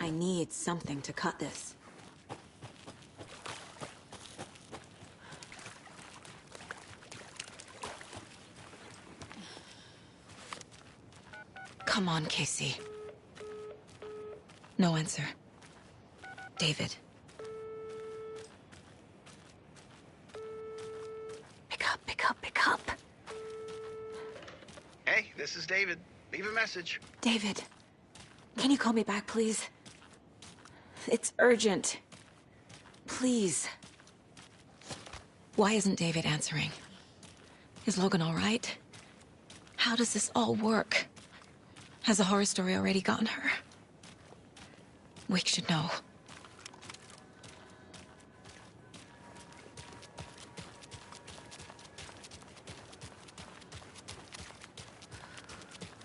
I need something to cut this. Come on, Casey. No answer. David. Pick up, pick up, pick up. Hey, this is David. Leave a message. David, can you call me back, please? It's urgent. Please. Why isn't David answering? Is Logan all right? How does this all work? Has the horror story already gotten her? Wake should know.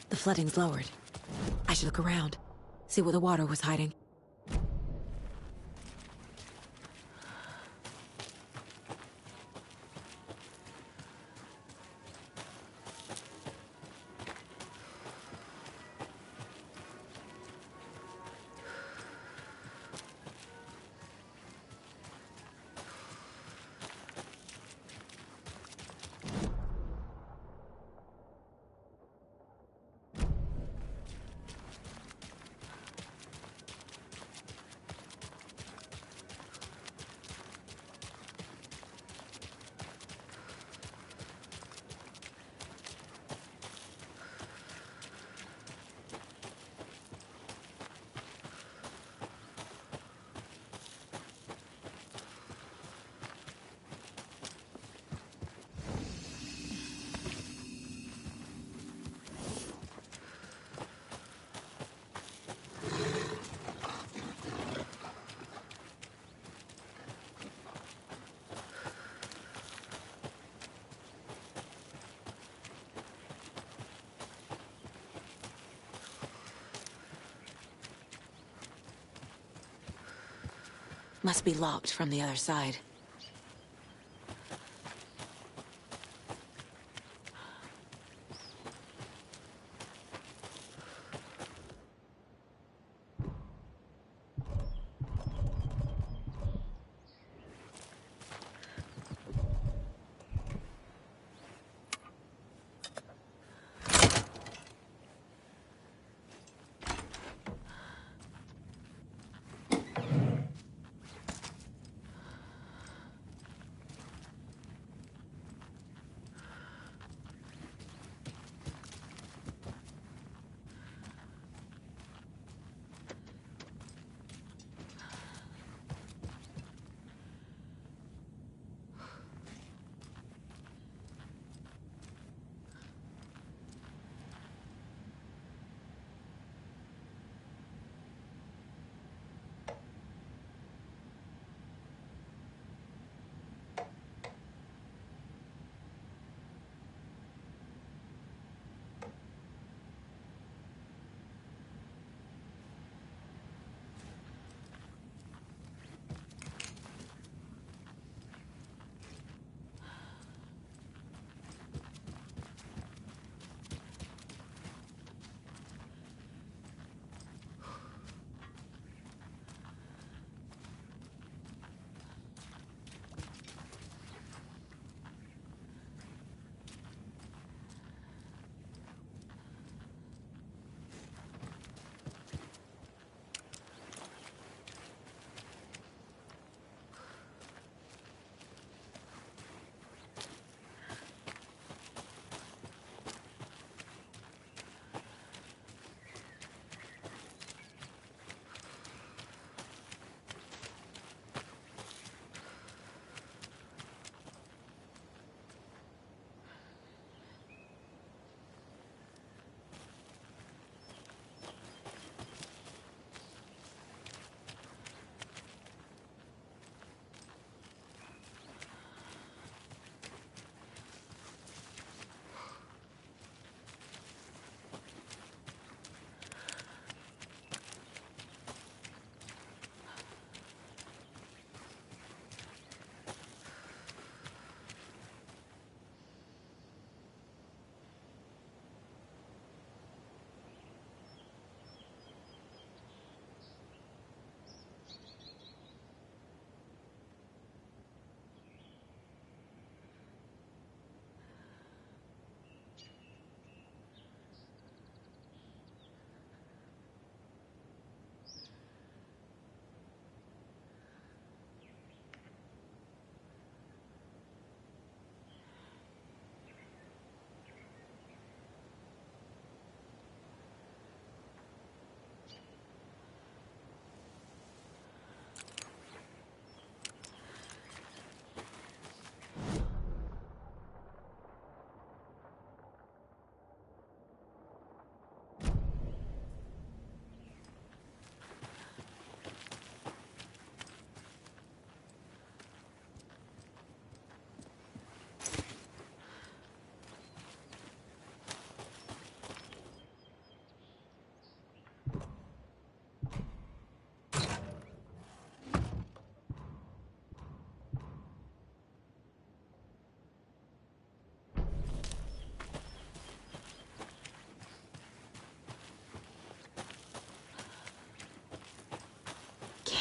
The flooding's lowered. I should look around, see where the water was hiding. Must be locked from the other side.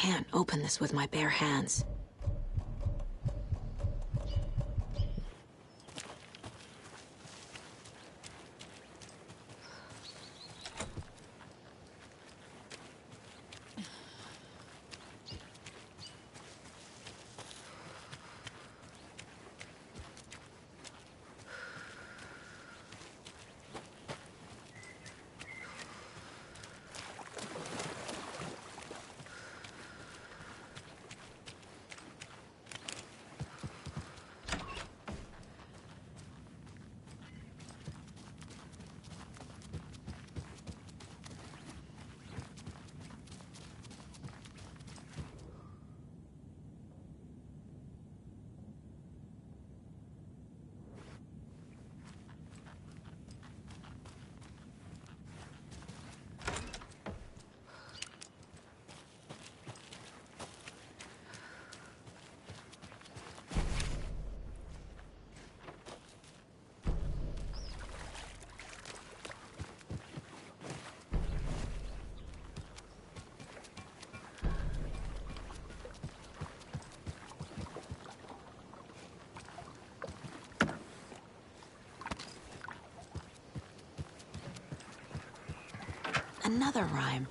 can't open this with my bare hands. Another rhyme.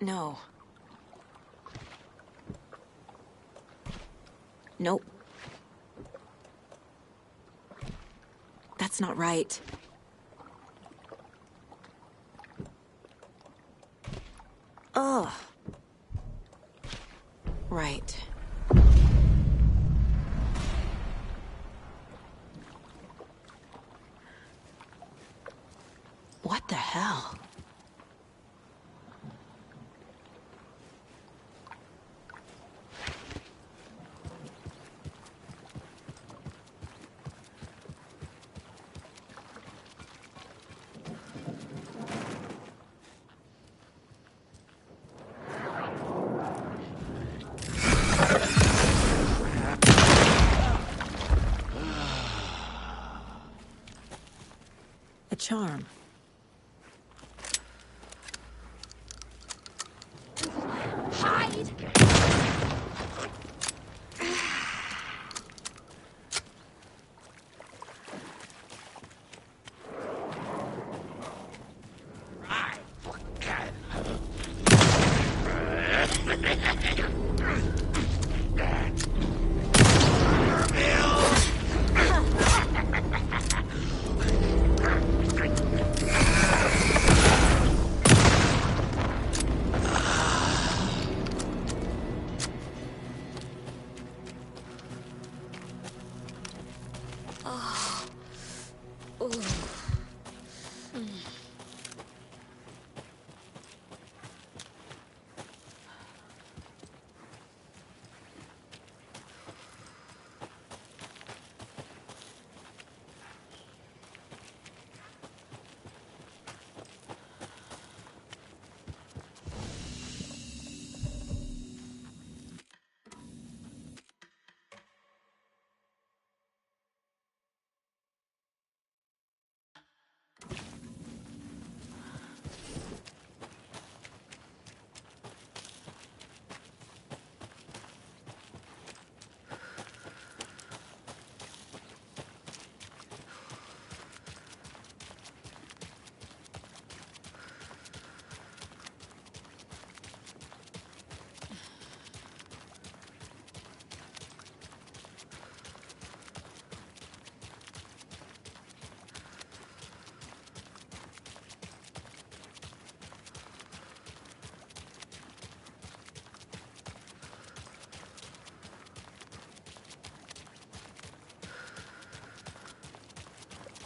No. Nope. That's not right. Ugh. Right. What the hell? A charm. Hide!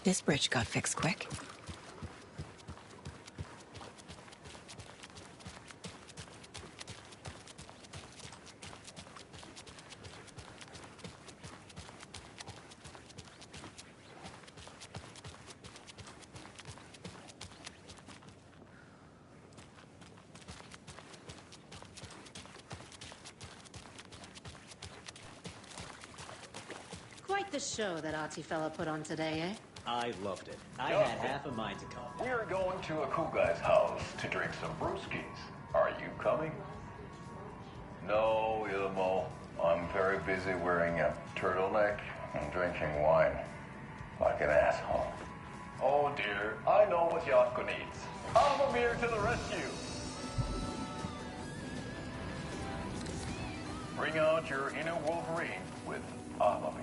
This bridge got fixed quick. the show that artsy fella put on today, eh? I loved it. I had half a mind to come. We're going to a cool guy's house to drink some brewskis. Are you coming? No, Ilmo. I'm very busy wearing a turtleneck and drinking wine. Like an asshole. Oh dear, I know what Yatko needs. Amamir to the rescue. Bring out your inner Wolverine with Amamir.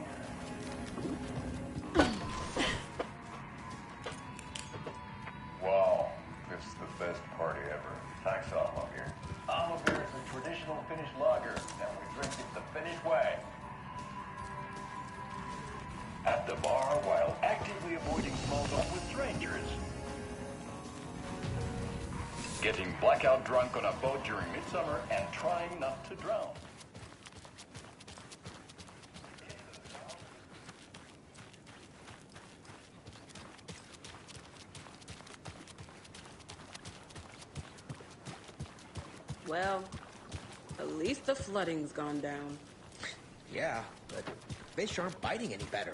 Wow, this is the best party ever. Thanks, Amamir. Amamir is a traditional Finnish lager, and we drink it the Finnish way. At the bar while actively avoiding small talk with strangers. Getting blackout drunk on a boat during midsummer and trying not to drown. Well, at least the flooding's gone down. Yeah, but fish aren't biting any better.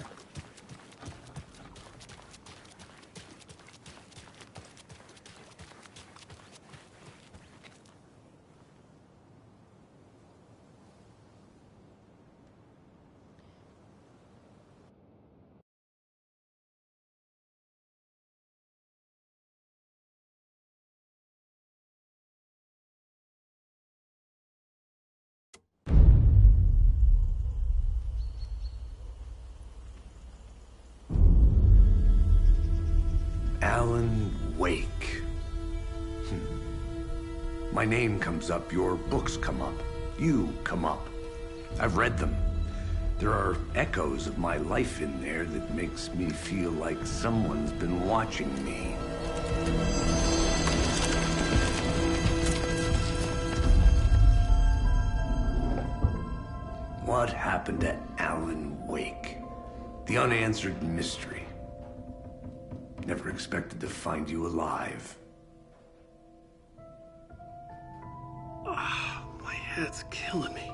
Alan Wake. My name comes up, your books come up, you come up. I've read them. There are echoes of my life in there that makes me feel like someone's been watching me. What happened to Alan Wake? The unanswered mystery. Never expected to find you alive. My head's killing me.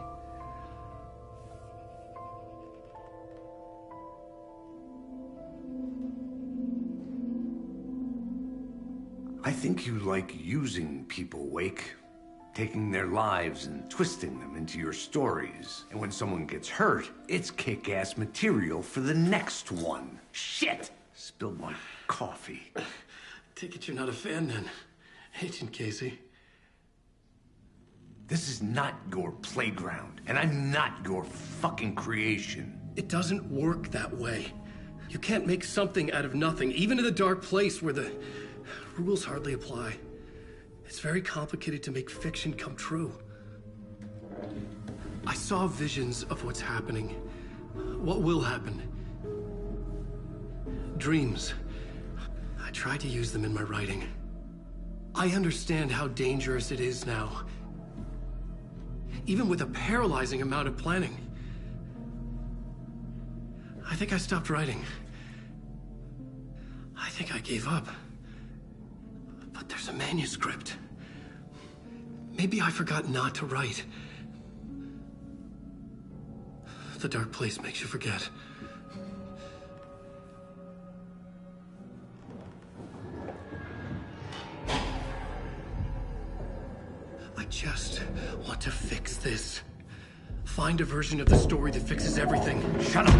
I think you like using people, Wake. Taking their lives and twisting them into your stories. And when someone gets hurt, it's kick-ass material for the next one. Shit! Spilled my coffee. Take it you're not a fan then, Agent Casey. This is not your playground, and I'm not your fucking creation. It doesn't work that way. You can't make something out of nothing, even in the dark place where the rules hardly apply. It's very complicated to make fiction come true. I saw visions of what's happening, what will happen. Dreams. I tried to use them in my writing. I understand how dangerous it is now. Even with a paralyzing amount of planning. I think I stopped writing. I think I gave up. But there's a manuscript. Maybe I forgot not to write. The dark place makes you forget. I just want to fix this. Find a version of the story that fixes everything. Shut up!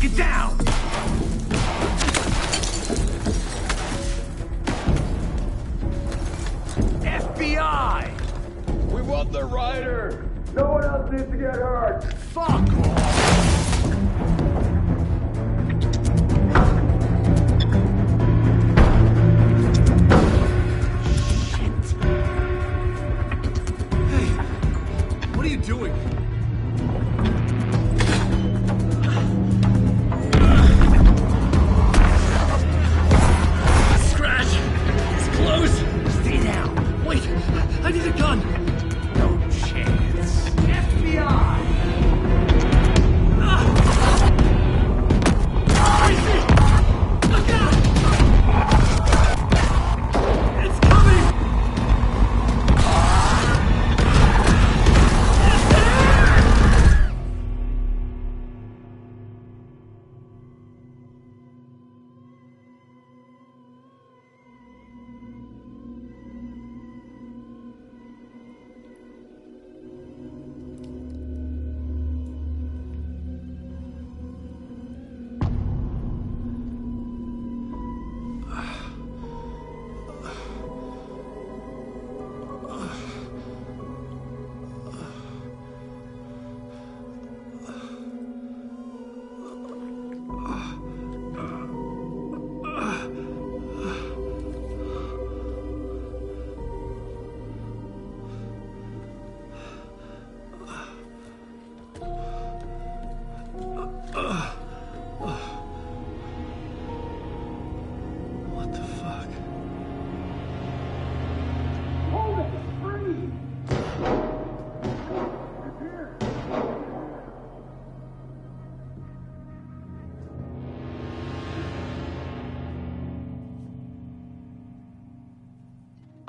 Get down! FBI! We want the rider! No one else needs to get hurt! Fuck off! What are you doing? Scratch! It's close! Stay down! Wait! I need a gun! No chance. FBI!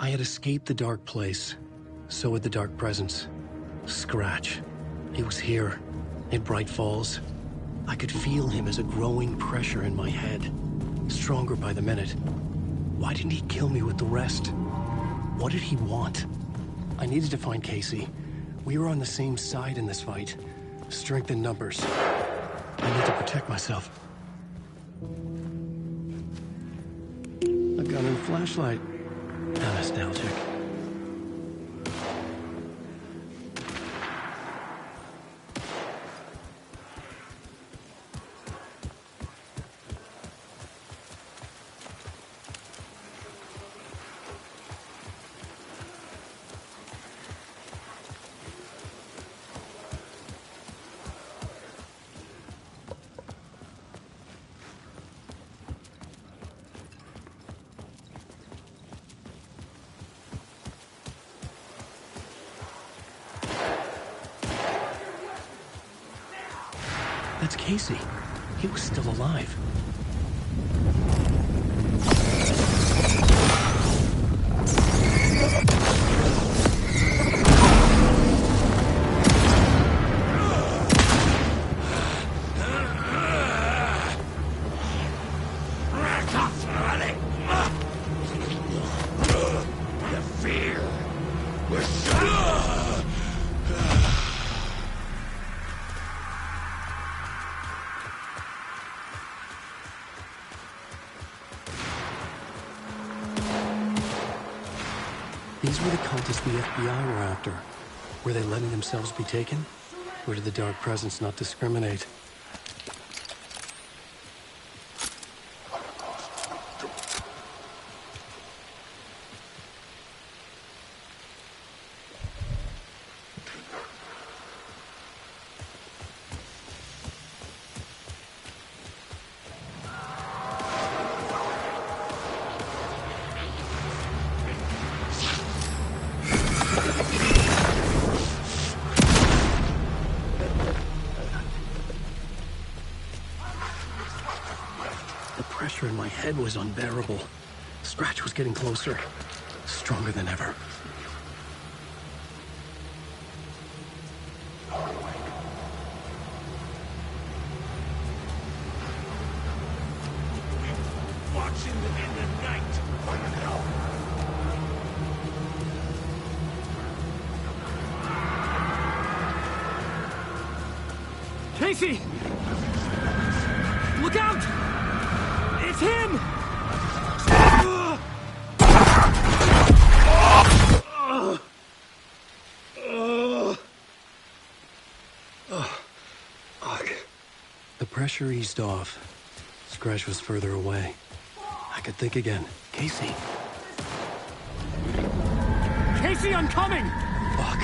I had escaped the dark place. So had the dark presence. Scratch. He was here, in Bright Falls. I could feel him as a growing pressure in my head. Stronger by the minute. Why didn't he kill me with the rest? What did he want? I needed to find Casey. We were on the same side in this fight. Strength in numbers. I need to protect myself. A gun and flashlight. How nostalgic. That's Casey. He was still alive. These were the cultists the FBI were after. Were they letting themselves be taken? Or did the Dark Presence not discriminate? The pressure in my head was unbearable. Scratch was getting closer. Stronger than ever. Watching them in the night. Casey! Look out! It's him! The pressure eased off. Scratch was further away. I could think again. Casey. Casey, I'm coming! Fuck.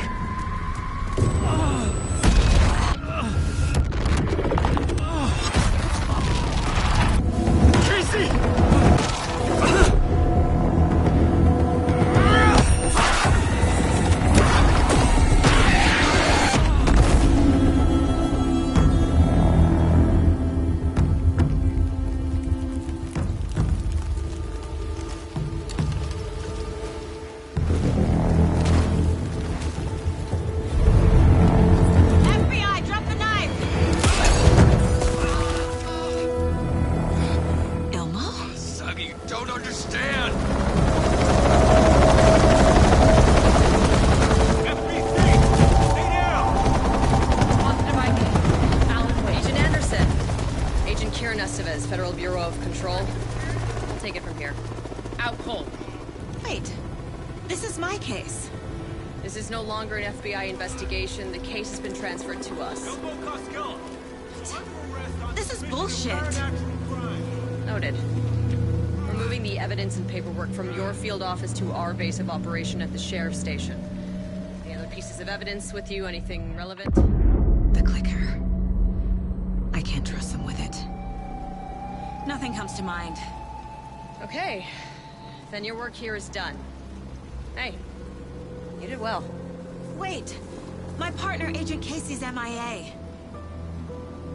Casey! Federal Bureau of Control. I'll take it from here. Out cold. Wait. This is my case. This is no longer an FBI investigation. The case has been transferred to us. This is bullshit. Noted. We're moving the evidence and paperwork from your field office to our base of operation at the sheriff's station. Any other pieces of evidence with you? Anything relevant? The clicker. I can't trust them with it. Nothing comes to mind. Okay. Then your work here is done. Hey, you did well. Wait! My partner, Agent Casey's MIA.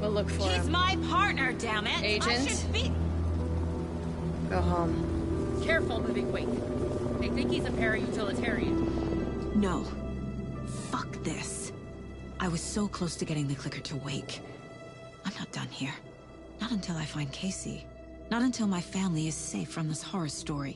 We'll look for him. He's my partner, damn it! Agent? I should be... Go home. Careful, Living Wake. They think he's a para-utilitarian. No. Fuck this. I was so close to getting the clicker to wake. I'm not done here. Not until I find Casey. Not until my family is safe from this horror story.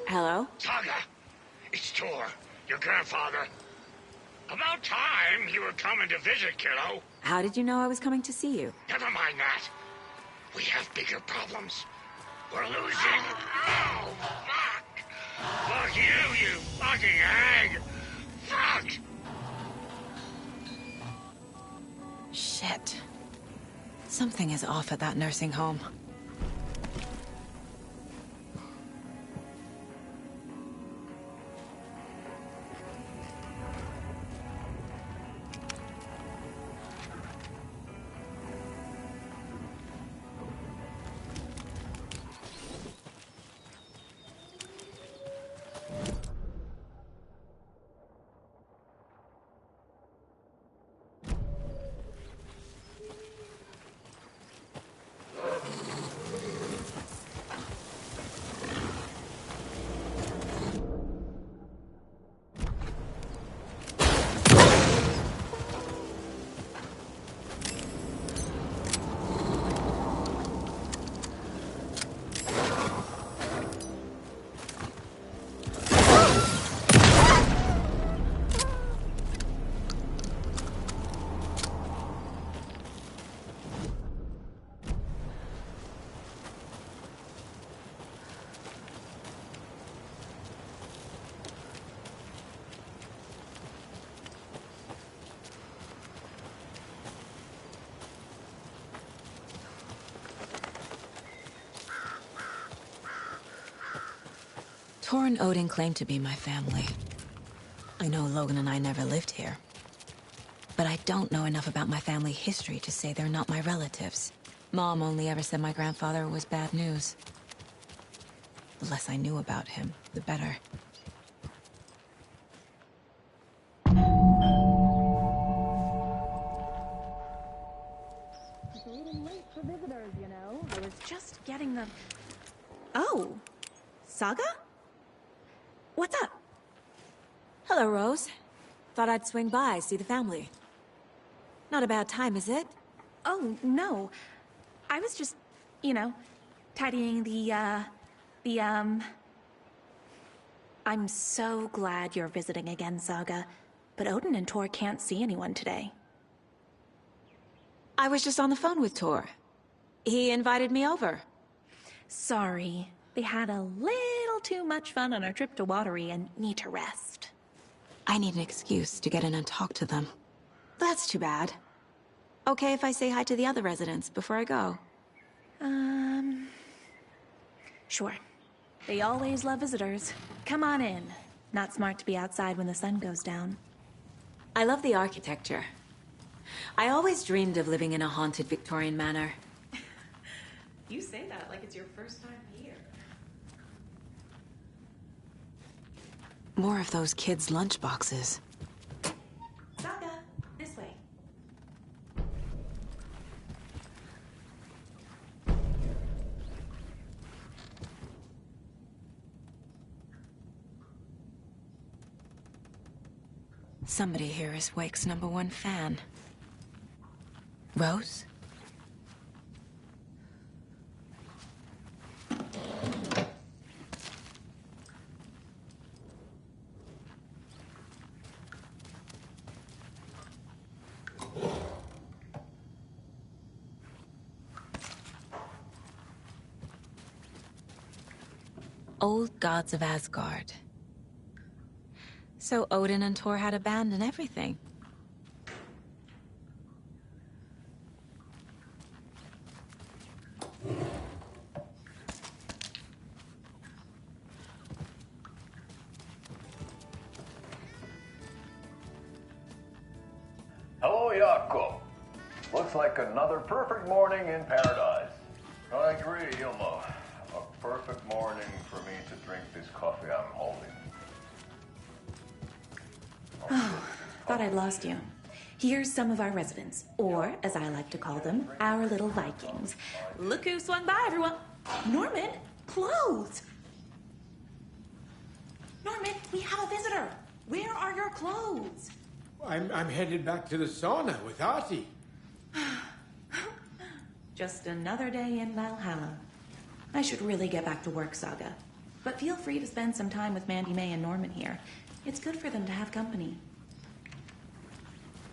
Hello? Saga! It's Tor, your grandfather. About time you were coming to visit, kiddo. How did you know I was coming to see you? Never mind that. We have bigger problems. We're losing. Oh, fuck! Fuck you, you fucking hag! Fuck! Shit. Something is off at that nursing home. Tor and Odin claim to be my family. I know Logan and I never lived here. But I don't know enough about my family history to say they're not my relatives. Mom only ever said my grandfather was bad news. The less I knew about him, the better. It's a little late for visitors, you know. I was just getting the... Oh, Saga? What's up? Hello, Rose. Thought I'd swing by, see the family. Not a bad time, is it? Oh, no. I was just, you know, tidying I'm so glad you're visiting again, Saga. But Odin and Tor can't see anyone today. I was just on the phone with Tor. He invited me over. Sorry. They had a little too much fun on our trip to Watery and need to rest. I need an excuse to get in and talk to them. That's too bad. Okay if I say hi to the other residents before I go? Sure. They always love visitors. Come on in. Not smart to be outside when the sun goes down. I love the architecture. I always dreamed of living in a haunted Victorian manor. You say that like it's your first time here. More of those kids' lunchboxes. Saga, this way. Somebody here is Wake's #1 fan. Rose? Old gods of Asgard. So Odin and Thor had a band and everything. Hello, Jakob. Looks like another perfect morning in paradise. I agree, Ilmo. A perfect morning for me to drink this coffee I'm holding. Oh, thought I'd lost you. Here's some of our residents, or as I like to call them, our little Vikings. Look who swung by, everyone. Norman, clothes. Norman, we have a visitor. Where are your clothes? I'm headed back to the sauna with Artie. Just another day in Valhalla. I should really get back to work, Saga. But feel free to spend some time with Mandy May and Norman here. It's good for them to have company.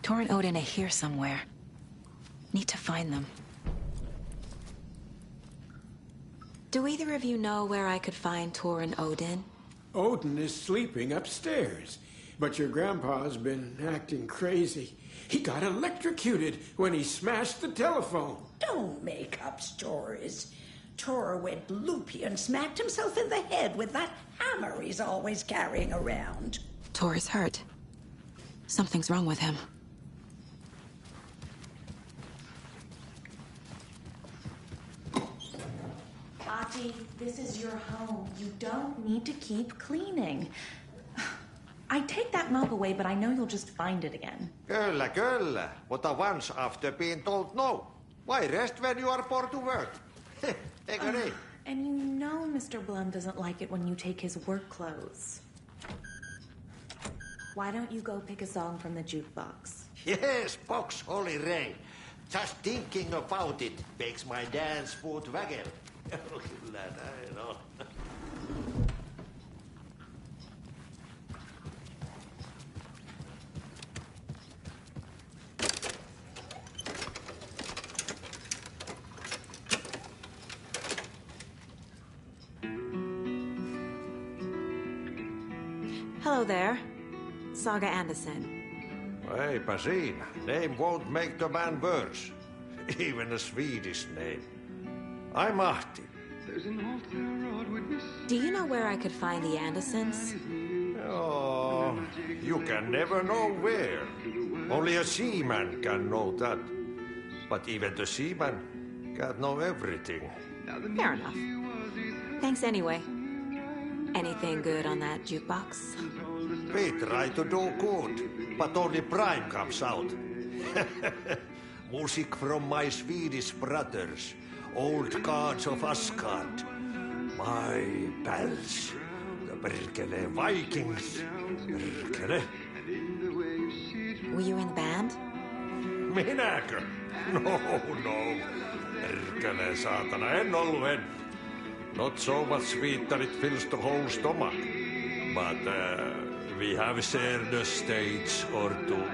Thor and Odin are here somewhere. Need to find them. Do either of you know where I could find Thor and Odin? Odin is sleeping upstairs, but your grandpa's been acting crazy. He got electrocuted when he smashed the telephone. Don't make up stories. Thor went loopy and smacked himself in the head with that hammer he's always carrying around. Thor is hurt. Something's wrong with him. Ati, this is your home. You don't need to keep cleaning. I take that mop away, but I know you'll just find it again. Kyllä, kyllä. Mutta once after being told no. Why rest when you are bored to work? Eikö niin? And you know Mr. Blum doesn't like it when you take his work clothes. Why don't you go pick a song from the jukebox? Yes, box Holy Ray. Just thinking about it makes my dance foot waggle. Kyllä näin on. Hello there. Saga Anderson. Eipä siinä. Name won't make the man worse. Even a Swedish name. I'm Ahti. Do you know where I could find the Andersons? Oh, you can never know where. Only a seaman can know that. But even the seaman can't know everything. Fair enough. Thanks anyway. Anything good on that jukebox? We try to do good, but only Prime comes out. Music from my Swedish brothers, old gods of Asgard. My pals, the Perkele Vikings. Perkele. Were you in the band? Minäkö? No. Perkele saatana, en ollut. Not so much sweet that it fills the whole stomach. But we have shared a stage or two.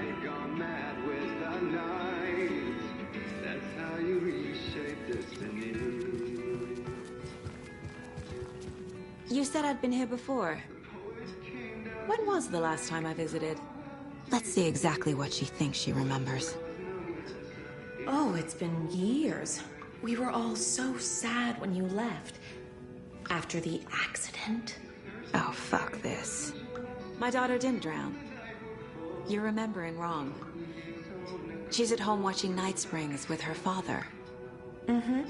You said I'd been here before. When was the last time I visited? Let's see exactly what she thinks she remembers. Oh, it's been years. We were all so sad when you left. After the accident. Oh, fuck this. My daughter didn't drown. You're remembering wrong. She's at home watching Night Springs with her father. Mm-hmm.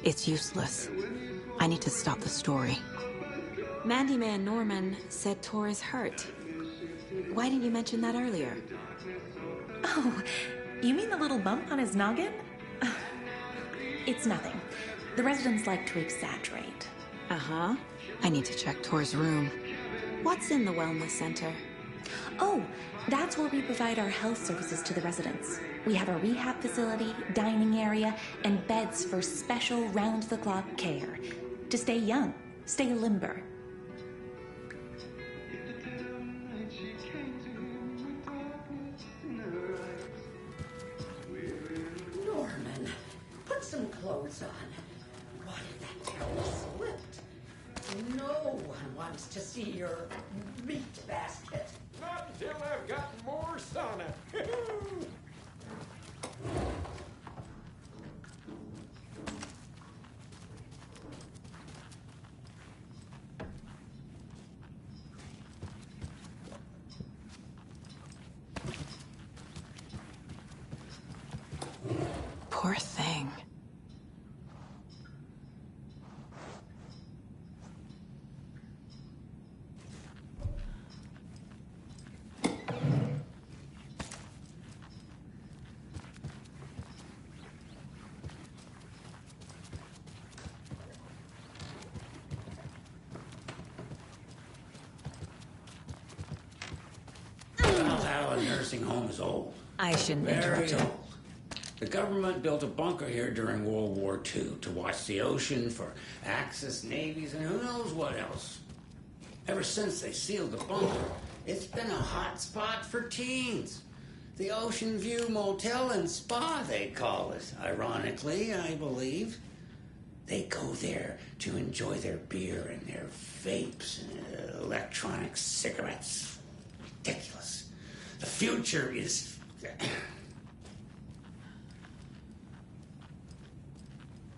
It's useless. I need to stop the story. Mandy Man Norman said Tor is hurt. Why didn't you mention that earlier? Oh, you mean the little bump on his noggin? It's nothing. The residents like to exaggerate. Uh-huh. I need to check Tor's room. What's in the wellness center? Oh, that's where we provide our health services to the residents. We have a rehab facility, dining area, and beds for special round-the-clock care. To stay young, stay limber. Norman, put some clothes on. Why did that tell you slipped? No one wants to see your meat basket. Not until I've gotten more sauna. Poor thing. Valhalla nursing home is old. I shouldn't Very interrupt you. old. The government built a bunker here during World War II to watch the ocean for Axis navies and who knows what else. Ever since they sealed the bunker, it's been a hot spot for teens. The Ocean View Motel and Spa, they call it. Ironically, I believe. They go there to enjoy their beer and their vapes and electronic cigarettes. Ridiculous. The future is...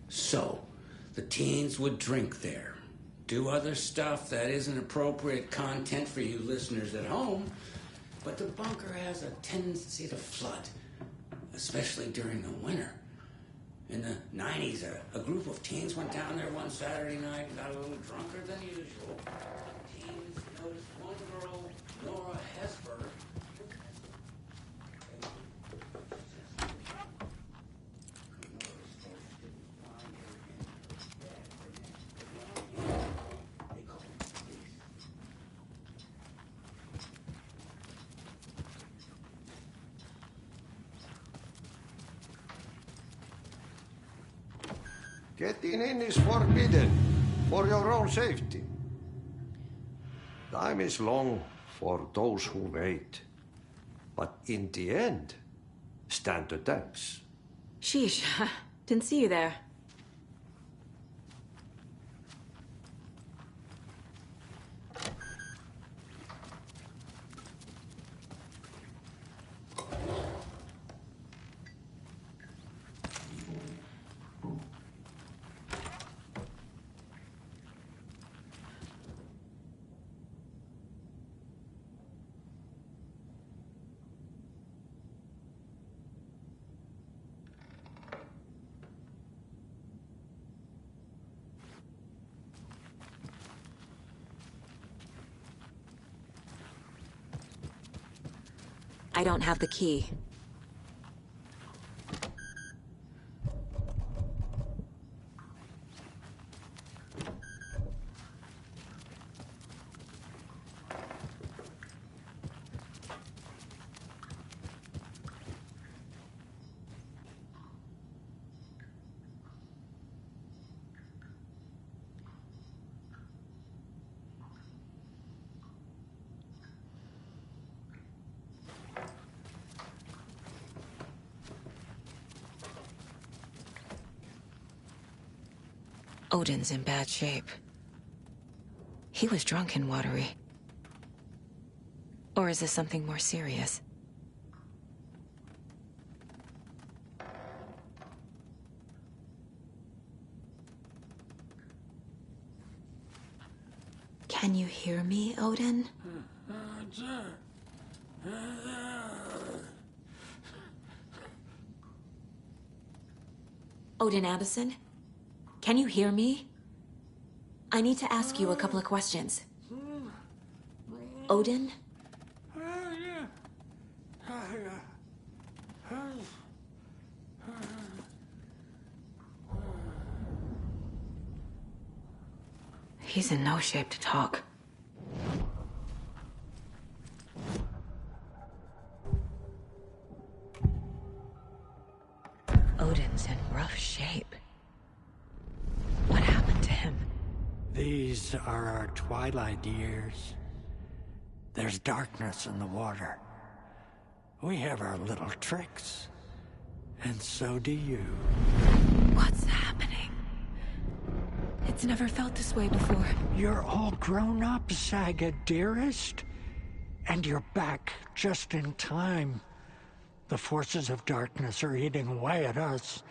So, the teens would drink there, do other stuff that isn't appropriate content for you listeners at home, but the bunker has a tendency to flood, especially during the winter. In the 90s, a group of teens went down there one Saturday night and got a little drunker than usual. Teens noticed one girl, Nora Hesper. Getting in is forbidden, for your own safety. Time is long for those who wait. But in the end, stand the thanks. Sheesh. Didn't see you there. I don't have the key. Odin's in bad shape. He was drunk and watery. Or is this something more serious? Can you hear me, Odin? Odin Anderson? Can you hear me? I need to ask you a couple of questions. Odin? He's in no shape to talk. Odin's in rough shape. What happened to him? These are our twilight years. There's darkness in the water. We have our little tricks. And so do you. What's happening? It's never felt this way before. You're all grown up, Saga, dearest. And you're back just in time. The forces of darkness are eating away at us.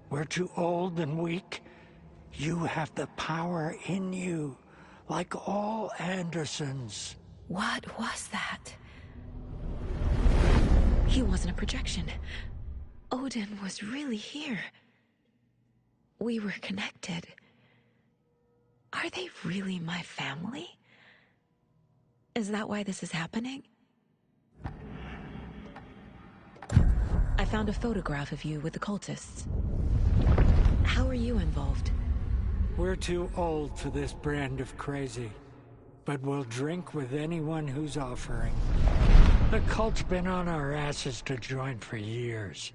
We're too old and weak. You have the power in you, like all Andersons. What was that? He wasn't a projection. Odin was really here. We were connected. Are they really my family? Is that why this is happening? I found a photograph of you with the cultists. How are you involved? We're too old for this brand of crazy, but we'll drink with anyone who's offering. The cult's been on our asses to join for years,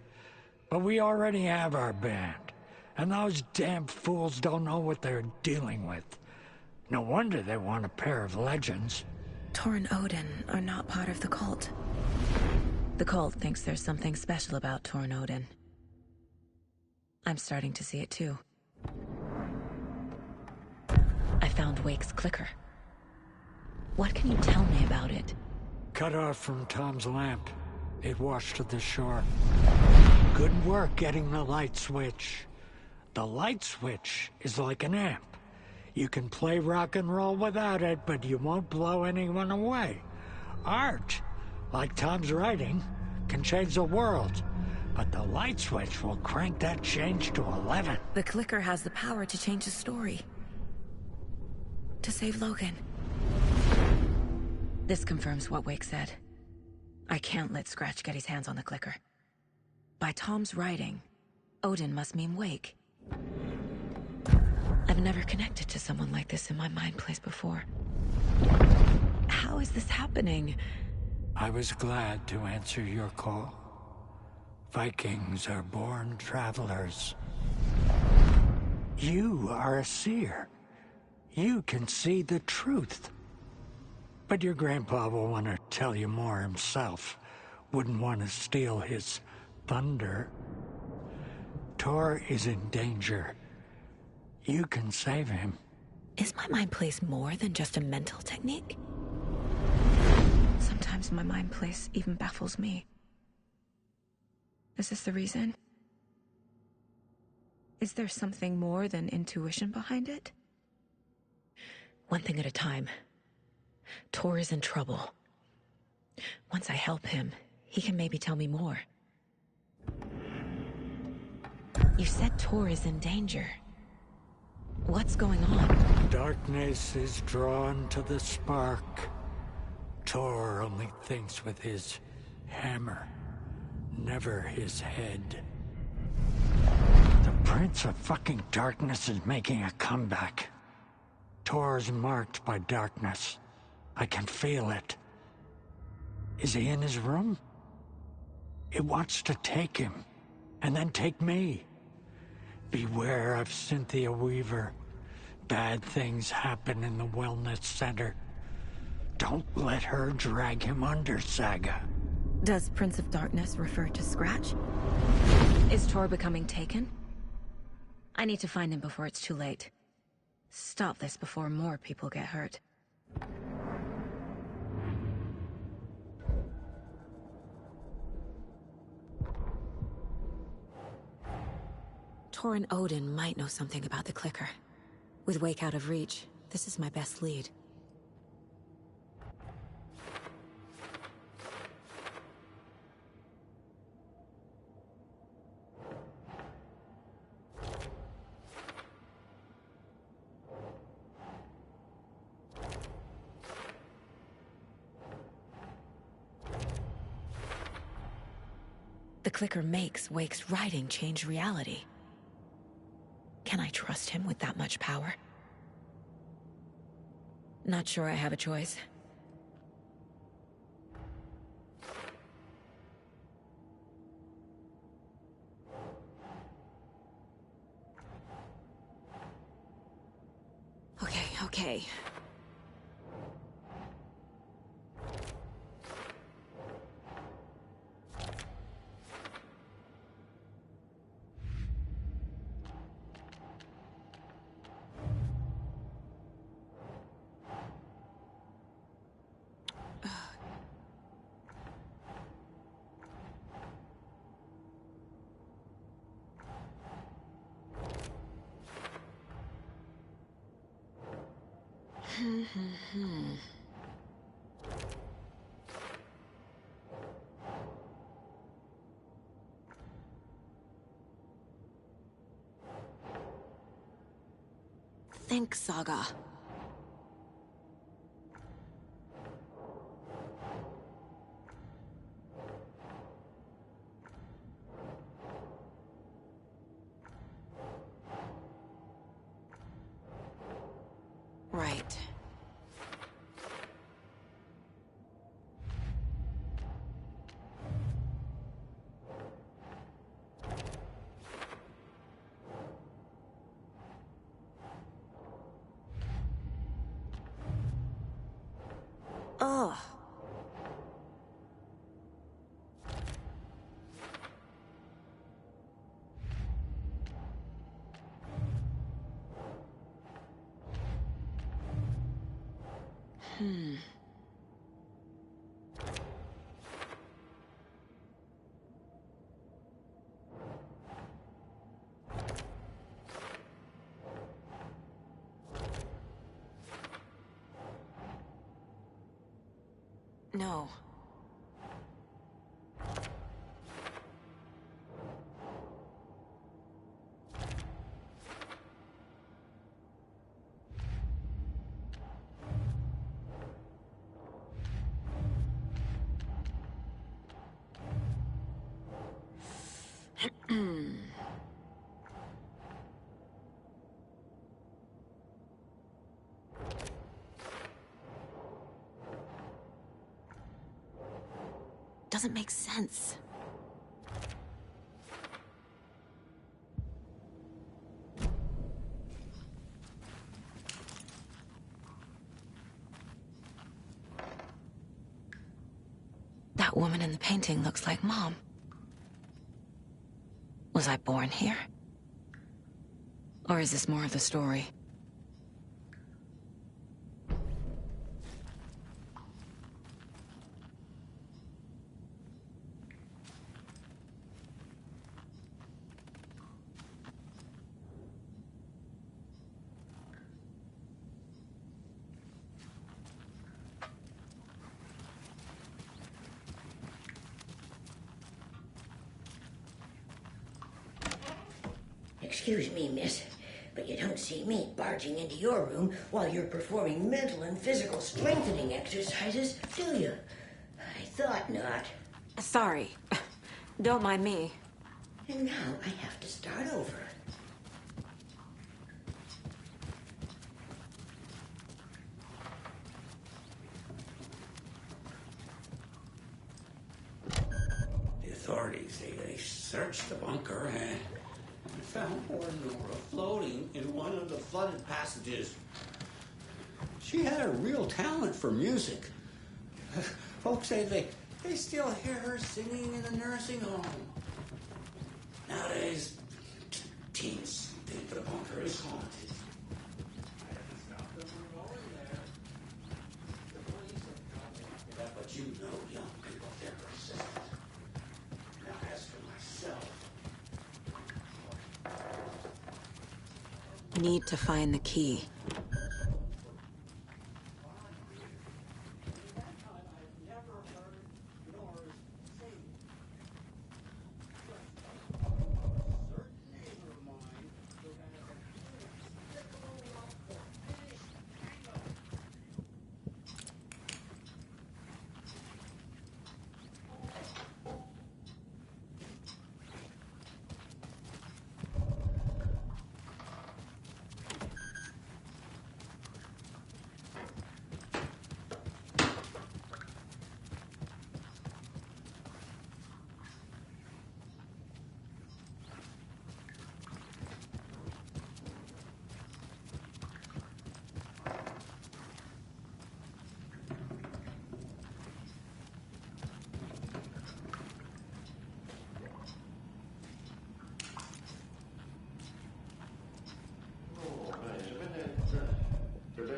but we already have our band, and those damn fools don't know what they're dealing with. No wonder they want a pair of legends. Tor and Odin are not part of the cult. The cult thinks there's something special about Tor and Odin. I'm starting to see it too. I found Wake's clicker. What can you tell me about it? Cut off from Tom's lamp. It washed to the shore. Good work getting the light switch. The light switch is like an amp. You can play rock and roll without it, but you won't blow anyone away. Art, like Tom's writing, can change the world. But the light switch will crank that change to 11. The clicker has the power to change the story. To save Logan. This confirms what Wake said. I can't let Scratch get his hands on the clicker. By Tom's writing, Odin must mean Wake. I've never connected to someone like this in my mind place before. How is this happening? I was glad to answer your call. Vikings are born travelers. You are a seer. You can see the truth. But your grandpa will want to tell you more himself. Wouldn't want to steal his thunder. Tor is in danger. You can save him. Is my mind place more than just a mental technique? Sometimes my mind place even baffles me. Is this the reason? Is there something more than intuition behind it? One thing at a time. Tor is in trouble. Once I help him, he can maybe tell me more. You said Tor is in danger. What's going on? Darkness is drawn to the spark. Tor only thinks with his hammer, never his head. The Prince of fucking Darkness is making a comeback. Tor's marked by darkness. I can feel it. Is he in his room? It wants to take him, and then take me. Beware of Cynthia Weaver. Bad things happen in the wellness center. Don't let her drag him under, Saga. Does Prince of Darkness refer to Scratch? Is Tor becoming taken? I need to find him before it's too late. Stop this before more people get hurt. Tor and Odin might know something about the clicker. With Wake out of reach, this is my best lead. clicker makes Wake's writing change reality. Can I trust him with that much power? Not sure I have a choice. Okay. Think, Saga. Right. Ugh. No. Doesn't make sense. That woman in the painting looks like Mom. Was I born here? Or is this more of the story? Excuse me, miss, but you don't see me barging into your room while you're performing mental and physical strengthening exercises, do you? I thought not. Sorry. Don't mind me. And now I have to start over. The authorities, they searched the bunker and found poor Nora floating in one of the flooded passages. She had a real talent for music. Folks say they still hear her singing in the nursing home. Nowadays, teens think the bunker is haunted. I haven't stopped them from going there. The police have got me. But you know young people, they're persistent. Now, as for myself, Need to find the key.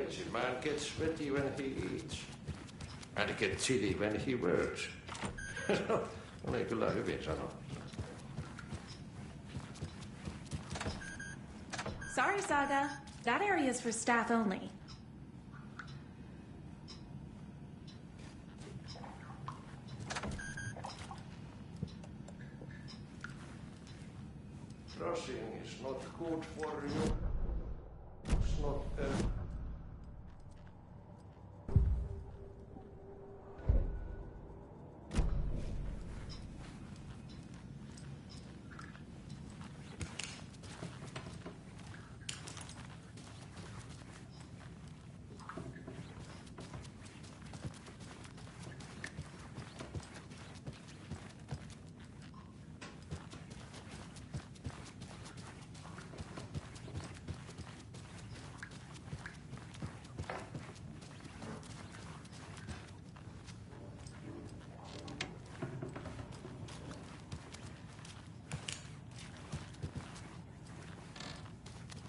crazy man gets sweaty when he eats. And gets chilly when he works. Oli kyllä hyvin sanottu. Sorry, Saga. That area is for staff only. Brushing is not good for you. It's not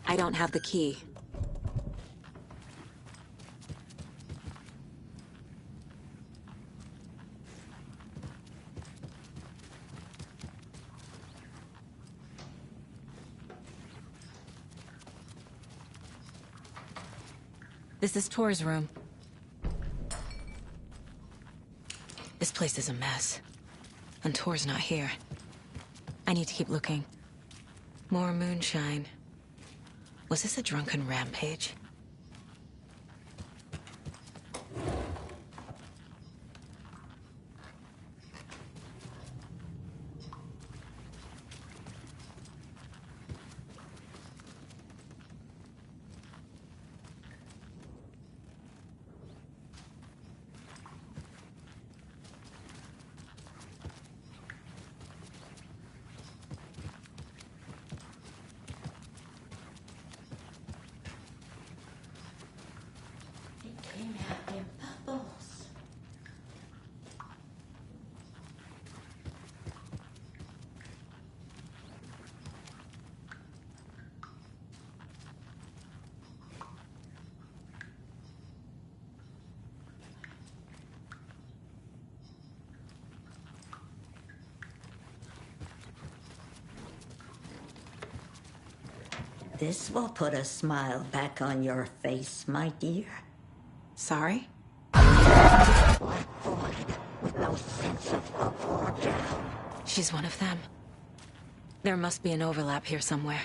I don't have the key. This is Tor's room. This place is a mess. And Tor's not here. I need to keep looking. More moonshine. Was this a drunken rampage? This will put a smile back on your face, my dear. Sorry? With no sense of up or down. She's one of them. There must be an overlap here somewhere.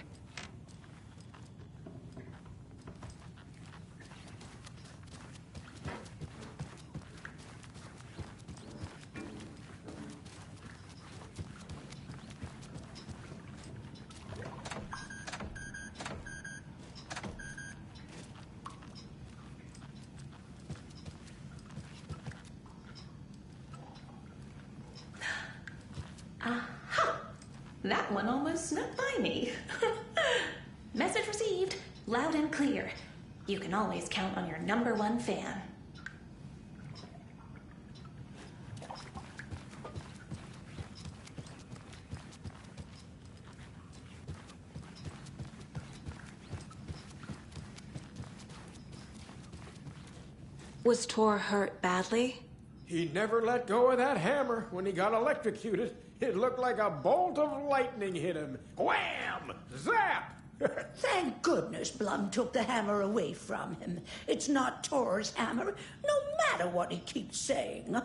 That one almost snuck by me. Message received. Loud and clear. You can always count on your #1 fan. Was Tor hurt badly? He never let go of that hammer when he got electrocuted. It looked like a bolt of lightning hit him. Wham! Zap! Thank goodness Blum took the hammer away from him. It's not Tor's hammer, no matter what he keeps saying.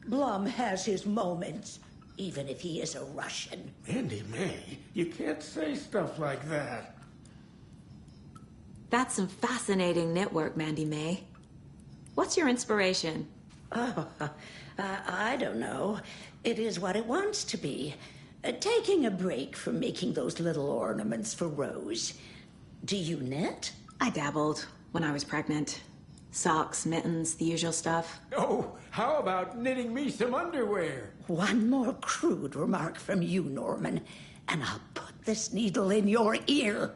Blum has his moments, even if he is a Russian. Mandy May, you can't say stuff like that. That's some fascinating network, Mandy May. What's your inspiration? Oh, I don't know. It is what it wants to be. Taking a break from making those little ornaments for Rose. Do you knit? I dabbled when I was pregnant. Socks, mittens, the usual stuff. Oh, how about knitting me some underwear? One more crude remark from you, Norman, and I'll put this needle in your ear.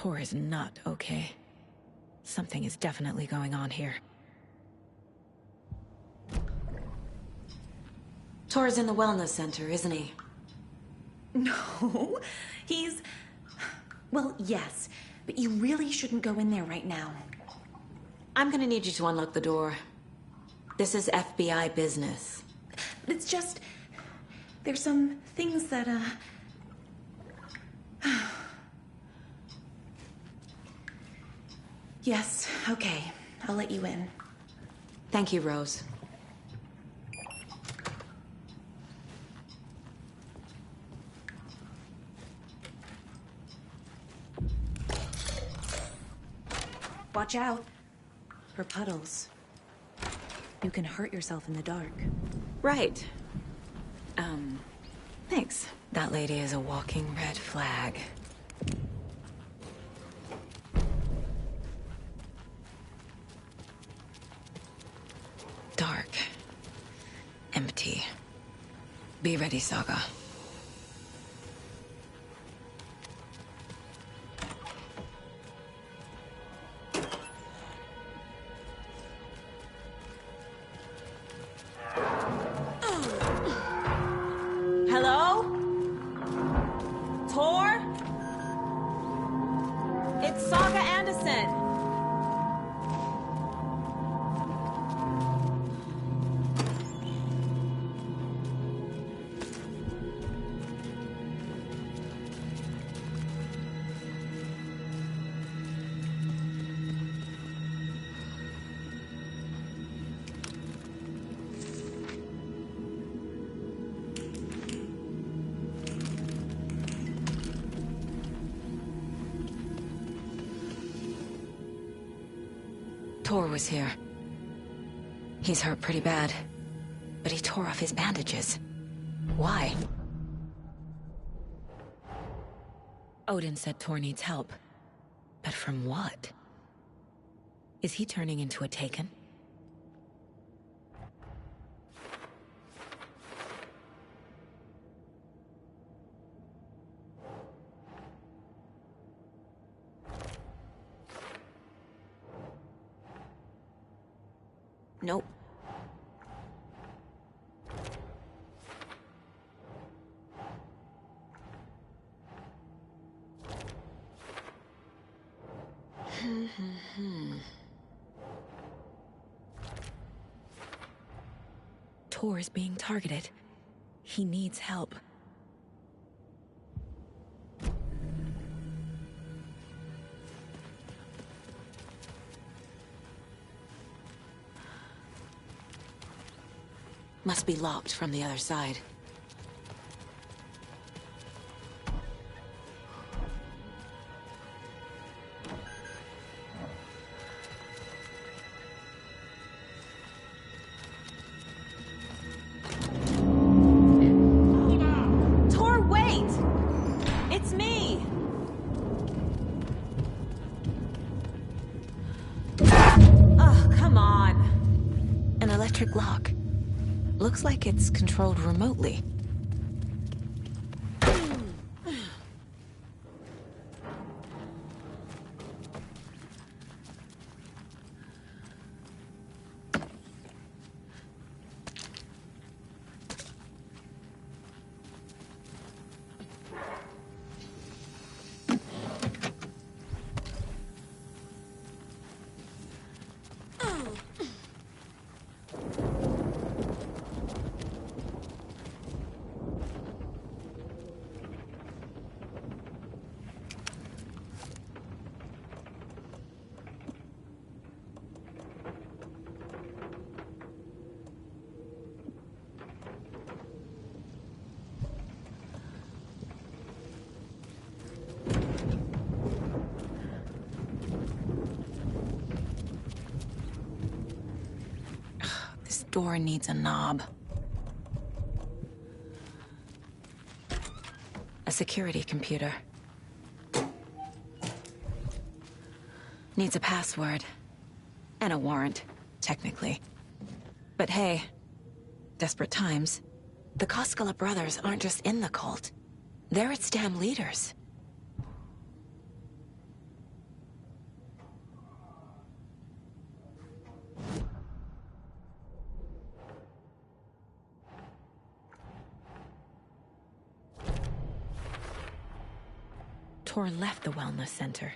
Tor is not okay. Something is definitely going on here. Tor's in the wellness center, isn't he? No, he's... Well, yes, but you really shouldn't go in there right now. I'm gonna need you to unlock the door. This is FBI business. It's just... There's some things that, Yes, okay. I'll let you in. Thank you, Rose. Watch out. For puddles. You can hurt yourself in the dark. Right. Thanks. That lady is a walking red flag. Dark. Empty. Be ready, Saga. Hello? Tor? It's Saga Anderson. Tor was here. He's hurt pretty bad, but he tore off his bandages. Why? Odin said Tor needs help. But from what? Is he turning into a Taken? Nope. Tor is being targeted. He needs help. Must be locked from the other side. Tor, wait! It's me! Oh, come on. An electric lock. Looks like it's controlled remotely. Door needs a knob. A security computer. Needs a password. And a warrant, technically. But hey, desperate times. The Koskela brothers aren't just in the cult. They're its damn leaders. Tor left the wellness center.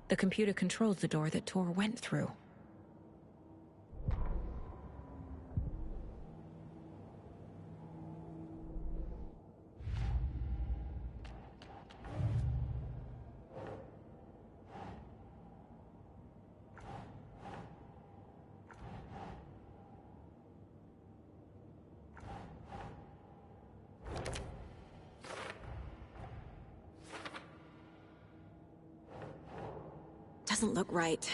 The computer controls the door that Tor went through. Doesn't look right.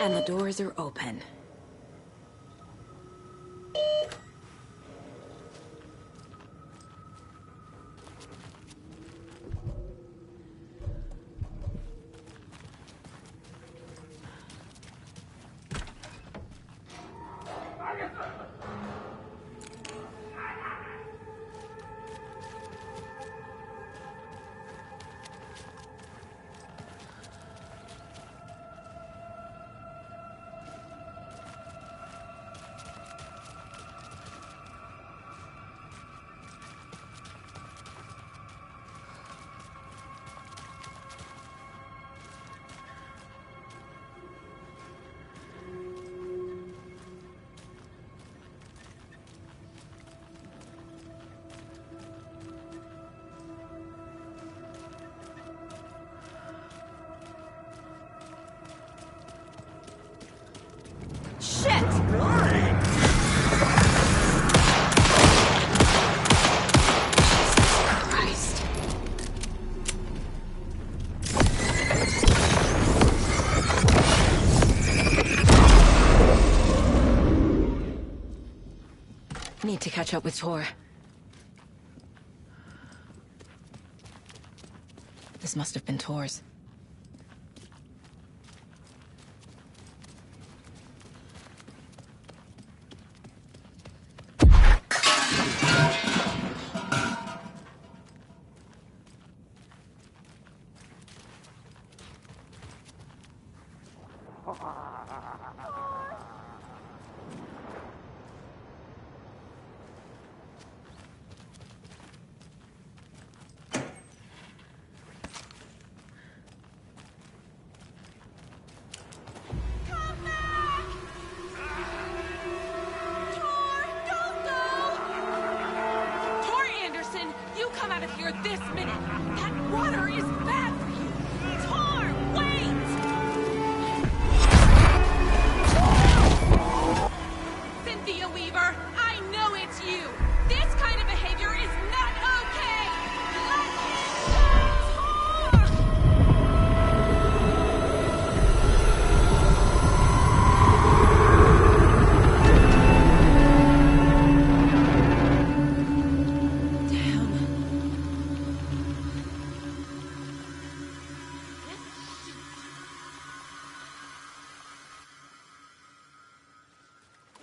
And the doors are open. Need to catch up with Tor. This must have been Tor's. This minute! That water is bad for you! Tor, wait! Cynthia Weaver, I know it's you! This kind of behavior is not okay! Let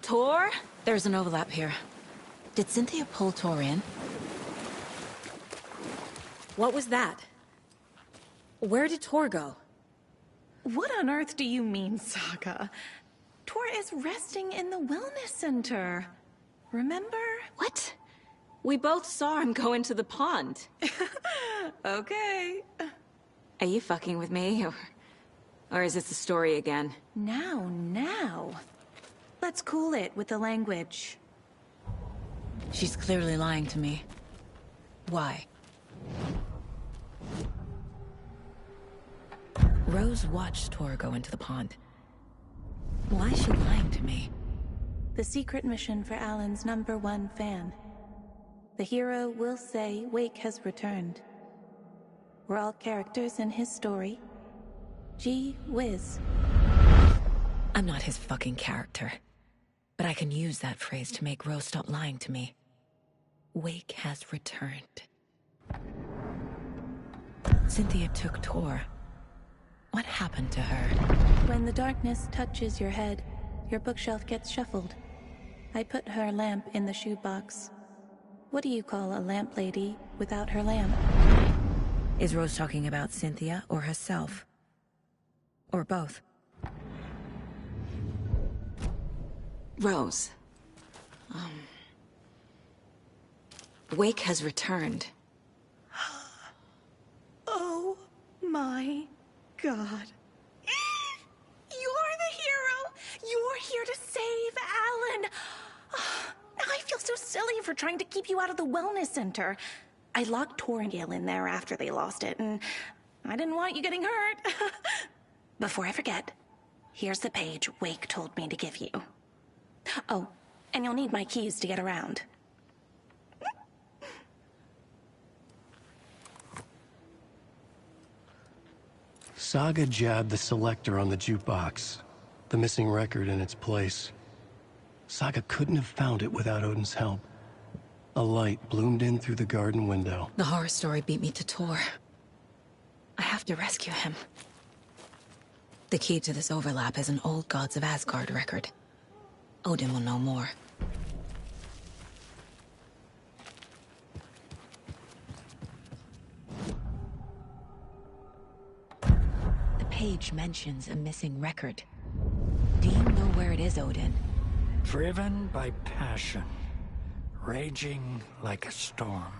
Tor? There's an overlap here. Did Cynthia pull Tor in? What was that? Where did Tor go? What on earth do you mean, Saga? Tor is resting in the wellness center. Remember? What? We both saw him go into the pond. Okay. Are you fucking with me? Or is this the story again? Now. Let's cool it with the language. She's clearly lying to me. Why? Rose watched Tor go into the pond. Why is she lying to me? The secret mission for Alan's #1 fan. The hero will say Wake has returned. We're all characters in his story. Gee whiz. I'm not his fucking character. But I can use that phrase to make Rose stop lying to me. Wake has returned. Cynthia took Tor. What happened to her? When the darkness touches your head, your bookshelf gets shuffled. I put her lamp in the shoebox. What do you call a lamp lady without her lamp? Is Rose talking about Cynthia or herself? Or both? Rose. Wake has returned. Oh my God. You're the hero! You're here to save Alan! I feel so silly for trying to keep you out of the wellness center. I locked Tor and Gale in there after they lost it, and I didn't want you getting hurt. Before I forget, here's the page Wake told me to give you. Oh, and you'll need my keys to get around. Saga jabbed the selector on the jukebox. The missing record in its place. Saga couldn't have found it without Odin's help. A light bloomed in through the garden window. The horror story beat me to Tor. I have to rescue him. The key to this overlap is an old Gods of Asgard record. Odin will know more. The page mentions a missing record. Do you know where it is, Odin? Driven by passion, raging like a storm.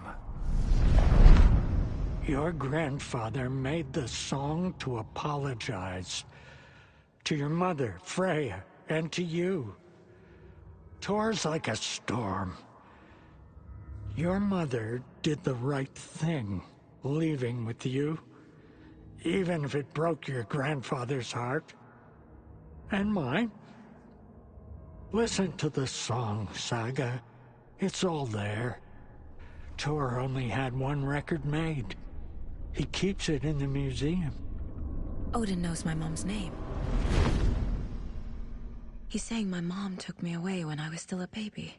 Your grandfather made the song to apologize. To your mother, Freya, and to you. Tor's like a storm. Your mother did the right thing, leaving with you. Even if it broke your grandfather's heart. And mine. Listen to the song, Saga. It's all there. Tor only had one record made. He keeps it in the museum. Odin knows my mom's name. He's saying my mom took me away when I was still a baby.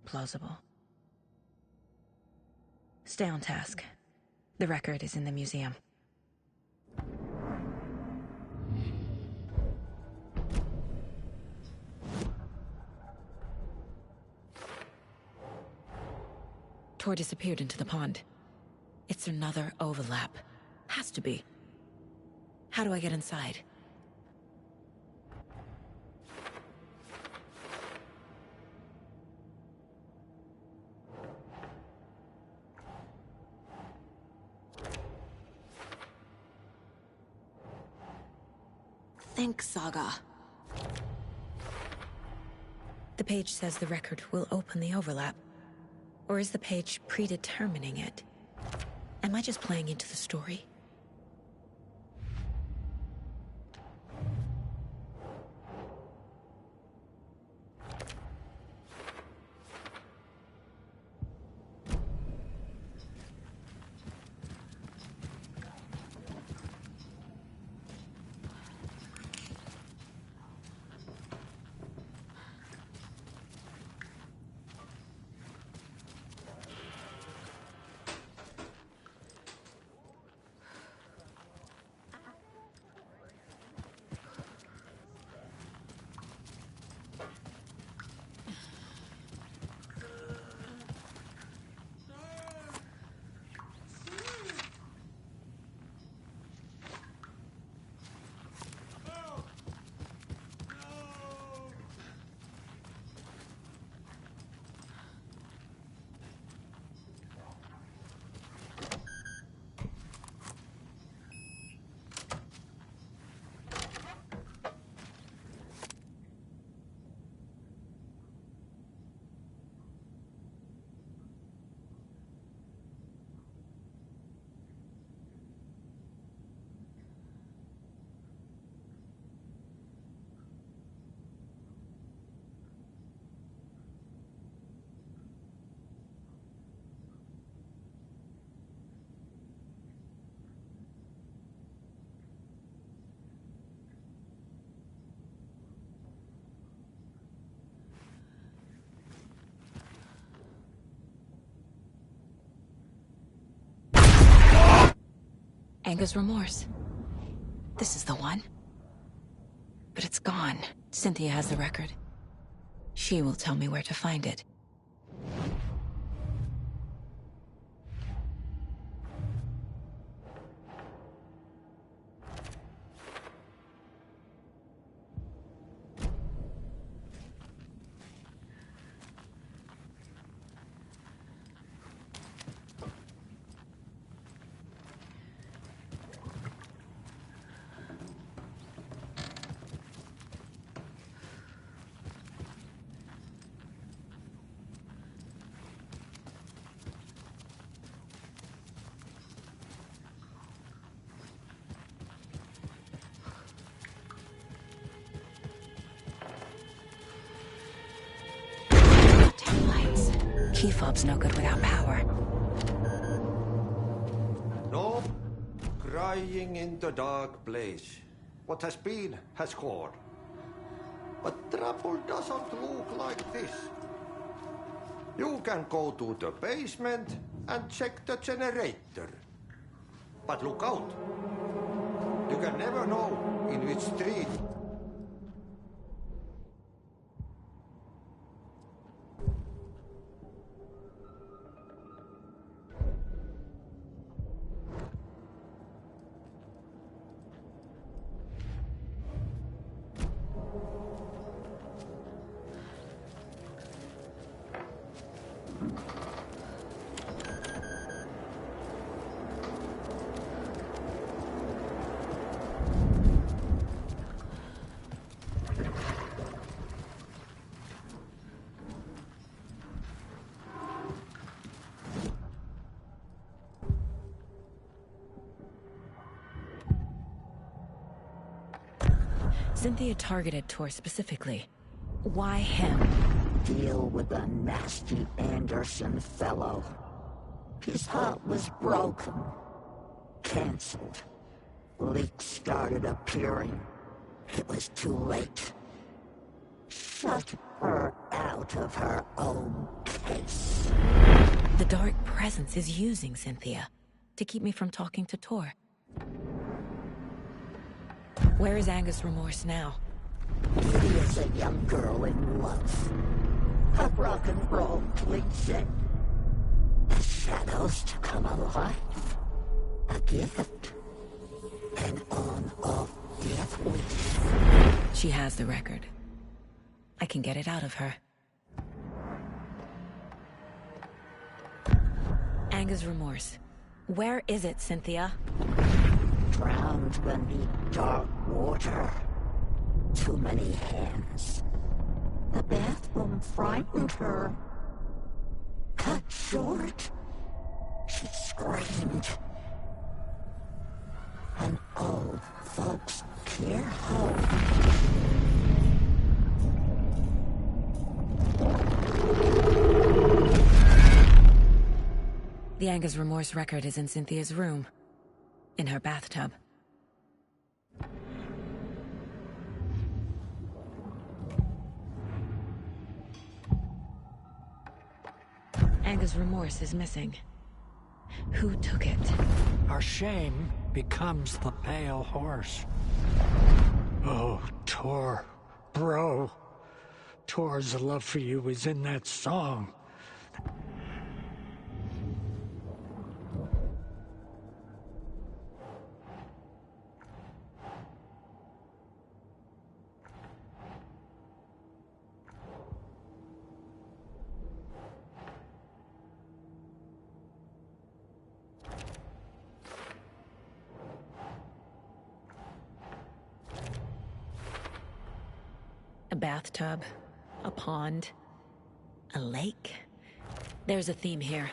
Plausible. Stay on task. The record is in the museum. Tor disappeared into the pond. It's another overlap. Has to be. How do I get inside? Think, Saga. The page says the record will open the overlap. Or is the page predetermining it? Am I just playing into the story? Anger's remorse. This is the one. But it's gone. Cynthia has the record. She will tell me where to find it. Key fob's no good without power. No crying in the dark place. What has been has gone. But trouble doesn't look like this. You can go to the basement and check the generator. But look out. You can never know in which street. Cynthia targeted Tor specifically. Why him? Deal with the nasty Anderson fellow. His heart was broken. Cancelled. Leaks started appearing. It was too late. Shut her out of her own case. The Dark Presence is using Cynthia to keep me from talking to Tor. Where is Angus Remorse now? He is a young girl in love. A rock and roll cliche. The shadows to come alive. A gift. An on-off death wish. She has the record. I can get it out of her. Angus Remorse. Where is it, Cynthia? Drowned beneath dark water. Too many hands. The bathroom frightened her. Cut short. She screamed. An old folks' care home. The Angus Remorse record is in Cynthia's room. In her bathtub. Angus Remorse is missing. Who took it? Our shame becomes the pale horse. Oh, Tor. Bro. Tor's love for you is in that song. A bathtub, a pond, a lake. There's a theme here.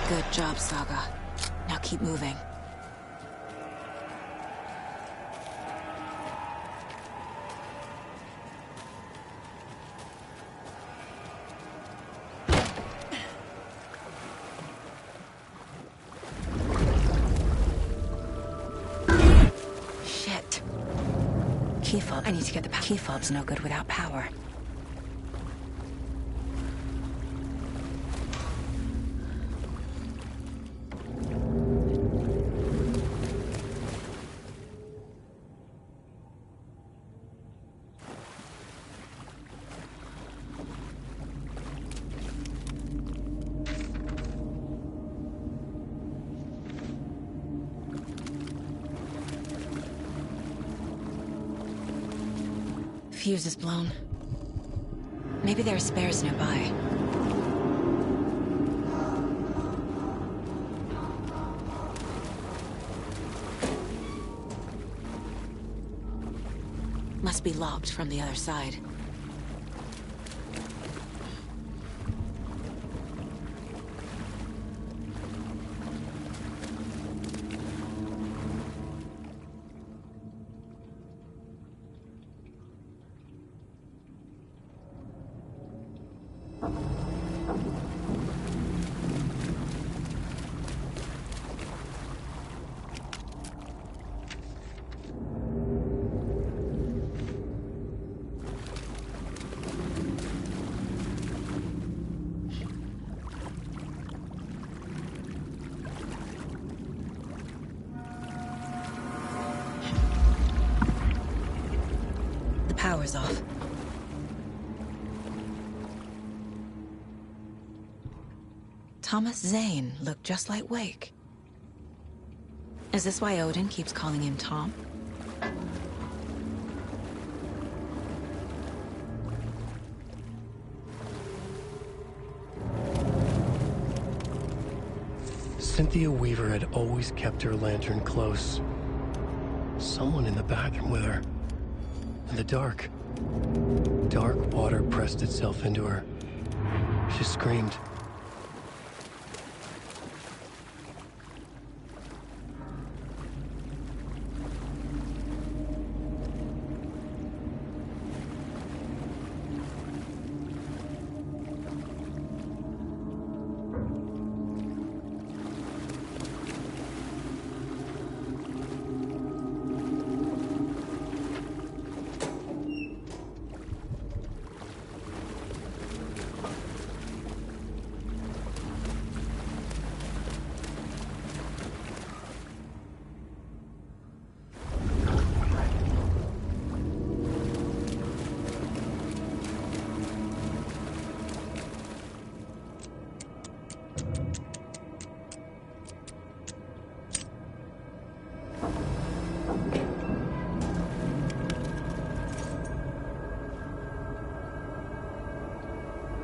Good job, Saga. Now keep moving. Shit. Key fob. I need to get the key fob's no good without power. fuse is blown. Maybe there are spares nearby. Must be locked from the other side. Power's off. Thomas Zane looked just like Wake. Is this why Odin keeps calling him Tom? Cynthia Weaver had always kept her lantern close. Someone in the bathroom with her. In the dark. Dark water pressed itself into her. She screamed.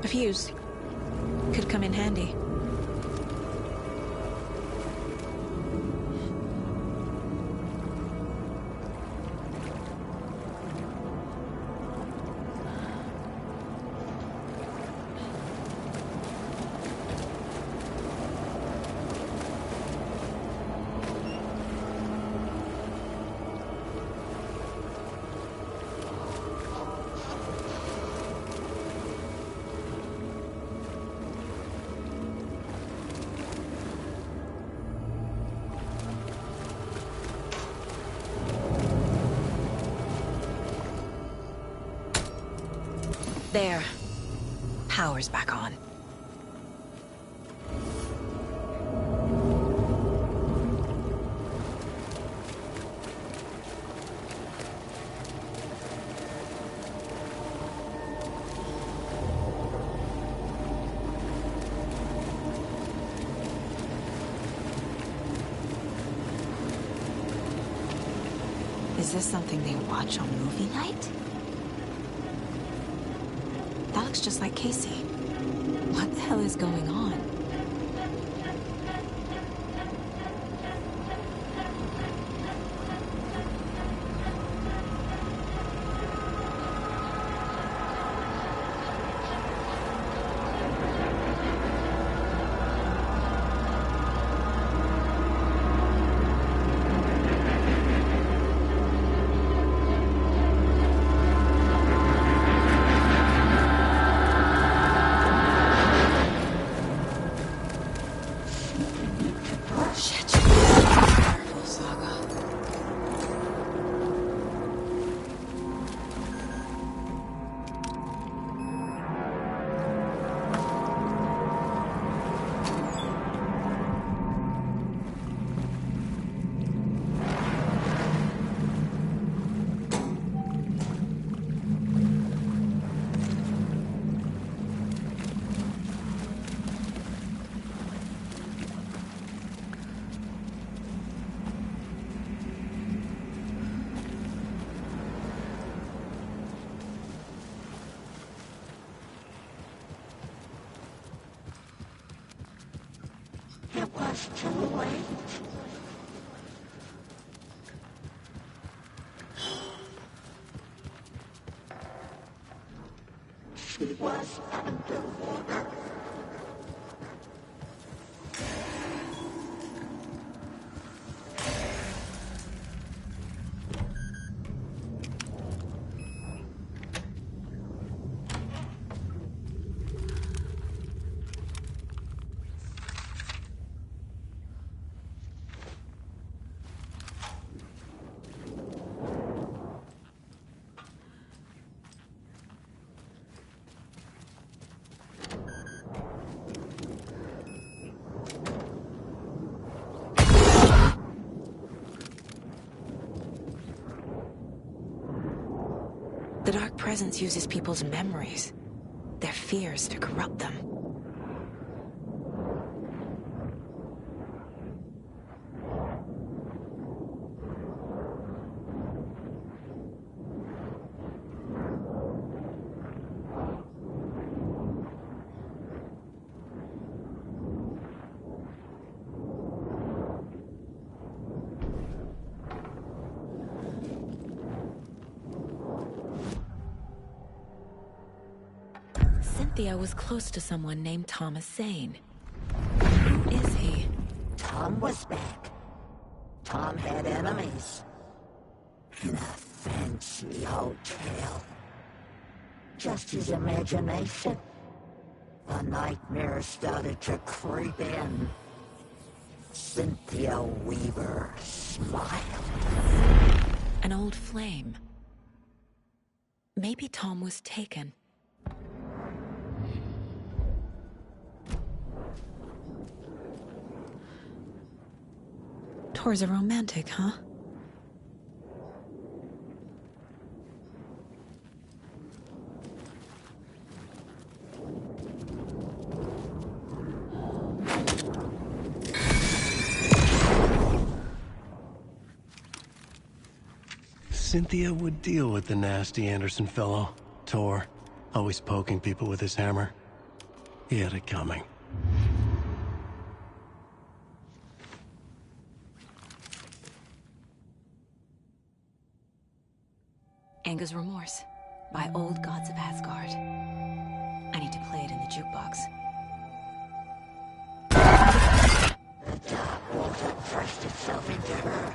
A fuse. Could come in handy. There. Power's back on. Is this something they watch on movie night? That looks just like Casey. What the hell is going on? was too late. She was underwater. The Dark Presence uses people's memories, their fears to corrupt them. Cynthia was close to someone named Thomas Zane. Who is he? Tom was back. Tom had enemies. In a fancy hotel. Just his imagination. The nightmare started to creep in. Cynthia Weaver smiled. An old flame. Maybe Tom was taken. Tor's a romantic, huh? Cynthia would deal with the nasty Anderson fellow. Tor, always poking people with his hammer. He had it coming. Anga's Remorse by Old Gods of Asgard. I need to play it in the jukebox. The dark water thrust itself into her.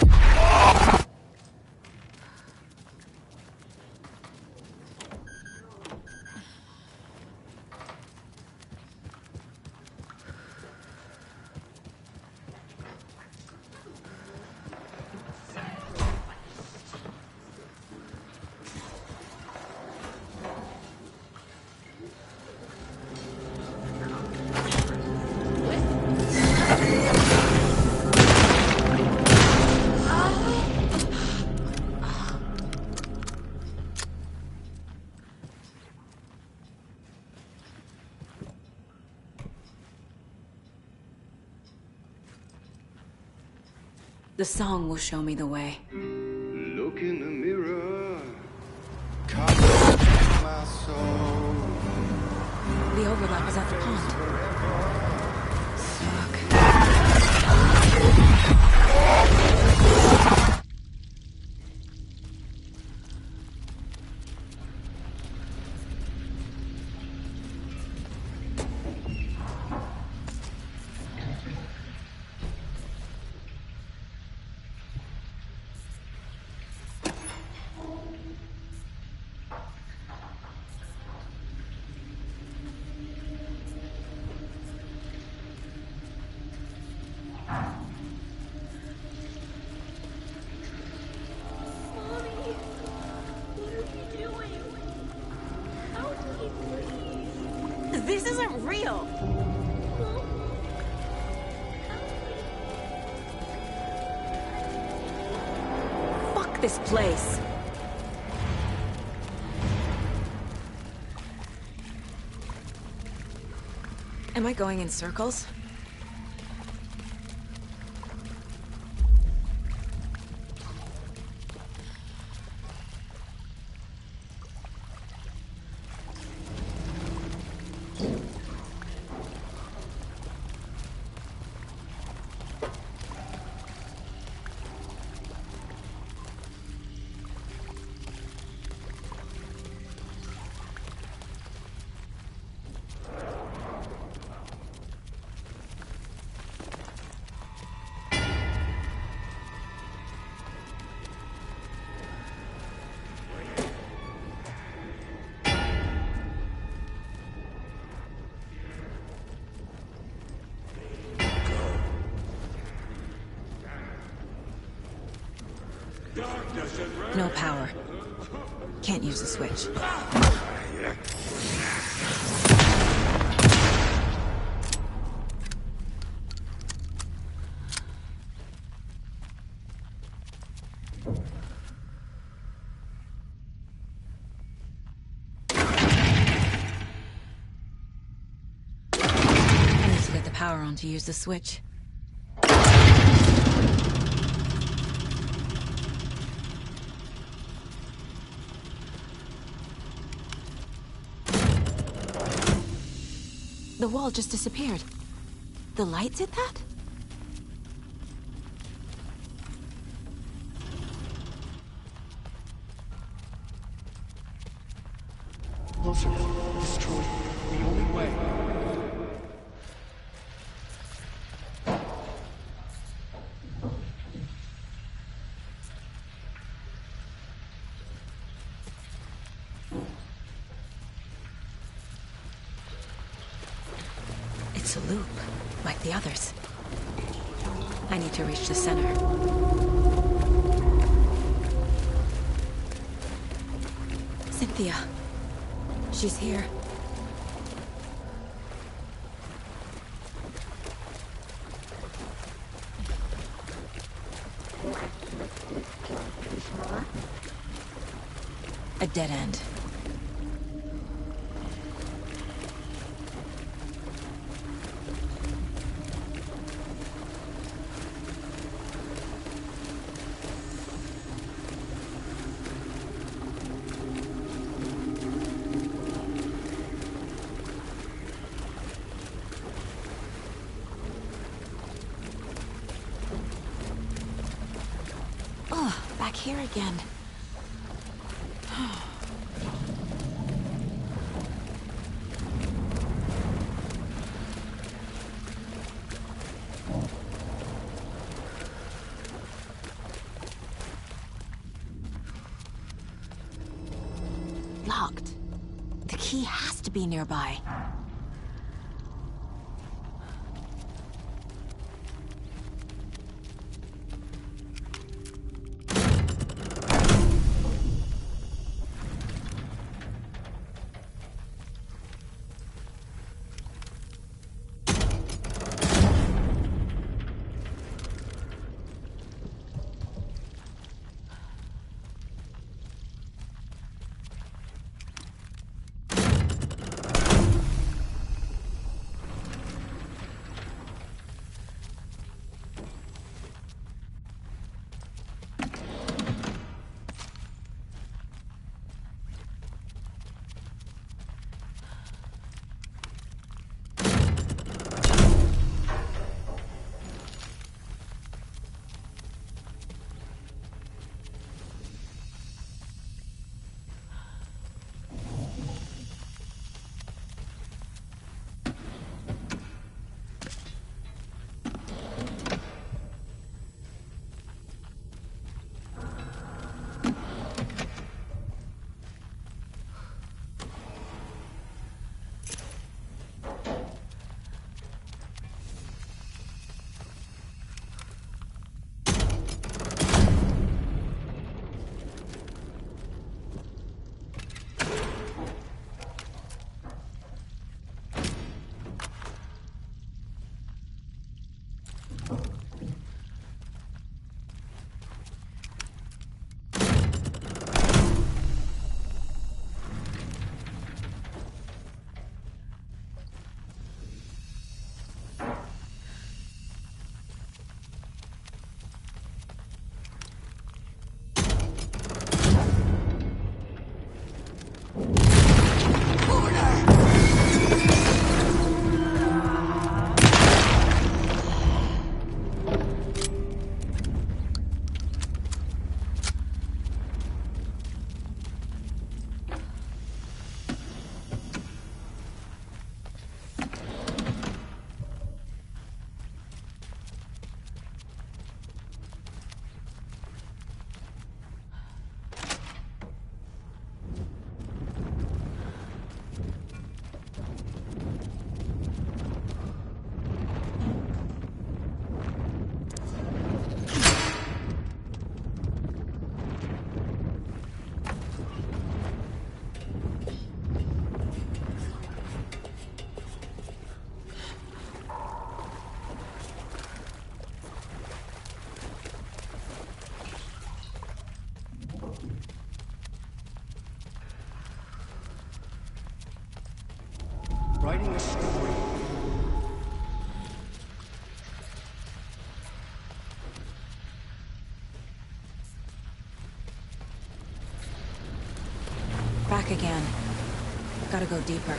The song will show me the way. Look in the mirror. My soul. The overlap is at the pond. This isn't real! Fuck this place! Am I going in circles? No power. Can't use the switch. I need to get the power on to use the switch. The wall just disappeared. The light did that? Closer. Destroy. The only way. It's a loop, like the others. I need to reach the center. Cynthia. She's here. A dead end. Oh, back here again. Locked. The key has to be nearby. writing a story. Back again. Gotta go deeper.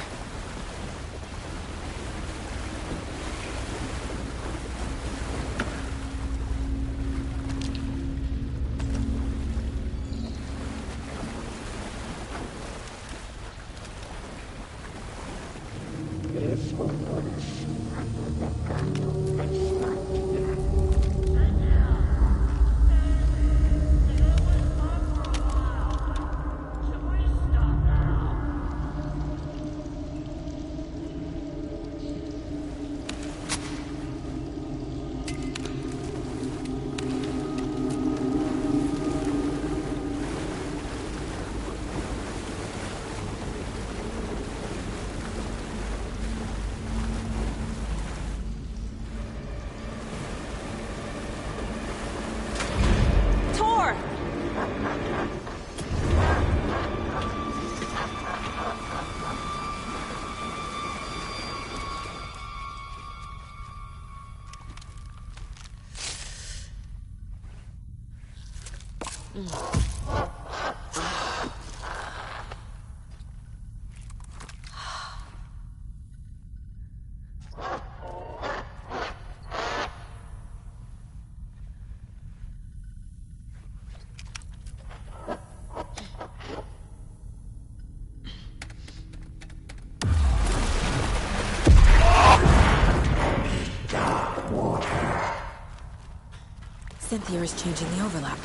Cynthia is changing the overlap.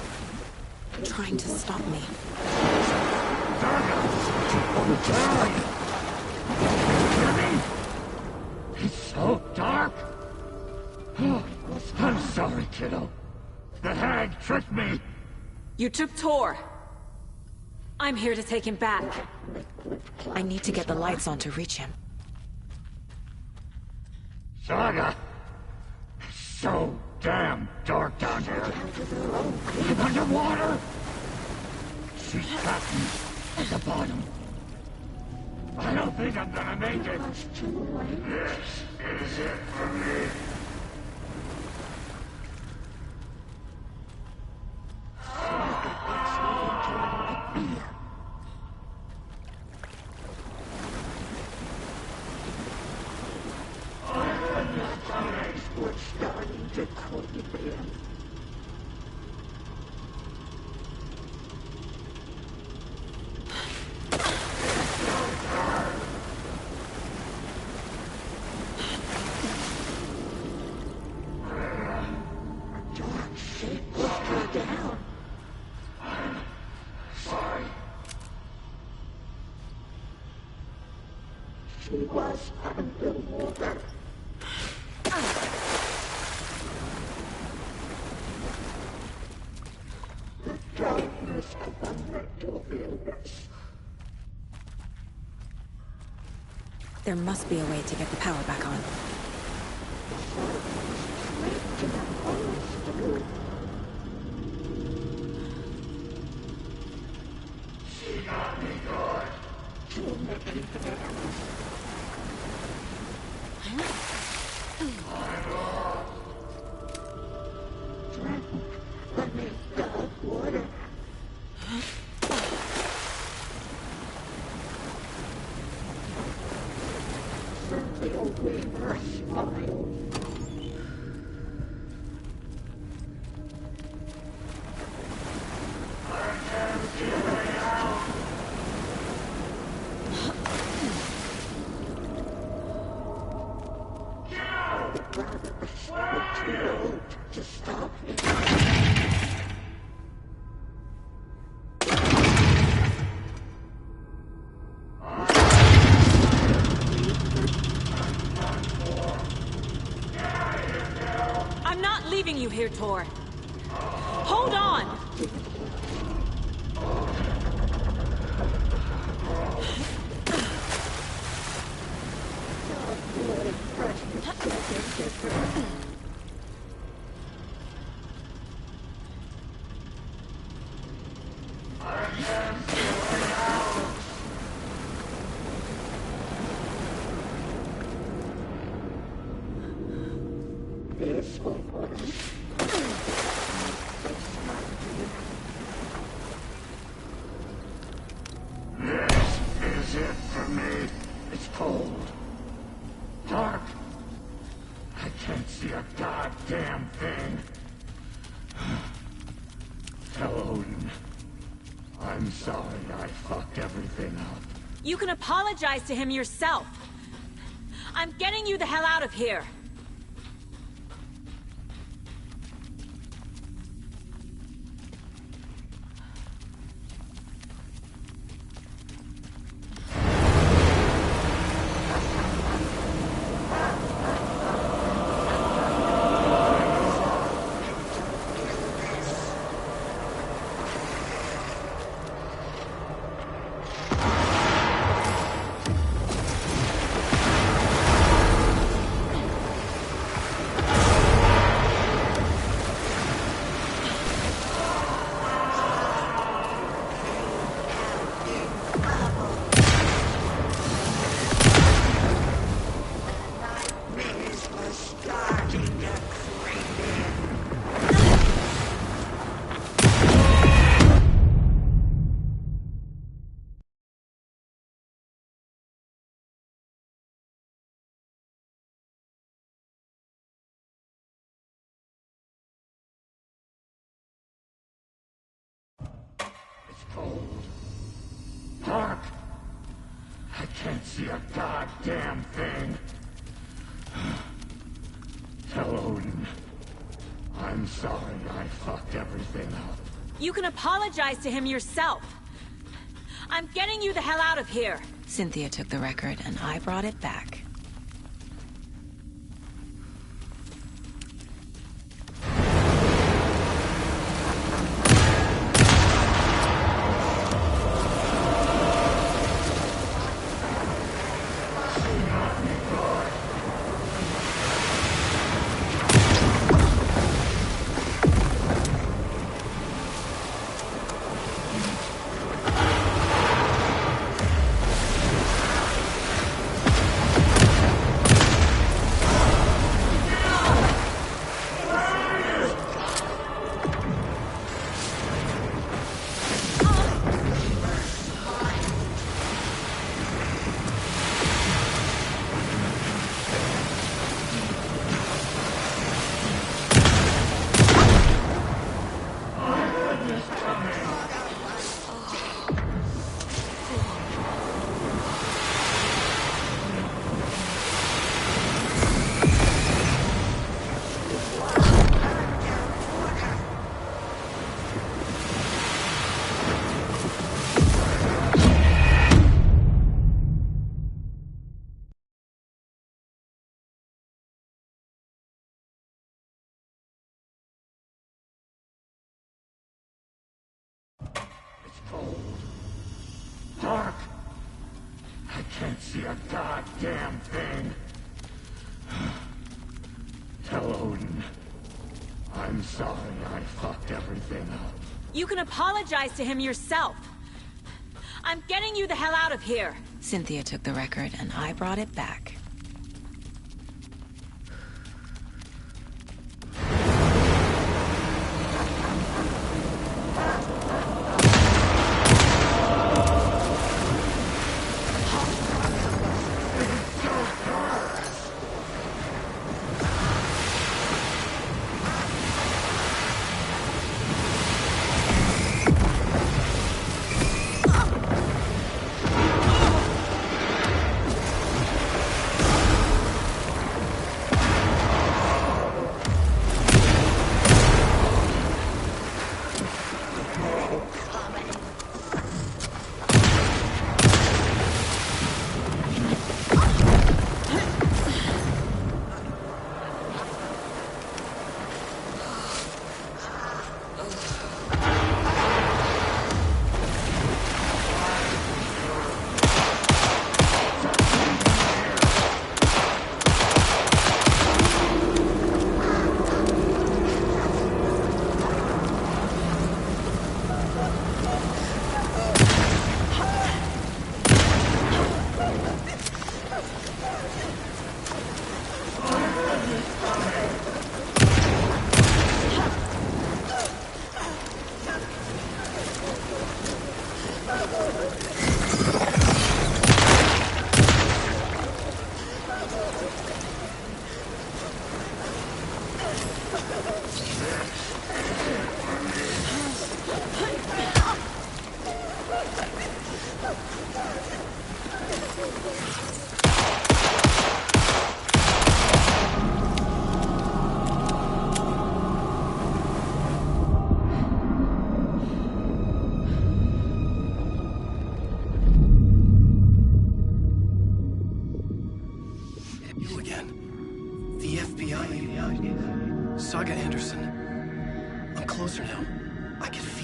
Trying to stop me. It's so dark. Oh, I'm sorry, kiddo. The hag tricked me. You took Tor. I'm here to take him back. I need to get the lights on to reach him. Saga. It's so damn dark down here. I'm underwater. She's got me at the bottom. I don't think I'm gonna make it. This is it for me. She was underwater. The darkness of the mental illness. There must be a way to get the power back on. She got me good. She'll make it better. Let me God water. They'll reverse mine. To stop him. I'm not leaving you here, Tor. Hold on! I'm sorry I fucked everything up. You can apologize to him yourself. I'm getting you the hell out of here. Hark! I can't see a goddamn thing. Tell Odin. I'm sorry I fucked everything up. You can apologize to him yourself. I'm getting you the hell out of here. Cynthia took the record and I brought it back. Hark! I can't see a goddamn thing. Tell Odin. I'm sorry I fucked everything up. You can apologize to him yourself. I'm getting you the hell out of here. Cynthia took the record and I brought it back.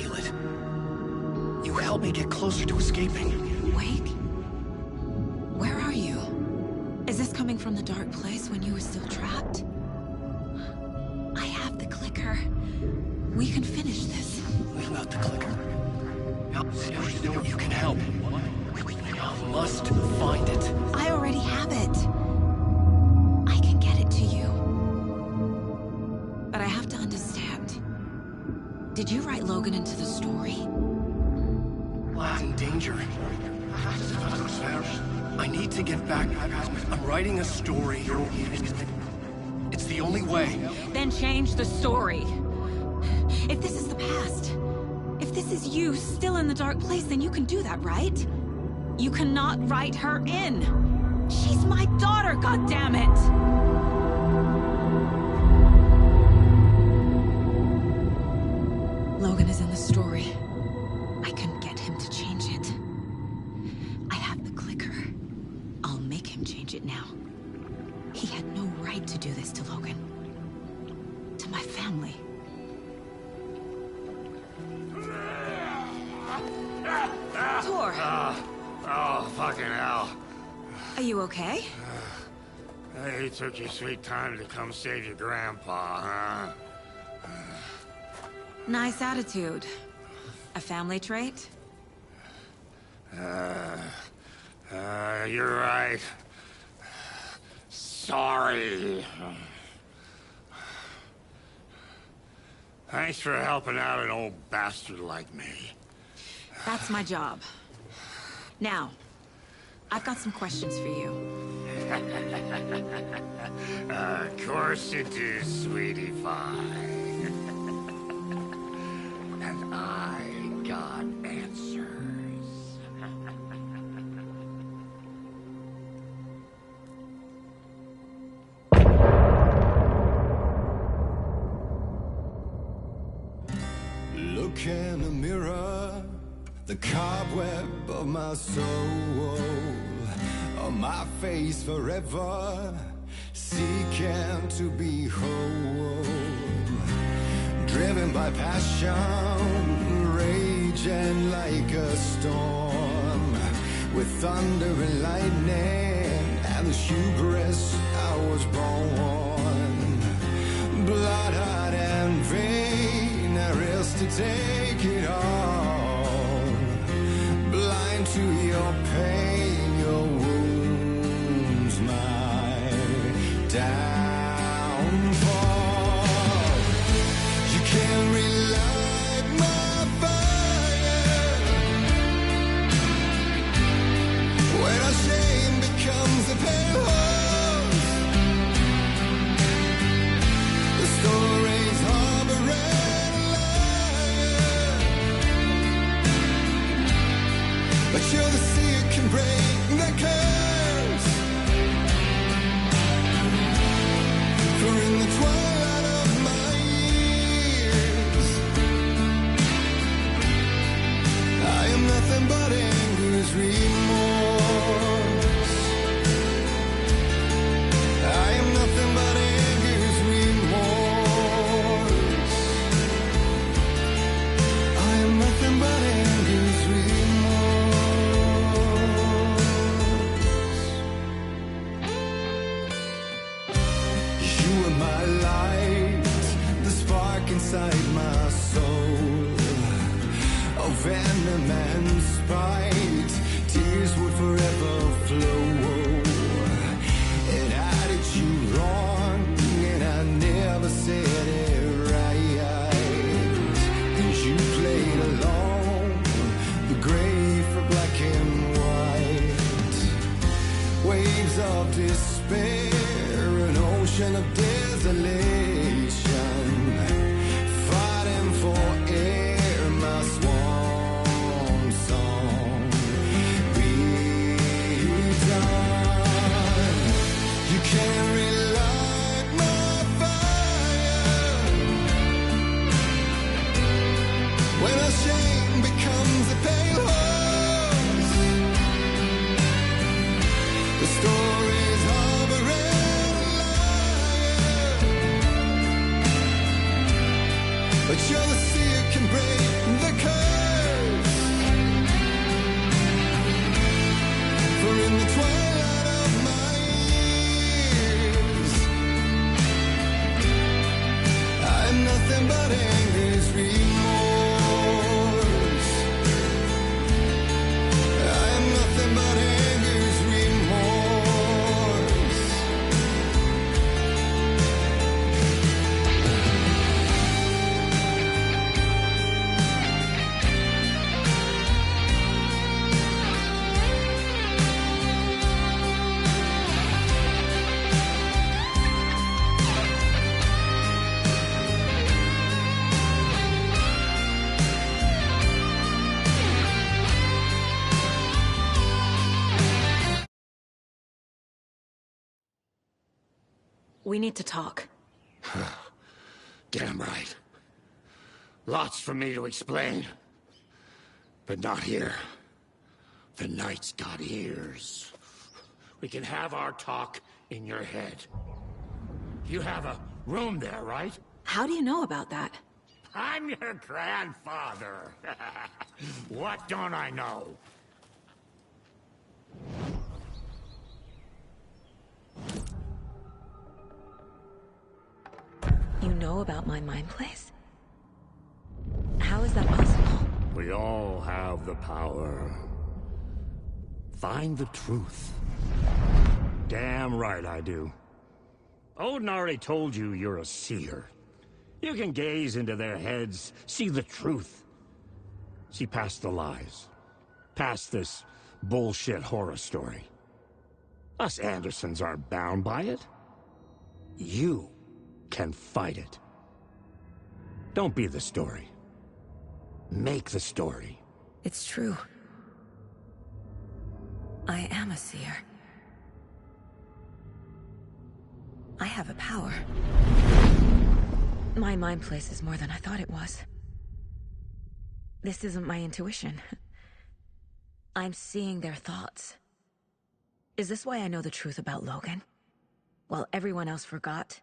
feel it. You helped me get closer to escaping. Wake? Where are you? Is this coming from the dark place when you were still trapped? I have the clicker. We can finish this. Without the clicker, you can help. We must find it. I already have it. I can get it to you. But I have to understand. Did you write Logan into the story? Lad's in danger. I need to get back. I'm writing a story. It's the only way. Then change the story. If this is the past, if this is you still in the dark place, then you can do that, right? You cannot write her in. She's my daughter, goddammit! Logan is in the story. I can get him to change it. I have the clicker. I'll make him change it now. He had no right to do this to Logan. To my family. Tor! Oh, fucking hell. Are you okay? Hey, you took your sweet time to come save your grandpa, huh? Nice attitude. A family trait? You're right. Sorry. Thanks for helping out an old bastard like me. That's my job. Now, I've got some questions for you. Of course you do, sweetie pie. And I got answers. Look in the mirror, the cobweb of my soul, on my face forever, seeking to be whole. Driven by passion, raging like a storm, with thunder and lightning, and the hubris I was born. Blood, heart, and vein, I risk to take it all. Blind to your pain, your wounds, my downfall. You can't relight my fire when our shame becomes a pale horse. The stories harboring a liar, but you're the sea that can break the curse. For in the twilight of my years, I am nothing but anger's remorse. I am nothing but anger's remorse. I am nothing but anger's remorse. You are my light, the spark inside my soul. Of venom and spite, tears would forever flow. It had you wrong, and I never said it right. And you played along, the gray for black and white. Waves of despair, an ocean of desolation, fighting for air, my swan song. We need to talk. Damn right. Lots for me to explain. But not here. The night's got ears. We can have our talk in your head. You have a room there, right? How do you know about that? I'm your grandfather. What don't I know? You know about my mind place? How is that possible? We all have the power. Find the truth. Damn right I do. Odin already told you you're a seer. You can gaze into their heads, see the truth. See past the lies. Past this bullshit horror story. Us Andersons aren't bound by it. You can fight it. Don't be the story. Make the story. It's true. I am a seer. I have a power. My mind place is more than I thought it was. This isn't my intuition. I'm seeing their thoughts. Is this why I know the truth about Logan? While everyone else forgot?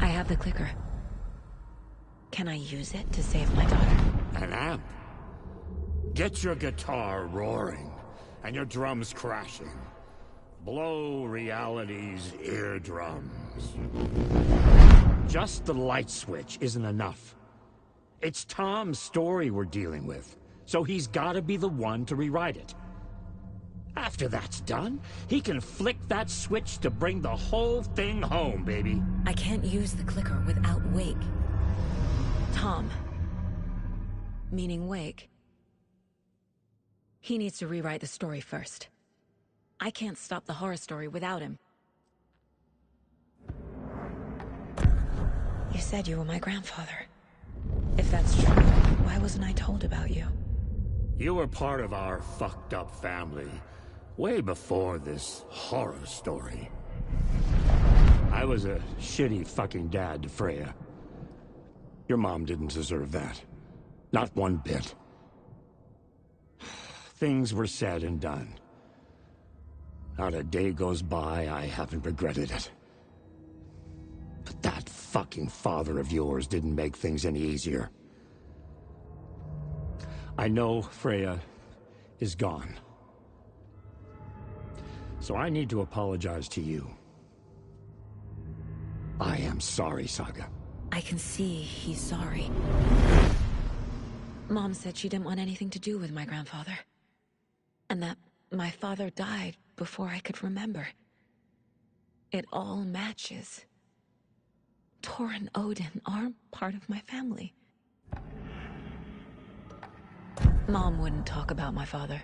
I have the clicker. Can I use it to save my daughter? An amp. Get your guitar roaring, and your drums crashing. Blow reality's eardrums. Just the light switch isn't enough. It's Tom's story we're dealing with, so he's gotta be the one to rewrite it. After that's done, he can flick that switch to bring the whole thing home, baby. I can't use the clicker without Wake. Tom, meaning Wake, he needs to rewrite the story first. I can't stop the horror story without him. You said you were my grandfather. If that's true, why wasn't I told about you? You were part of our fucked up family, way before this horror story. I was a shitty fucking dad to Freya. Your mom didn't deserve that. Not one bit. Things were said and done. Not a day goes by I haven't regretted it. But that fucking father of yours didn't make things any easier. I know Freya is gone. So I need to apologize to you. I am sorry, Saga. I can see he's sorry. Mom said she didn't want anything to do with my grandfather. And that my father died before I could remember. It all matches. Tor and Odin aren't part of my family. Mom wouldn't talk about my father.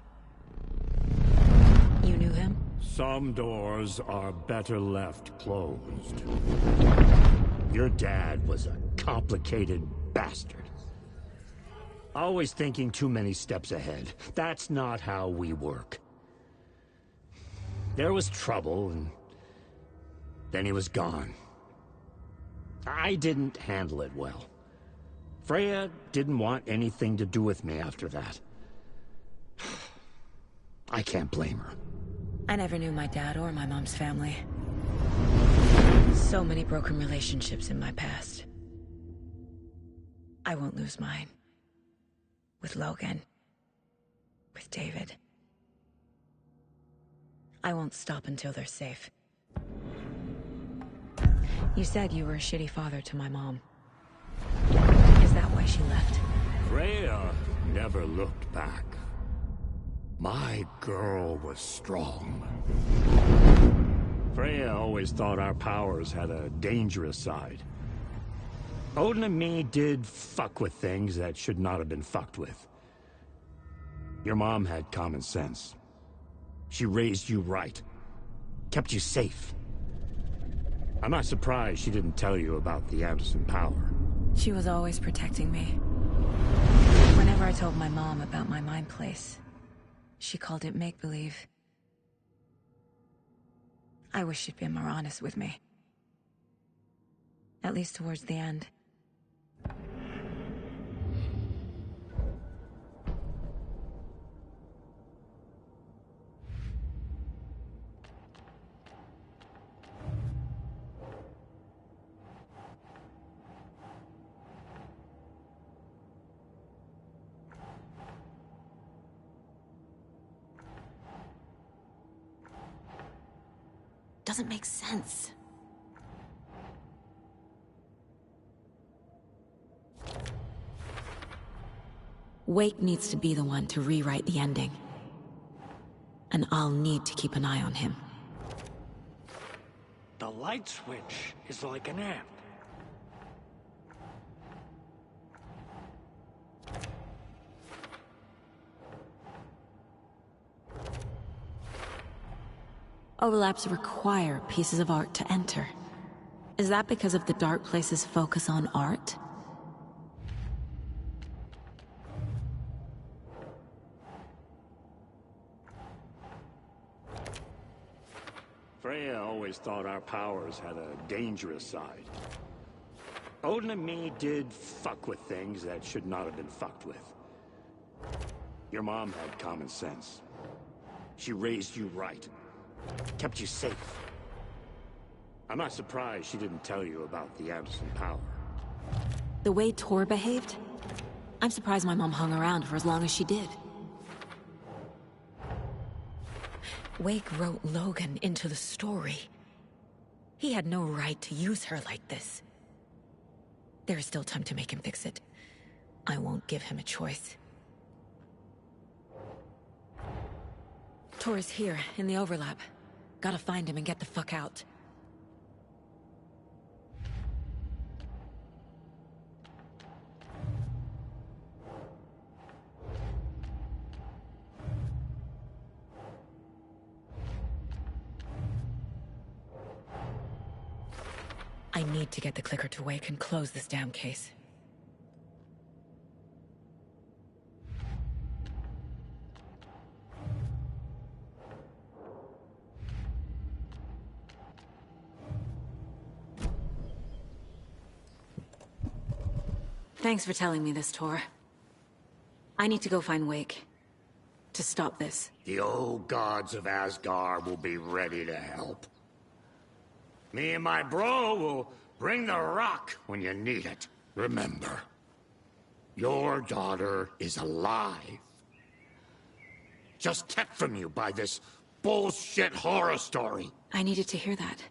You knew him? Some doors are better left closed. Your dad was a complicated bastard. Always thinking too many steps ahead. That's not how we work. There was trouble, and then he was gone. I didn't handle it well. Freya didn't want anything to do with me after that. I can't blame her. I never knew my dad or my mom's family. So many broken relationships in my past. I won't lose mine. With Logan. With David. I won't stop until they're safe. You said you were a shitty father to my mom. Is that why she left? Freya never looked back. My girl was strong. Freya always thought our powers had a dangerous side. Odin and me did fuck with things that should not have been fucked with. Your mom had common sense. She raised you right. Kept you safe. I'm not surprised she didn't tell you about the Anderson power. She was always protecting me. Whenever I told my mom about my mind place, she called it make-believe. I wish she'd been more honest with me. At least towards the end. Doesn't make sense. Wake needs to be the one to rewrite the ending. And I'll need to keep an eye on him. The light switch is like an amp. Overlaps require pieces of art to enter. Is that because of the Dark Place's focus on art? Freya always thought our powers had a dangerous side. Odin and me did fuck with things that should not have been fucked with. Your mom had common sense. She raised you right. Kept you safe. I'm not surprised she didn't tell you about the Anderson power. The way Tor behaved? I'm surprised my mom hung around for as long as she did. Wake wrote Logan into the story. He had no right to use her like this. There is still time to make him fix it. I won't give him a choice. Tor is here, in the overlap. Gotta find him and get the fuck out. I need to get the clicker to Wake and close this damn case. Thanks for telling me this, Tor. I need to go find Wake. To stop this. The old gods of Asgard will be ready to help. Me and my bro will bring the rock when you need it. Remember, your daughter is alive. Just kept from you by this bullshit horror story. I needed to hear that.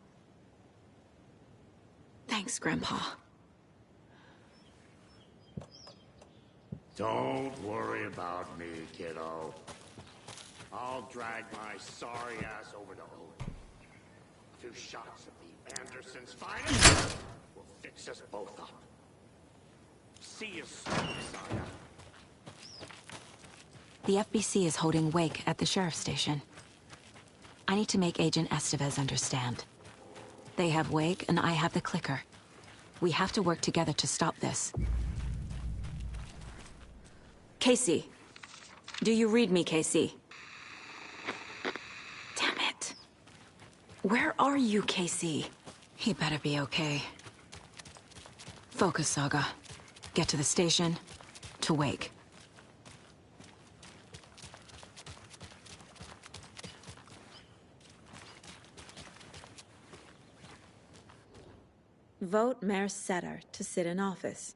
Thanks, Grandpa. Don't worry about me, kiddo. I'll drag my sorry ass over to Odin. A few shots of the Andersons' finest will fix us both up. See you soon, Messiah. The FBC is holding Wake at the sheriff's station. I need to make Agent Estevez understand. They have Wake and I have the clicker. We have to work together to stop this. Casey. Do you read me, Casey? Damn it. Where are you, Casey? He better be okay. Focus, Saga. Get to the station, to Wake. Vote Mayor Setter to sit in office.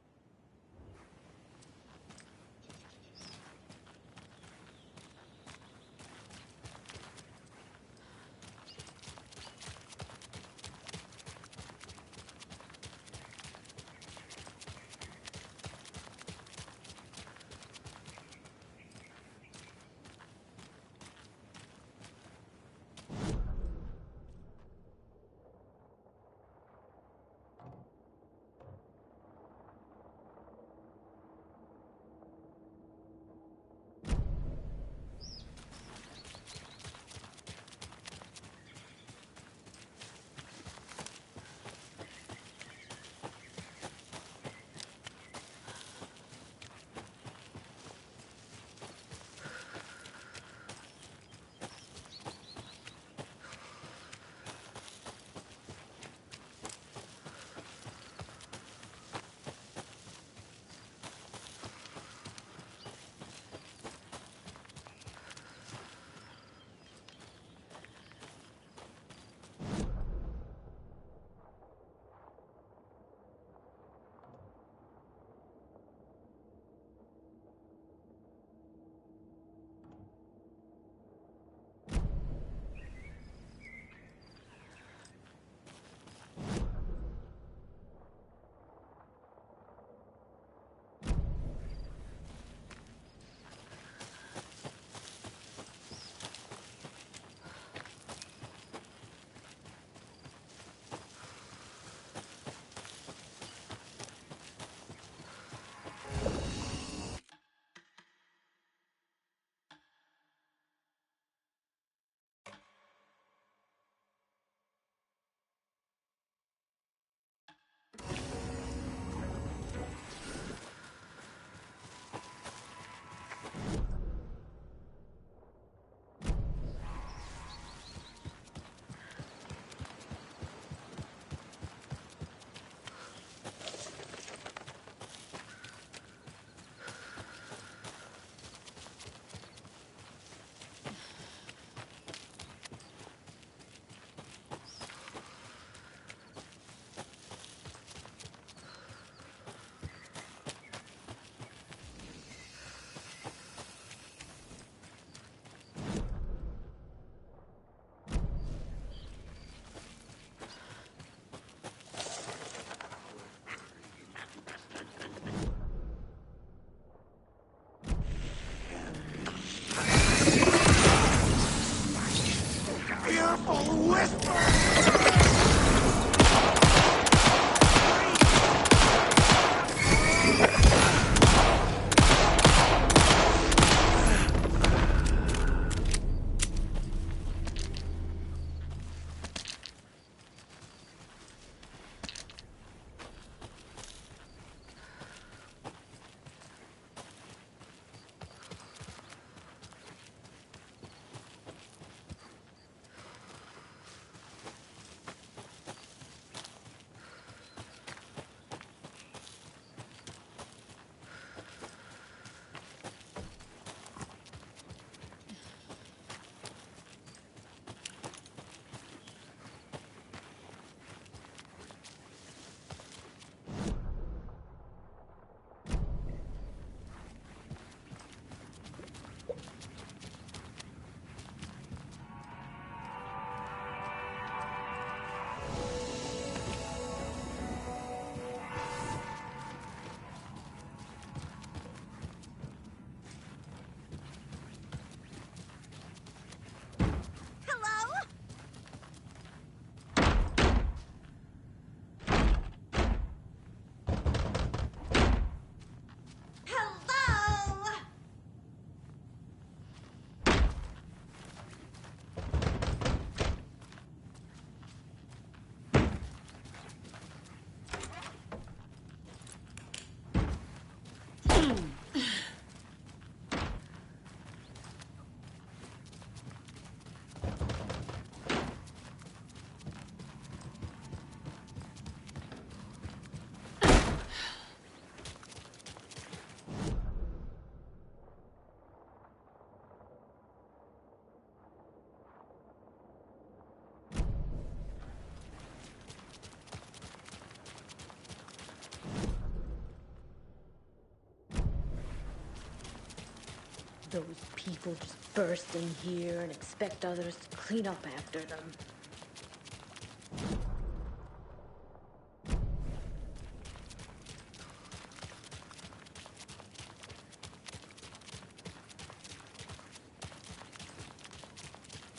Those people just burst in here and expect others to clean up after them.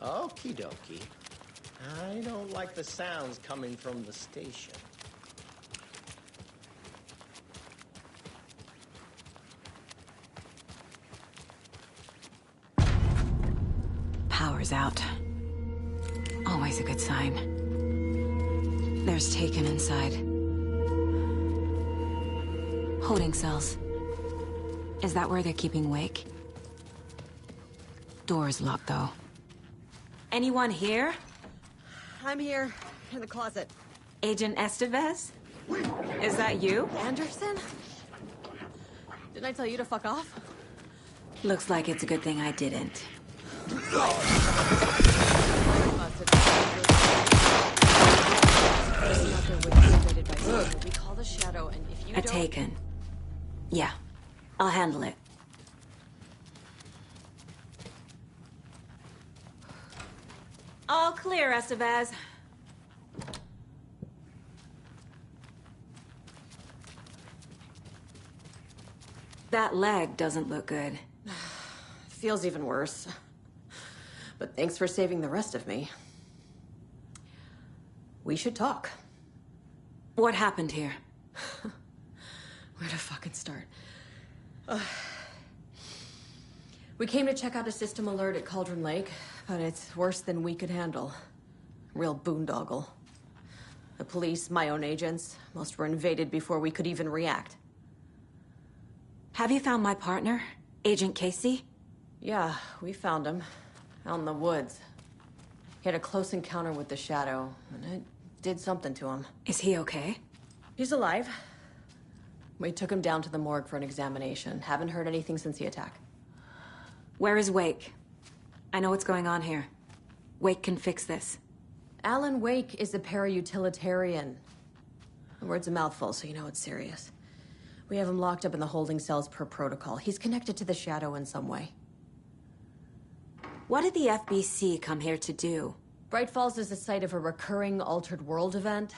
Okie dokie. I don't like the sounds coming from the station. Power's out. Always a good sign. There's Taken inside. Holding cells. Is that where they're keeping Wake? Door's locked, though. Anyone here? I'm here, in the closet. Agent Estevez? Is that you? Anderson? Didn't I tell you to fuck off? Looks like it's a good thing I didn't. We call the Shadow, and if you don't... Taken. Yeah, I'll handle it. All clear, Estevez. That leg doesn't look good. Feels even worse. But thanks for saving the rest of me. We should talk. What happened here? Where to fucking start? We came to check out a system alert at Cauldron Lake, but it's worse than we could handle. Real boondoggle. The police, my own agents, most were invaded before we could even react. Have you found my partner, Agent Casey? Yeah, we found him. Out in the woods. He had a close encounter with the Shadow, and it did something to him. Is he okay? He's alive. We took him down to the morgue for an examination. Haven't heard anything since the attack. Where is Wake? I know what's going on here. Wake can fix this. Alan Wake is a para-utilitarian. The word's a mouthful, so you know it's serious. We have him locked up in the holding cells per protocol. He's connected to the Shadow in some way. What did the FBC come here to do? Bright Falls is the site of a recurring Altered World event.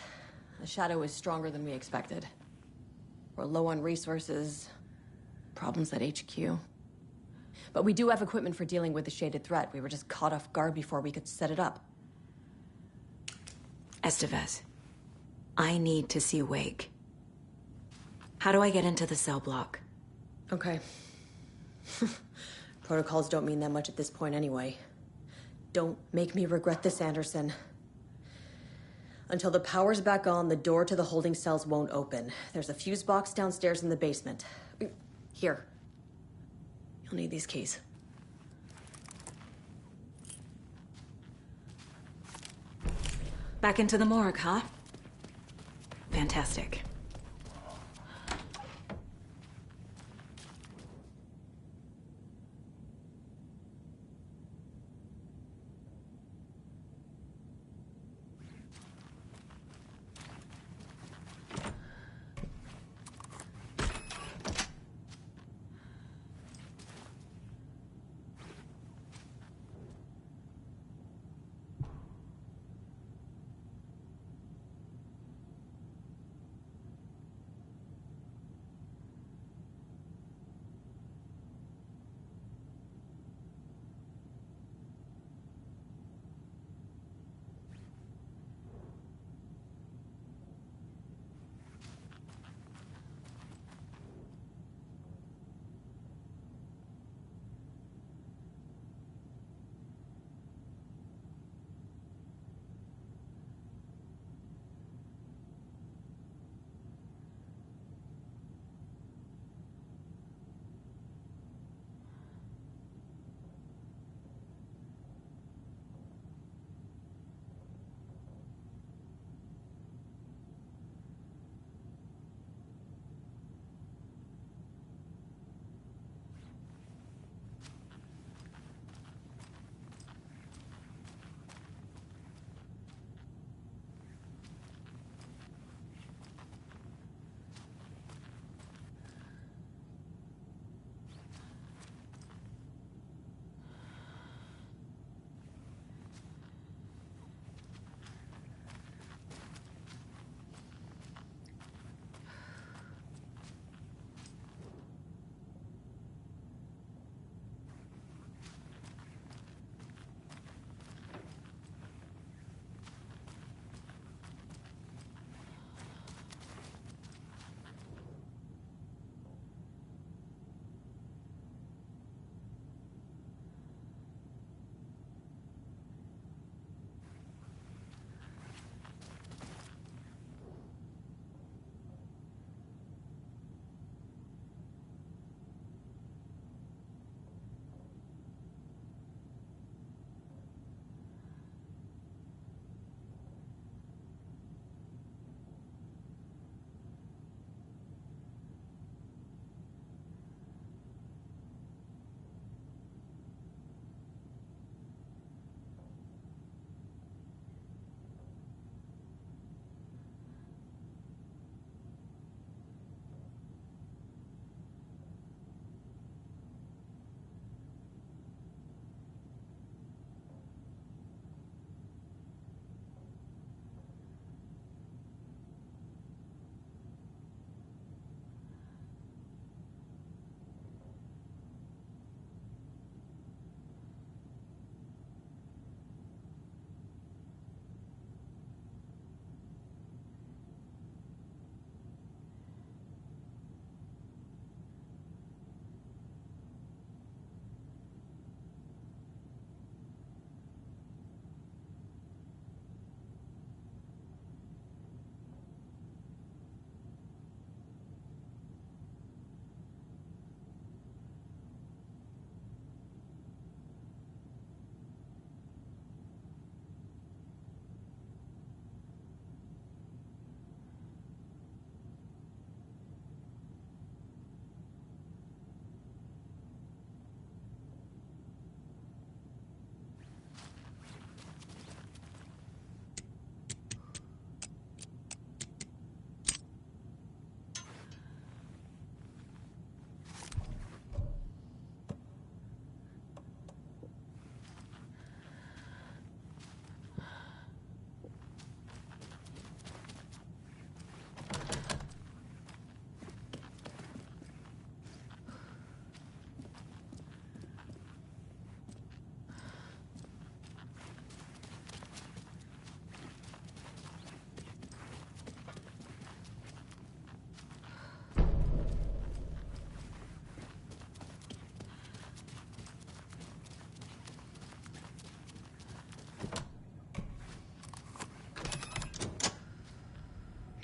The Shadow is stronger than we expected. We're low on resources, problems at HQ. But we do have equipment for dealing with the shaded threat. We were just caught off guard before we could set it up. Estevez, I need to see Wake. How do I get into the cell block? Okay. Protocols don't mean that much at this point anyway. Don't make me regret this, Anderson. Until the power's back on, the door to the holding cells won't open. There's a fuse box downstairs in the basement. Here. You'll need these keys. Back into the morgue, huh? Fantastic.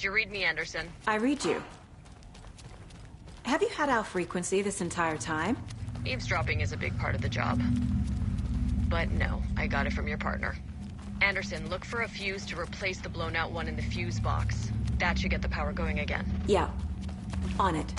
you read me, Anderson? I read you. Have you had our frequency this entire time? Eavesdropping is a big part of the job. But no, I got it from your partner. Anderson, look for a fuse to replace the blown out one in the fuse box. That should get the power going again. Yeah. On it.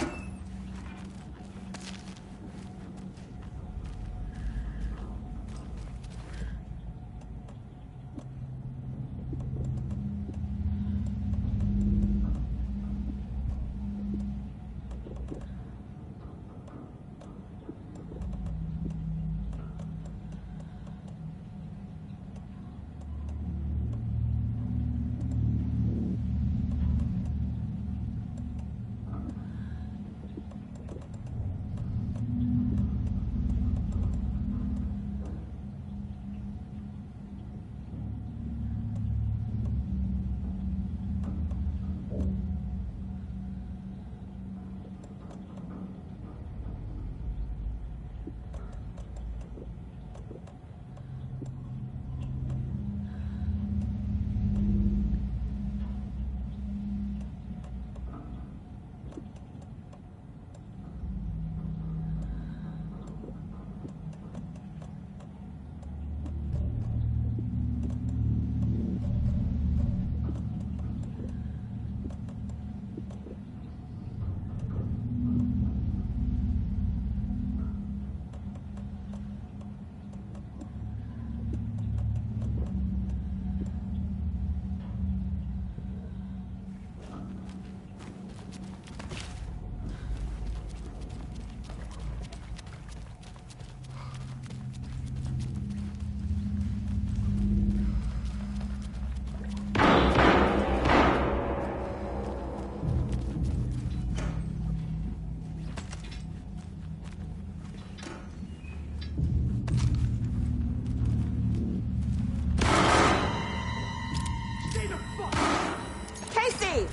Casey!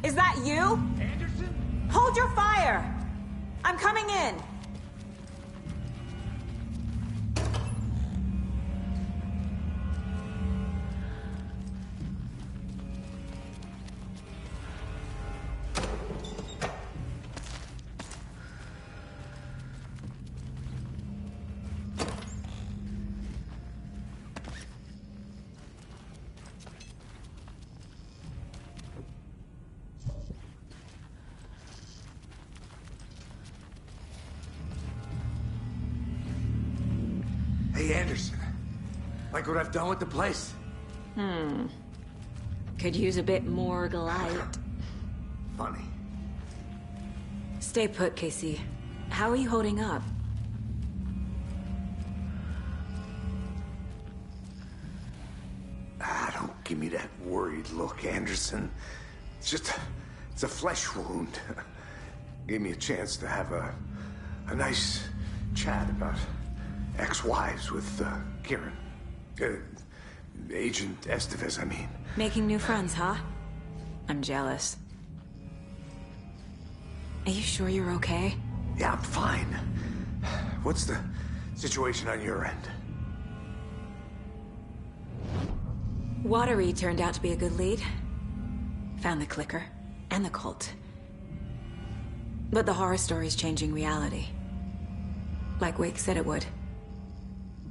Is that you? Anderson? Hold your fire! I'm coming in! Hey, Anderson. Like what I've done with the place? Could use a bit more light. Funny. Stay put, Casey. How are you holding up? Don't give me that worried look, Anderson. It's a flesh wound. Gave me a chance to have a nice chat about ex-wives with Kieran. Agent Estevez, I mean. Making new friends, huh? I'm jealous. Are you sure you're okay? Yeah, I'm fine. What's the situation on your end? Watery turned out to be a good lead. Found the clicker and the cult. But the horror story's changing reality. Like Wake said it would.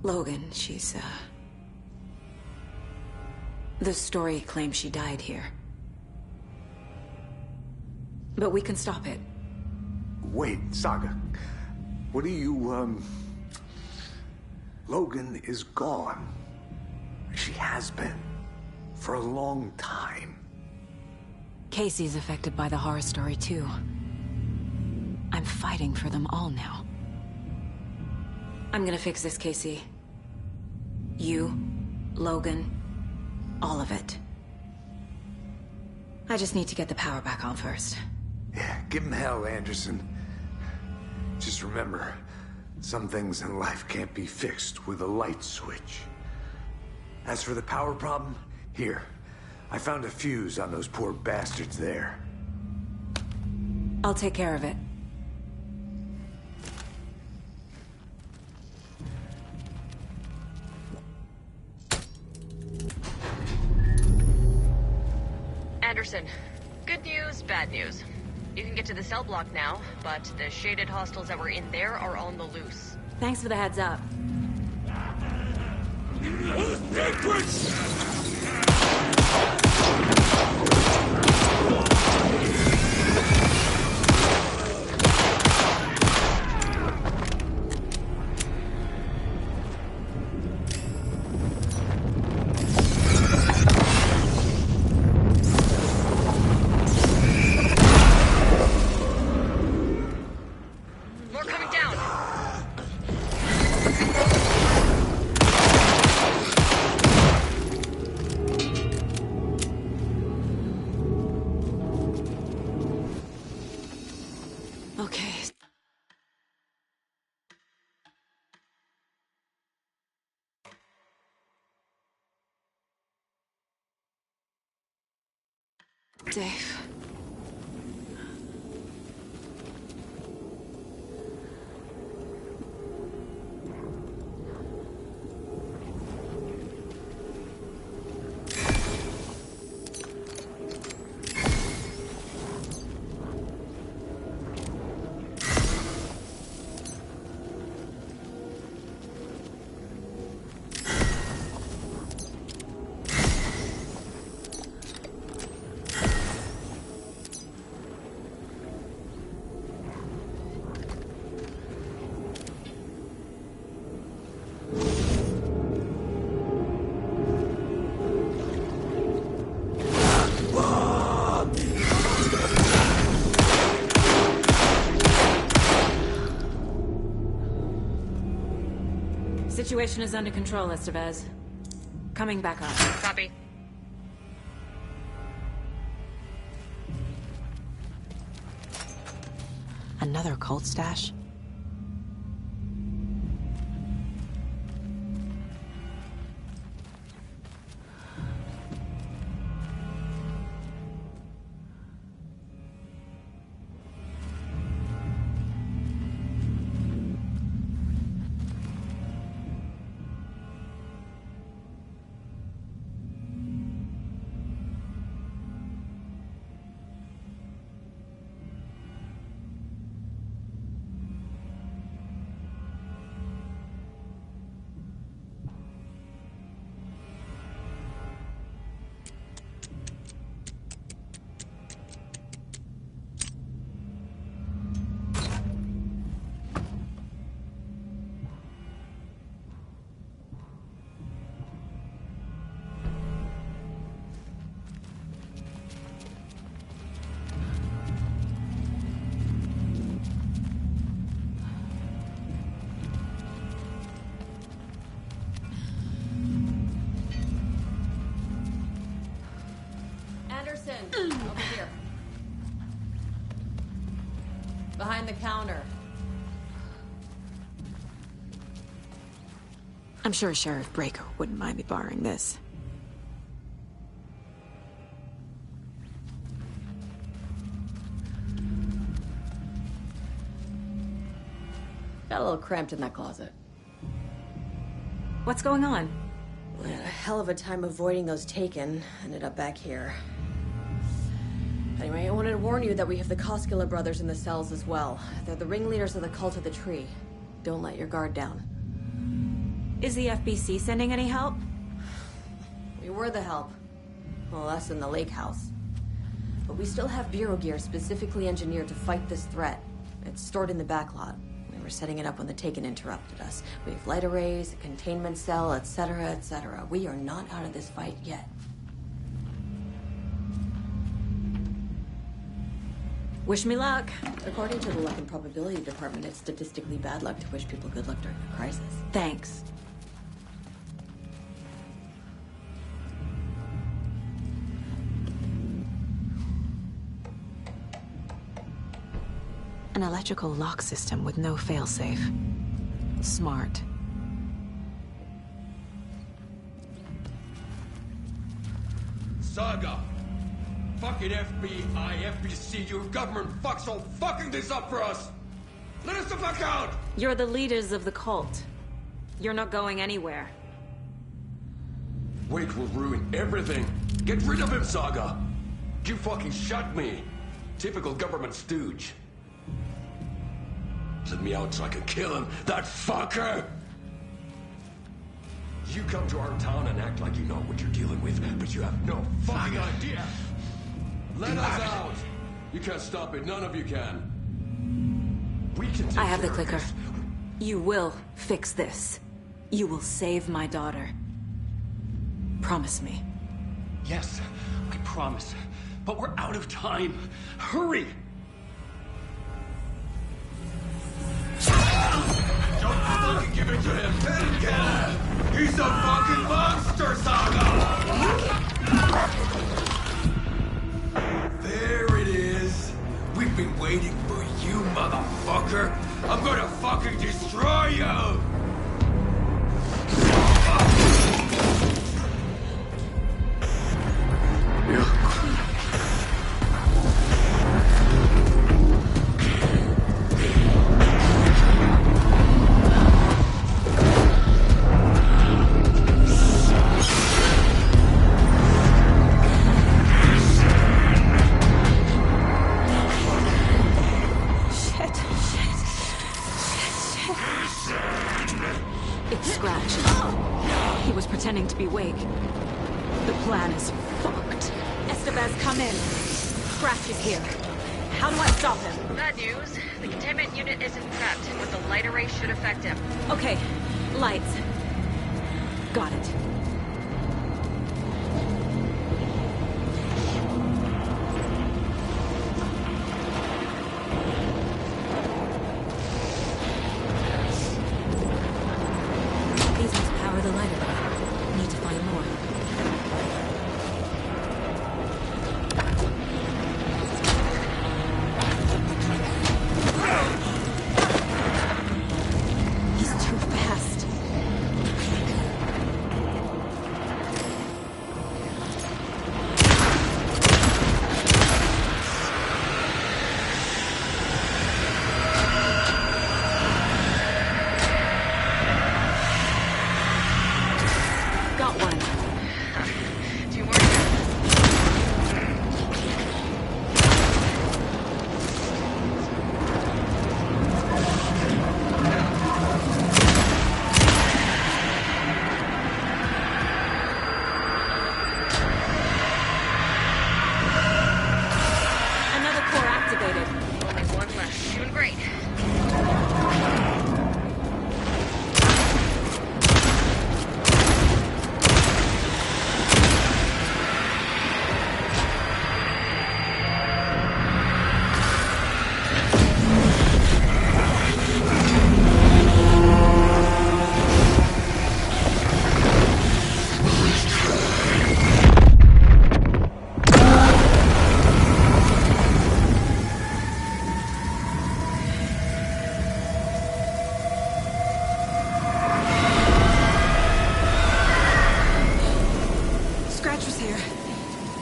Logan, she's, the story claims she died here. But we can stop it. Wait, Saga. What do you, Logan is gone. She has been. For a long time. Casey's affected by the horror story, too. I'm fighting for them all now. I'm gonna fix this, Casey. You, Logan, all of it. I just need to get the power back on first. Yeah, give him hell, Anderson. Just remember, some things in life can't be fixed with a light switch. As for the power problem, here. I found a fuse on those poor bastards there. I'll take care of it. Anderson, bad news. You can get to the cell block now, but the shaded hostiles that were in there are on the loose. Thanks for the heads up. More coming down. Okay. Dave. Situation is under control, Estevez. Coming back up. Copy. Another cult stash? Over here. Behind the counter. I'm sure Sheriff Breaker wouldn't mind me borrowing this. Got a little cramped in that closet. What's going on? We had a hell of a time avoiding those taken. Ended up back here. Anyway, I wanted to warn you that we have the Koskela brothers in the cells as well. They're the ringleaders of the Cult of the Tree. Don't let your guard down. Is the FBC sending any help? We were the help. Well, us in the lake house. But we still have Bureau gear specifically engineered to fight this threat. It's stored in the backlot. We were setting it up when the Taken interrupted us. We have light arrays, a containment cell, etc., etc. We are not out of this fight yet. Wish me luck. According to the luck and probability department, it's statistically bad luck to wish people good luck during a crisis. Thanks. An electrical lock system with no failsafe. Smart. Saga! Fucking FBI, FBC, your government fucks all fucking this up for us! Let us the fuck out! You're the leaders of the cult. You're not going anywhere. Wake will ruin everything. Get rid of him, Saga! You fucking shot me! Typical government stooge. Send me out so I can kill him, that fucker! You come to our town and act like you know what you're dealing with, but you have no fucking idea! Let us out! You can't stop it, none of you can. We can take I have the care of clicker. this. You will fix this. You will save my daughter. Promise me. Yes, I promise. But we're out of time. Hurry! Don't fucking give it to him! Get him! He's a fucking monster, Saga! There it is! We've been waiting for you, motherfucker! I'm gonna fucking destroy you! It's Scratch. He was pretending to be Wake. The plan is fucked. Estevez, come in. Scratch is here. How do I stop him? Bad news. The containment unit isn't prepped, but the light array should affect him. Okay. Lights. Got it. These must power the light array. Need to find more. He's too fast. Got one. Two more to go. Another core activated. Only one left. Doing great. Scratch was here.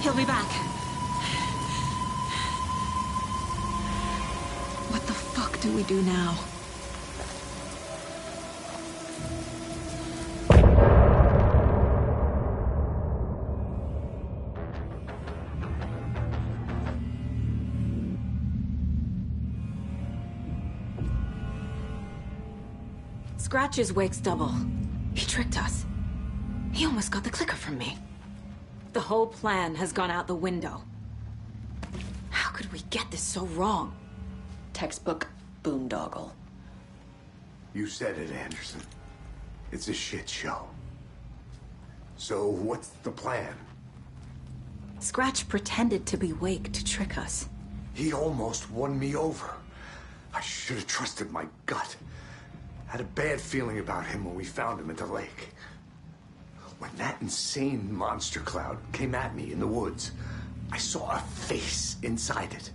He'll be back. What the fuck do we do now? Scratch is Wake's double. He tricked us. He almost got the clicker from me. The whole plan has gone out the window. How could we get this so wrong? Textbook boondoggle. You said it, Anderson. It's a shit show. So what's the plan? Scratch pretended to be Wake to trick us. He almost won me over. I should have trusted my gut. Had a bad feeling about him when we found him at the lake. When that insane monster cloud came at me in the woods, I saw a face inside it.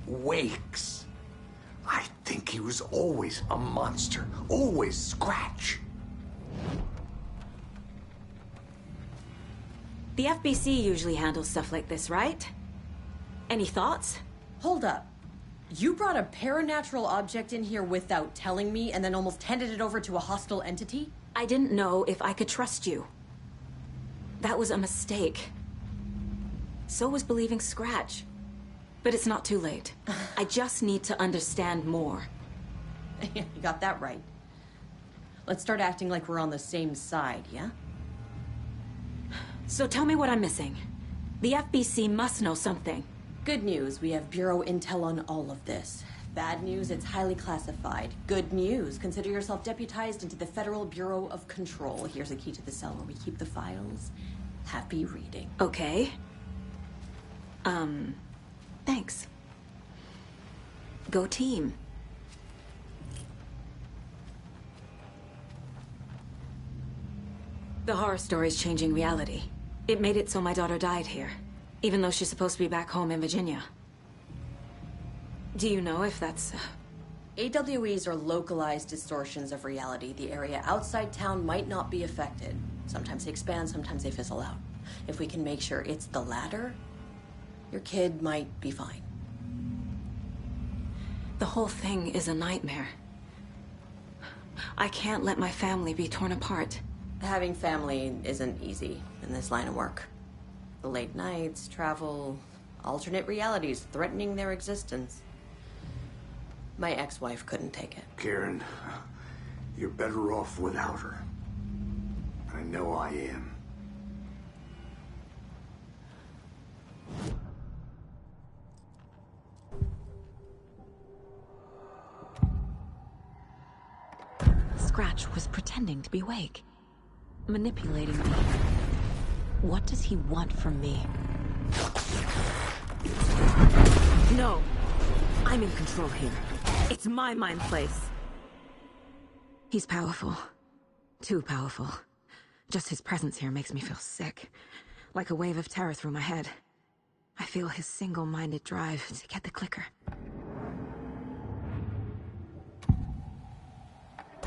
Wake's. I think he was always a monster. Always Scratch. The FBC usually handles stuff like this, right? Any thoughts? Hold up. You brought a paranatural object in here without telling me and then almost handed it over to a hostile entity? I didn't know if I could trust you. That was a mistake. So was believing Scratch. But it's not too late. I just need to understand more. You got that right. Let's start acting like we're on the same side, yeah? So tell me what I'm missing. The FBC must know something. Good news, we have Bureau intel on all of this. Bad news, it's highly classified. Good news, consider yourself deputized into the Federal Bureau of Control. Here's a key to the cell where we keep the files. Happy reading. Okay. Thanks. Go team. The horror story's changing reality. It made it so my daughter died here, even though she's supposed to be back home in Virginia. Do you know if that's... AWEs are localized distortions of reality. The area outside town might not be affected. Sometimes they expand, sometimes they fizzle out. If we can make sure it's the latter, your kid might be fine. The whole thing is a nightmare. I can't let my family be torn apart. Having family isn't easy in this line of work. The late nights, travel, alternate realities threatening their existence. My ex-wife couldn't take it. Karen, you're better off without her. I know I am. Scratch was pretending to be Wake. Manipulating me. What does he want from me? No! I'm in control here. It's my mind place. He's powerful. Too powerful. Just his presence here makes me feel sick. Like a wave of terror through my head. I feel his single-minded drive to get the clicker.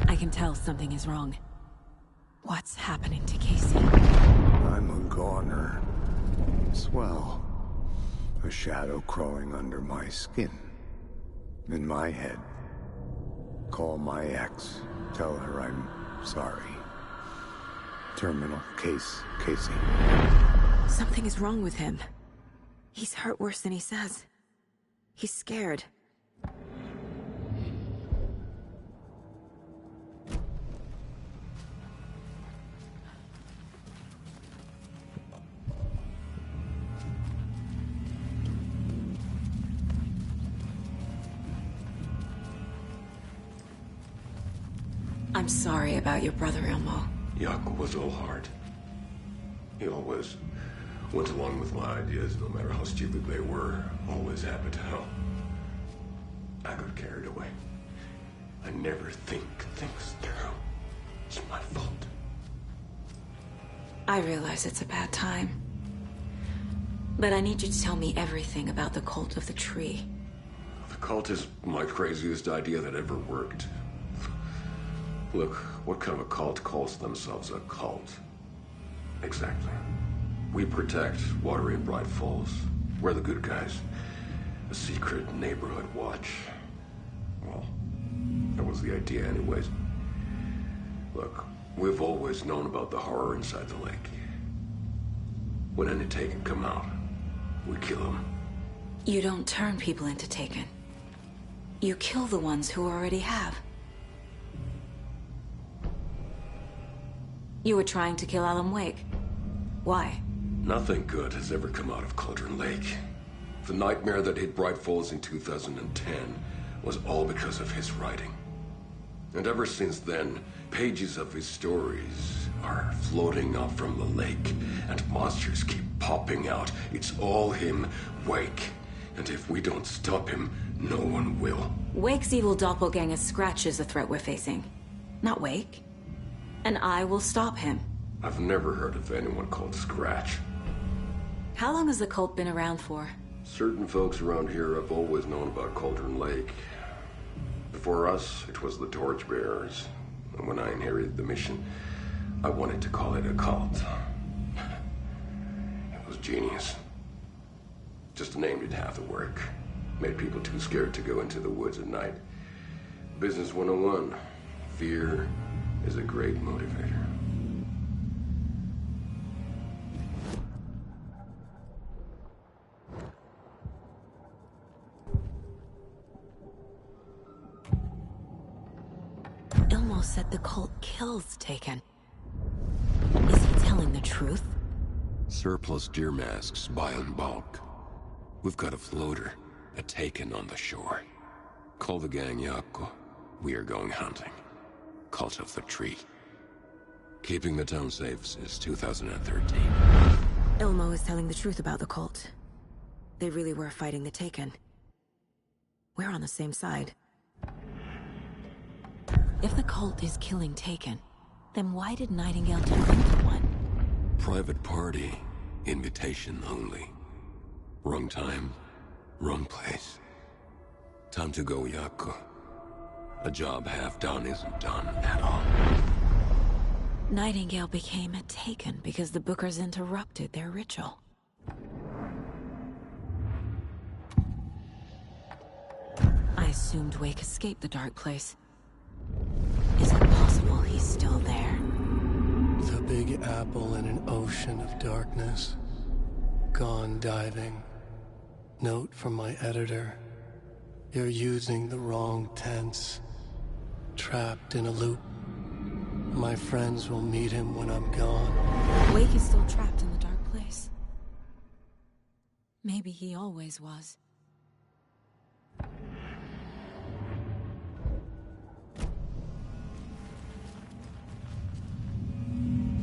I can tell something is wrong. What's happening to Casey? I'm a goner. Swell. A shadow crawling under my skin. In my head. Call my ex. Tell her I'm sorry. Terminal case, Casey. Something is wrong with him. He's hurt worse than he says. He's scared. I'm sorry about your brother, Elmo. Jakob was all heart. He always went along with my ideas, no matter how stupid they were. Always happy to help. I got carried away. I never think things through. It's my fault. I realize it's a bad time. But I need you to tell me everything about the Cult of the Tree. The cult is my craziest idea that ever worked. Look, what kind of a cult calls themselves a cult? Exactly. We protect Watery and Bright Falls. We're the good guys. A secret neighborhood watch. Well, that was the idea anyways. Look, we've always known about the horror inside the lake. When any Taken come out, we kill them. You don't turn people into Taken. You kill the ones who already have. You were trying to kill Alan Wake. Why? Nothing good has ever come out of Cauldron Lake. The nightmare that hit Bright Falls in 2010 was all because of his writing. And ever since then, pages of his stories are floating up from the lake, and monsters keep popping out. It's all him, Wake. And if we don't stop him, no one will. Wake's evil doppelganger Scratch is the threat we're facing. Not Wake. And I will stop him. I've never heard of anyone called Scratch. How long has the cult been around for? Certain folks around here have always known about Cauldron Lake. Before us, it was the Torchbearers. And when I inherited the mission, I wanted to call it a cult. It was genius. Just a name did half the work. Made people too scared to go into the woods at night. Business 101. Fear is a great motivator. Elmo said the cult kills Taken. Is he telling the truth? Surplus deer masks buy in bulk. We've got a floater, a Taken on the shore. Call the gang Yako. We are going hunting. Cult of the Tree. Keeping the town safe since 2013. Elmo is telling the truth about the cult. They really were fighting the Taken. We're on the same side. If the cult is killing Taken, then why did Nightingale turn into one? Private party. Invitation only. Wrong time, wrong place. Time to go, Yako. A job half done isn't done at all. Nightingale became a Taken because the Bookers interrupted their ritual. I assumed Wake escaped the dark place. Is it possible he's still there? The Big Apple in an ocean of darkness. Gone diving. Note from my editor. You're using the wrong tense. Trapped in a loop. My friends will meet him when I'm gone. Wake is still trapped in the dark place. Maybe he always was.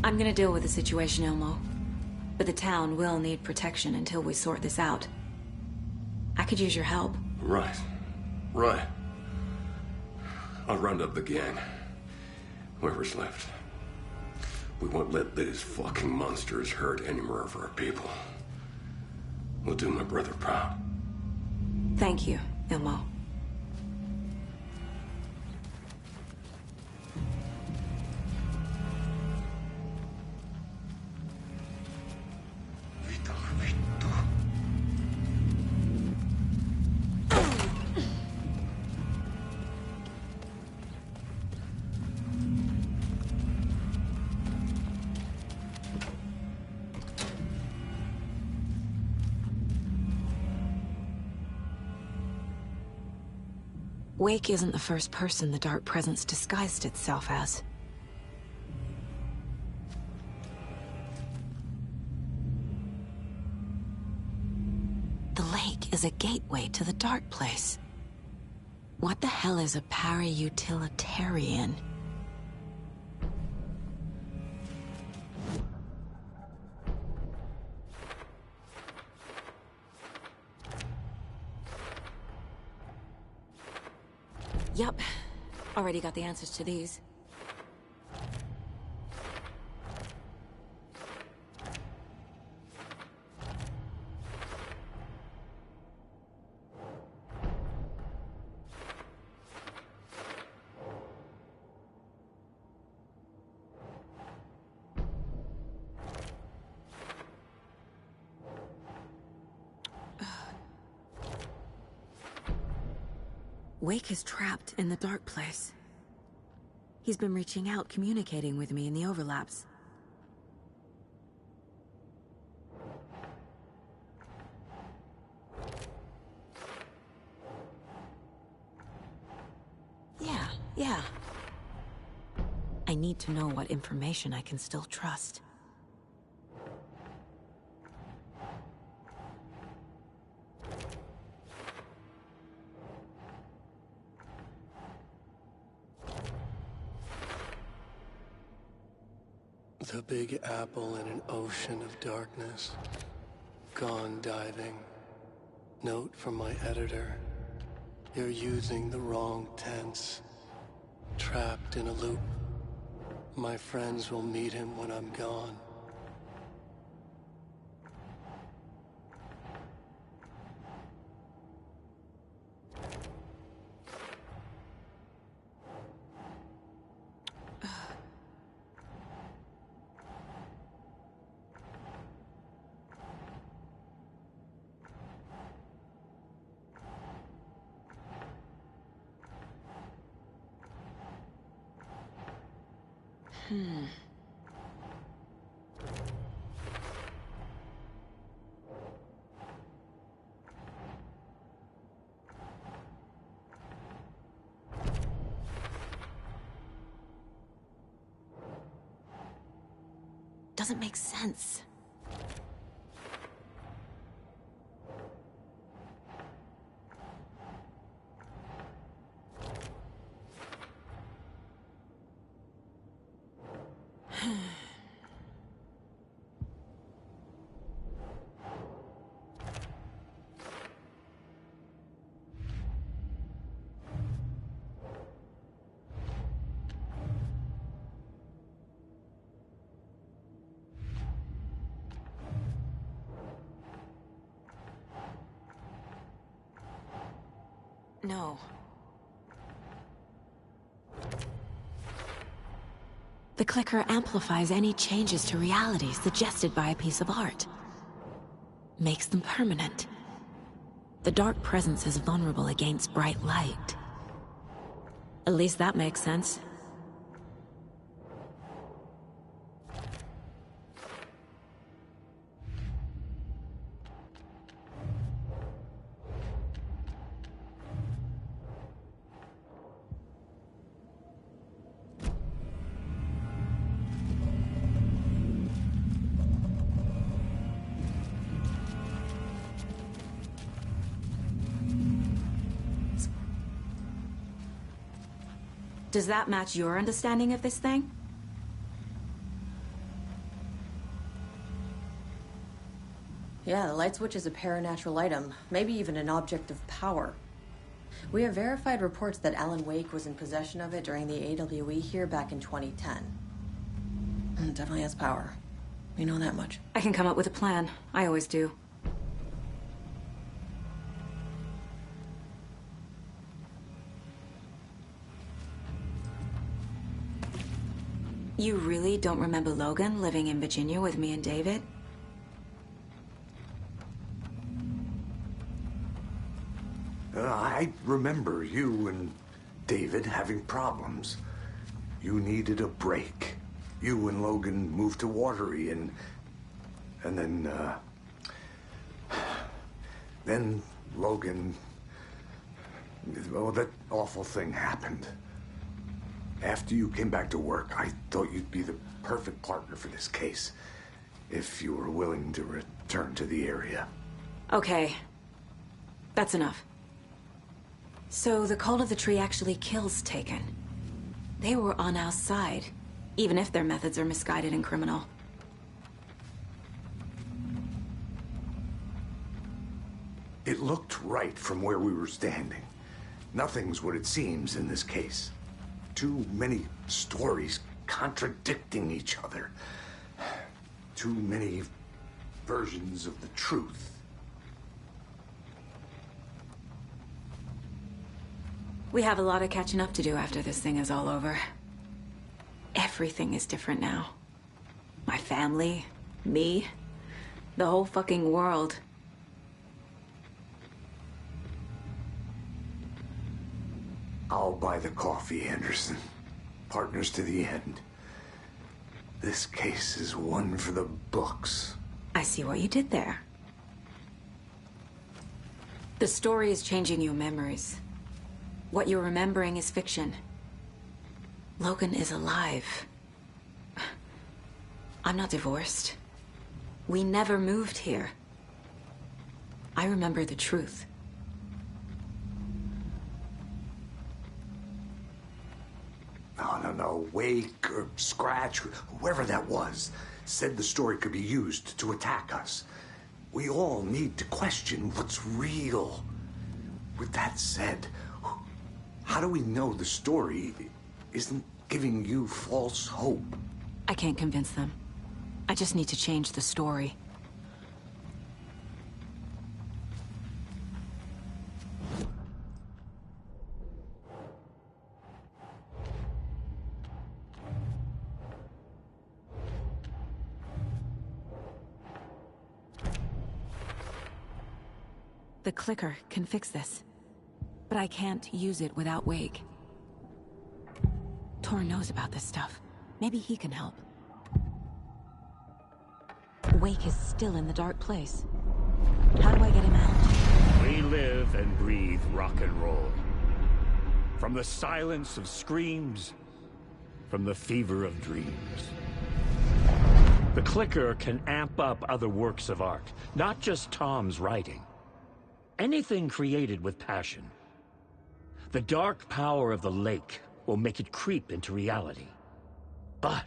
I'm gonna deal with the situation, Elmo. But the town will need protection until we sort this out. I could use your help. Right. Right. I'll round up the gang. Whoever's left. We won't let these fucking monsters hurt any more of our people. We'll do my brother proud. Thank you, Elmo. Wake isn't the first person the Dark Presence disguised itself as. The lake is a gateway to the Dark Place. What the hell is a para-utilitarian? Yup. Already got the answers to these. Wake is trapped in the Dark Place. He's been reaching out, communicating with me in the overlaps. Yeah. I need to know what information I can still trust. The Big Apple in an ocean of darkness. Gone diving. Note from my editor. You're using the wrong tense. Trapped in a loop. My friends will meet him when I'm gone. doesn't make sense. No. The clicker amplifies any changes to reality suggested by a piece of art. Makes them permanent. The dark presence is vulnerable against bright light. At least that makes sense. Does that match your understanding of this thing? Yeah, the light switch is a paranatural item, maybe even an object of power. We have verified reports that Alan Wake was in possession of it during the AWE here back in 2010. It definitely has power. We know that much. I can come up with a plan. I always do. You really don't remember Logan living in Virginia with me and David? I remember you and David having problems. You needed a break. You and Logan moved to Watery and then Logan, well, that awful thing happened. After you came back to work, I thought you'd be the perfect partner for this case, if you were willing to return to the area. Okay. That's enough. So the Cult of the Tree actually kills Taken. They were on our side, even if their methods are misguided and criminal. It looked right from where we were standing. Nothing's what it seems in this case. Too many stories contradicting each other. Too many versions of the truth. We have a lot of catching up to do after this thing is all over. Everything is different now. My family, me, the whole fucking world. I'll buy the coffee, Anderson. Partners to the end. This case is one for the books. I see what you did there. The story is changing your memories. What you're remembering is fiction. Logan is alive. I'm not divorced. We never moved here. I remember the truth. No. Wake or Scratch, whoever that was, said the story could be used to attack us. We all need to question what's real. With that said, how do we know the story isn't giving you false hope? I can't convince them. I just need to change the story. The clicker can fix this, but I can't use it without Wake. Tor knows about this stuff. Maybe he can help. Wake is still in the dark place. How do I get him out? We live and breathe rock and roll. From the silence of screams, from the fever of dreams. The clicker can amp up other works of art, not just Tom's writing. Anything created with passion. The dark power of the lake will make it creep into reality. But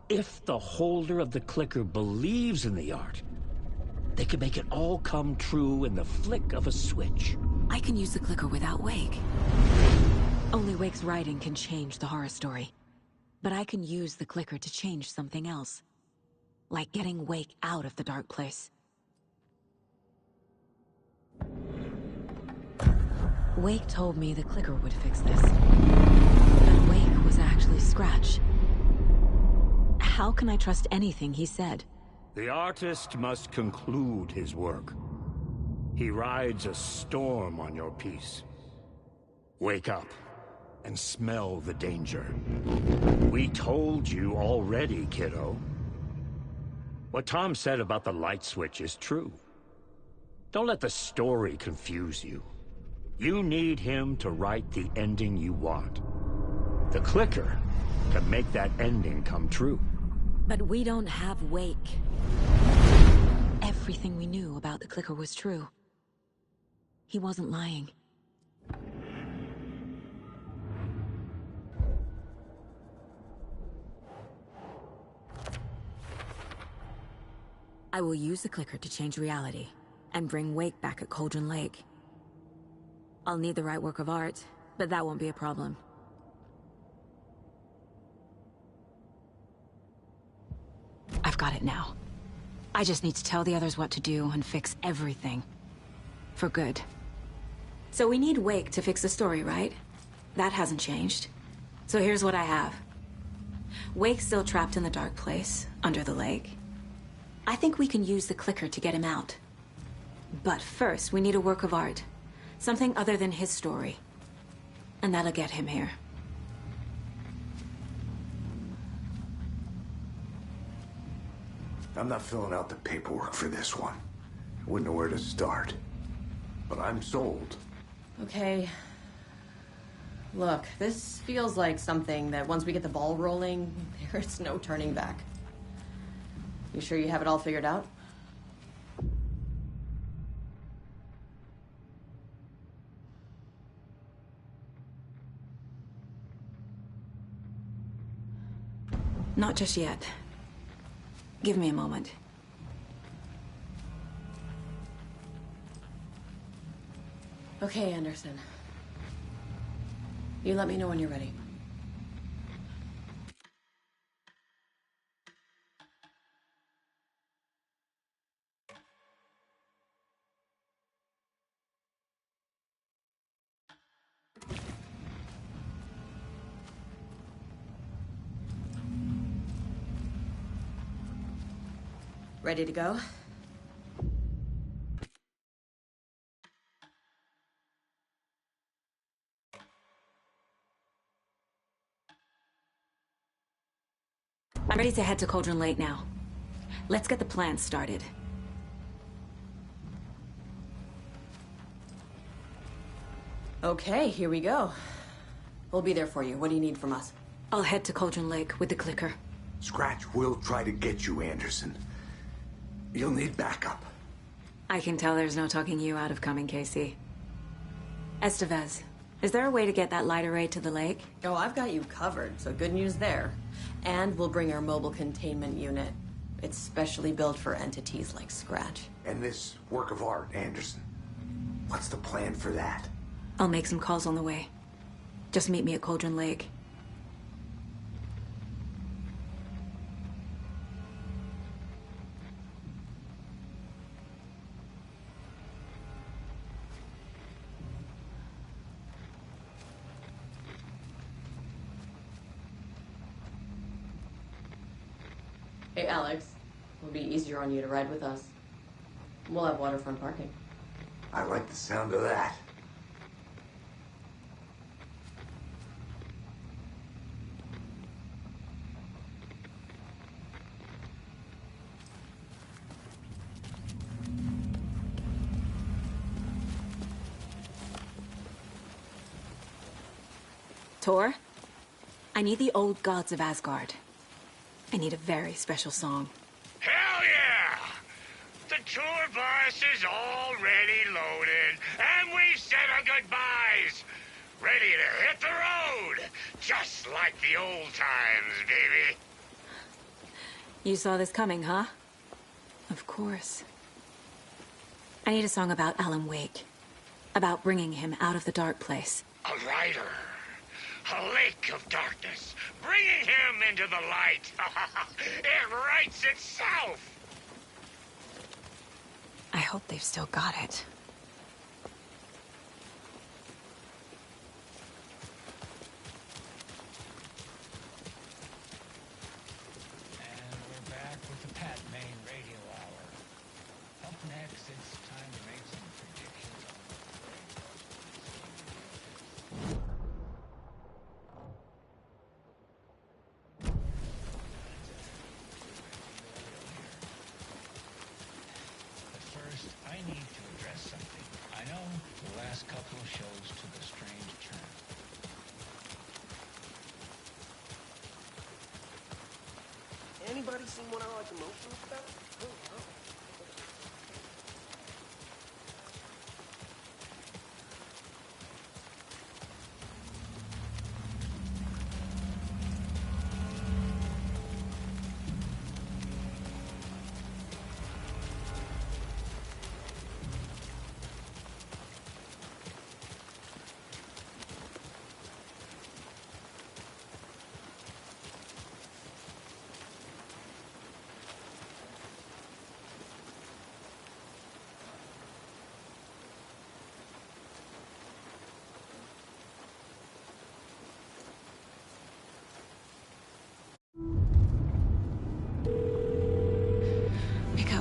if the holder of the clicker believes in the art, they can make it all come true in the flick of a switch. I can use the clicker without Wake. Only Wake's writing can change the horror story. But I can use the clicker to change something else. Like getting Wake out of the dark place. Wake told me the clicker would fix this. But Wake was actually Scratch. How can I trust anything he said? The artist must conclude his work. He rides a storm on your piece. Wake up and smell the danger. We told you already, kiddo. What Tom said about the light switch is true. Don't let the story confuse you. You need him to write the ending you want. The clicker can make that ending come true. But we don't have Wake. Everything we knew about the clicker was true. He wasn't lying. I will use the clicker to change reality and bring Wake back at Cauldron Lake. I'll need the right work of art, but that won't be a problem. I've got it now. I just need to tell the others what to do and fix everything. For good. So we need Wake to fix the story, right? That hasn't changed. So here's what I have. Wake's still trapped in the dark place, under the lake. I think we can use the clicker to get him out. But first, we need a work of art. Something other than his story. And that'll get him here. I'm not filling out the paperwork for this one. I wouldn't know where to start. But I'm sold. Okay. Look, this feels like something that once we get the ball rolling, there's no turning back. You sure you have it all figured out? Not just yet. Give me a moment. Okay, Anderson. You let me know when you're ready. Ready to go? I'm ready to head to Cauldron Lake now. Let's get the plan started. Okay, here we go. We'll be there for you. What do you need from us? I'll head to Cauldron Lake with the clicker. Scratch will try to get you, Anderson. You'll need backup. I can tell there's no talking you out of coming, Casey. Estevez, is there a way to get that light array to the lake? Oh, I've got you covered, so good news there. And we'll bring our mobile containment unit. It's specially built for entities like Scratch. And this work of art, Anderson. What's the plan for that? I'll make some calls on the way. Just meet me at Cauldron Lake. Hey, Alex. It'll be easier on you to ride with us. We'll have waterfront parking. I like the sound of that. Tor, I need the old gods of Asgard. I need a very special song. Our bus is already loaded, and we've said our goodbyes. Ready to hit the road, just like the old times, baby. You saw this coming, huh? Of course. I need a song about Alan Wake. About bringing him out of the dark place. A rider. A lake of darkness. Bringing him into the light. It writes itself. I hope they've still got it. And we're back with the Pat Main Radio Hour. Up next, it's time to make some predictions on But first, I need to address something. I know the last couple of shows took a strange turn. Anybody seen one I like emotional stuff? Oh, no.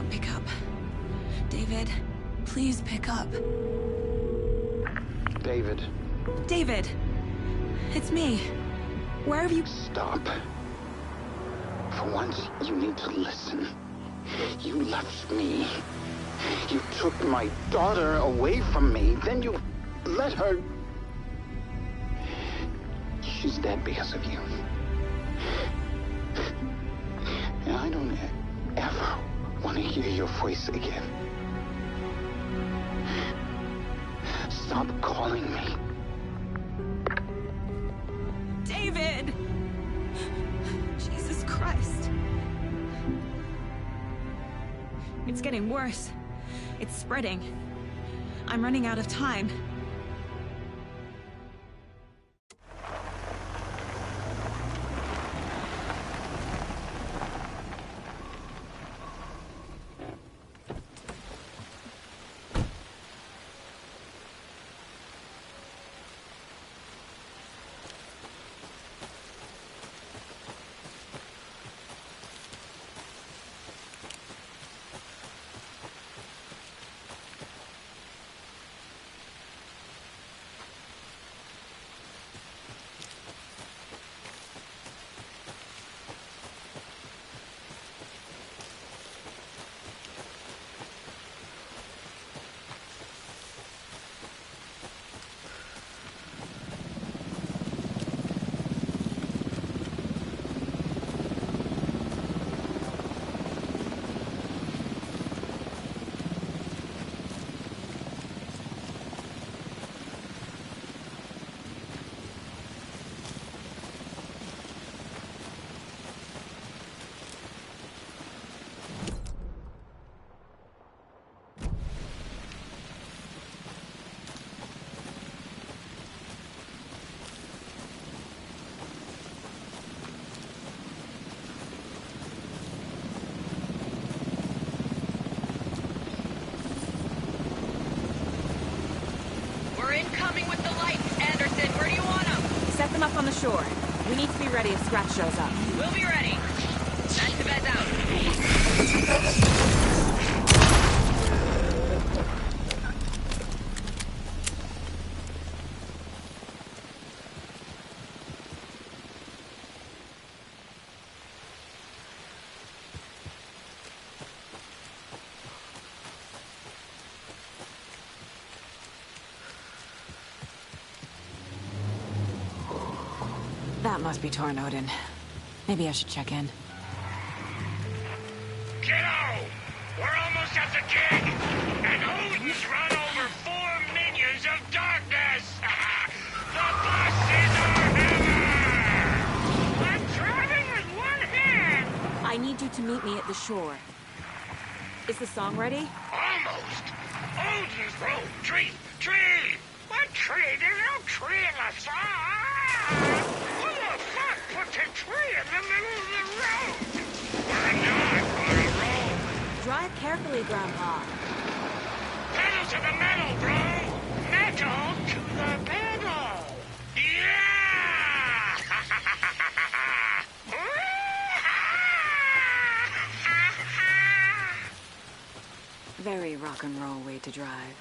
Pick up. David, please pick up. David. David! It's me. Where have you... Stop. For once, you need to listen. You left me. You took my daughter away from me. Then you let her... She's dead because of you. And I don't ever want to hear your voice again. Stop calling me. David! Jesus Christ. It's getting worse. It's spreading. I'm running out of time. Incoming with the lights. Anderson, where do you want them? Set them up on the shore. We need to be ready if Scratch shows up. We'll be ready. That's the bed's out. That must be Torn Odin. Maybe I should check in. Kiddo! We're almost picked up the kid, and Odin's run over 4 minions of darkness. The bus is our hammer. I'm driving with one hand. I need you to meet me at the shore. Is the song ready? Almost. Odin's road. Tree. What tree? There's no tree in the song. Who the fuck put the tree in the middle of the road? We're not on a road. Drive carefully, Grandpa. Pedal to the metal, bro. Metal to the pedal. Yeah! Very rock and roll way to drive.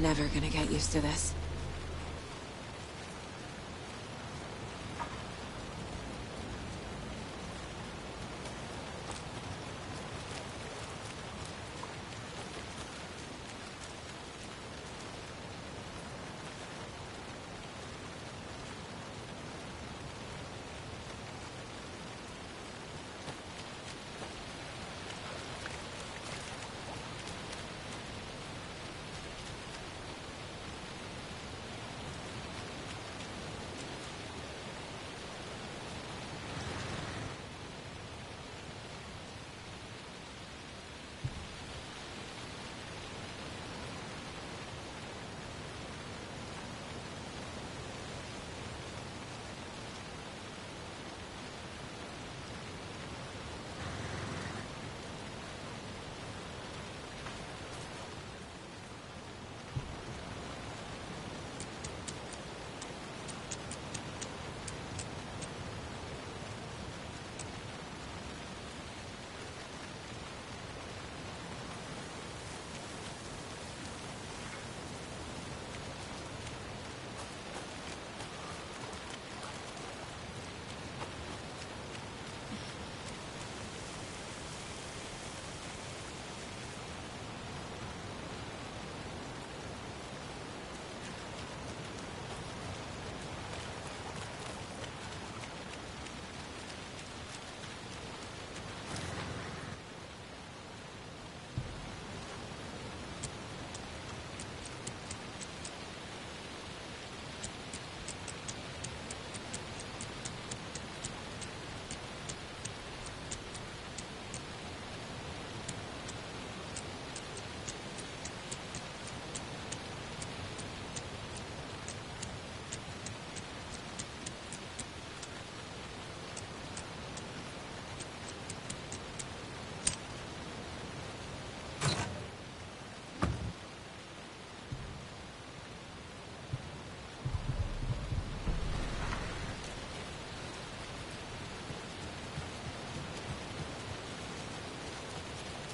Never gonna get used to this.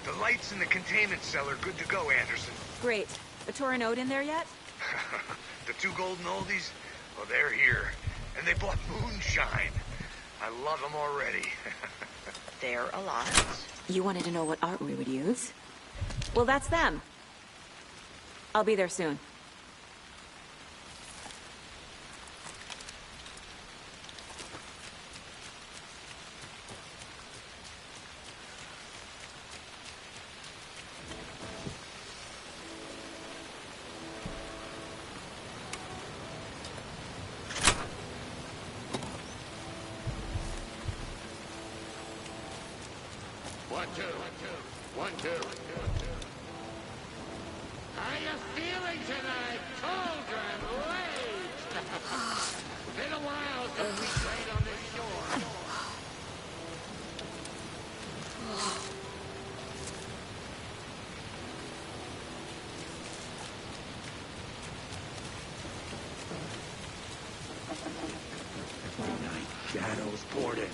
The lights in the containment cell are good to go, Anderson. Great. A Torinode in there yet? The 2 golden oldies? Well, they're here. And they bought moonshine. I love them already. They're alive. You wanted to know what art we would use? Well, that's them. I'll be there soon. 1, 2. How you feeling tonight, Cauldron Lake? Been a while since we played on this shore. Night shadows poured in.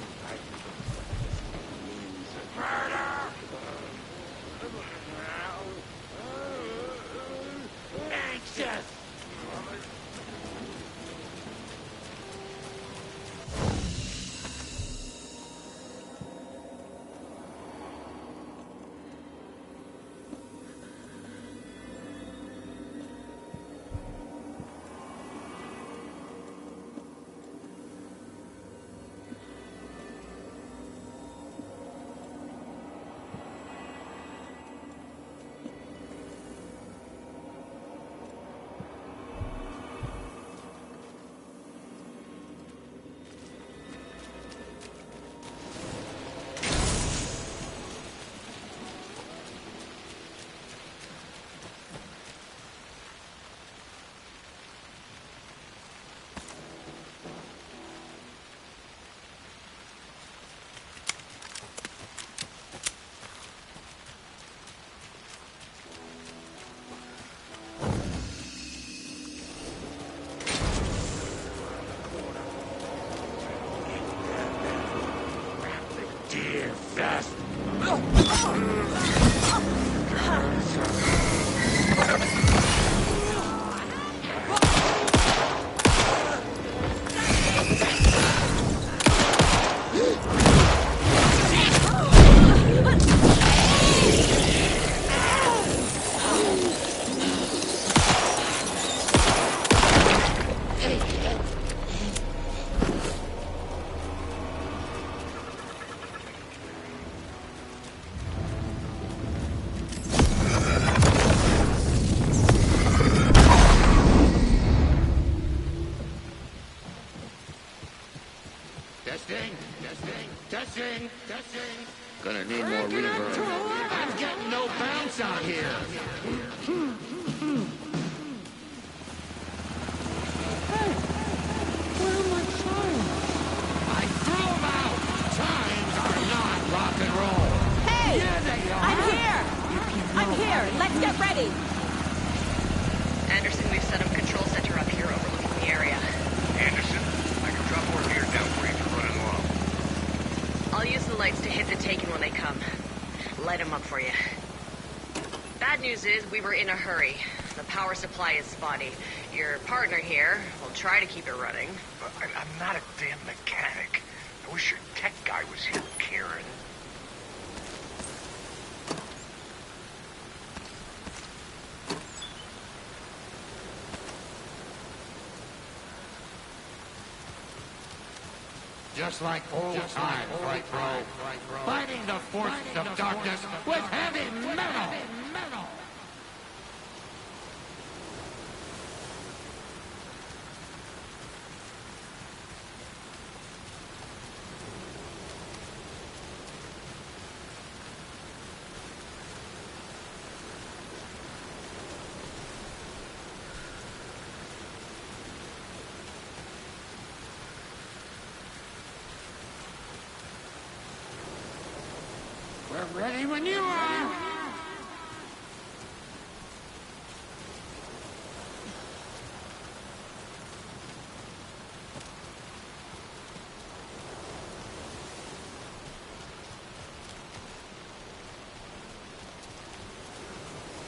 Anxious! Dear fast. Testing. Gonna need more reverb. I'm getting no bounce out here. Hey, where are my chimes? I threw them out. Chimes are not rock and roll. Hey! Yeah, they are. I'm here! Let's get ready! Anderson, we've set up control center up here overlooking the area. Anderson, I can drop more gear down for you if you're running low. I'll use the lights to hit the Taken when they come. Light them up for you. Bad news is we were in a hurry. The power supply is spotty. Your partner here will try to keep it running. But I'm not a damn mechanic. I wish your tech guy was here, Karen. Just like old times, right, bro? Fighting the forces of darkness with heavy metal! We're ready when you are!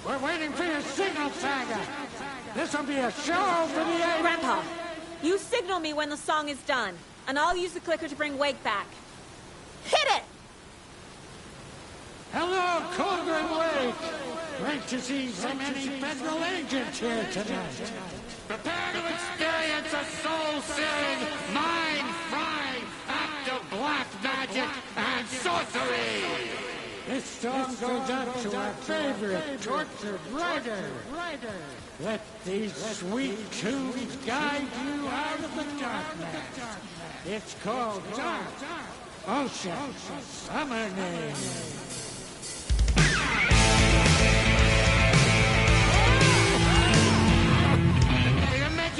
We're waiting for your signal, Saga! This'll be a show for the A. Grandpa, you signal me when the song is done, and I'll use the clicker to bring Wake back. Hit it! Hello, Cauldron Lake! Great to see so many federal agents here tonight. Prepare to experience a soul-searing, mind-frying act of black magic and sorcery! This song goes out to our favorite tortured writer. Let these sweet tunes guide you out of the darkness. It's called Dark Ocean Summoning.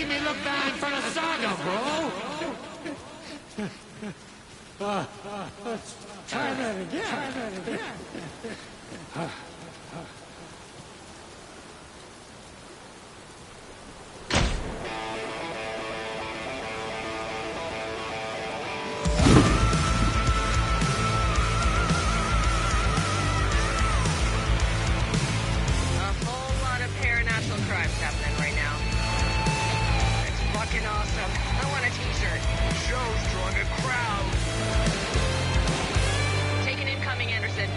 making me look bad for the saga, bro! Let's try that again. Crimes happening right now. It's fucking awesome. I want a t-shirt. Show's drawing a crowd. Take an incoming, Anderson.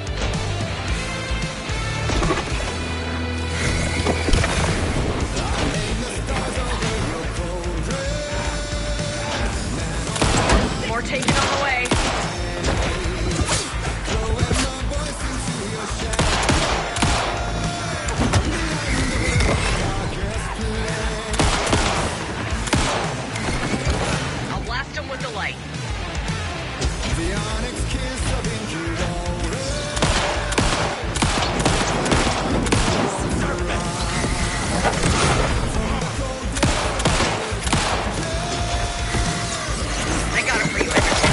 More taken on the way. With the light. The onyx kiss of injured I got it for you, Anderson.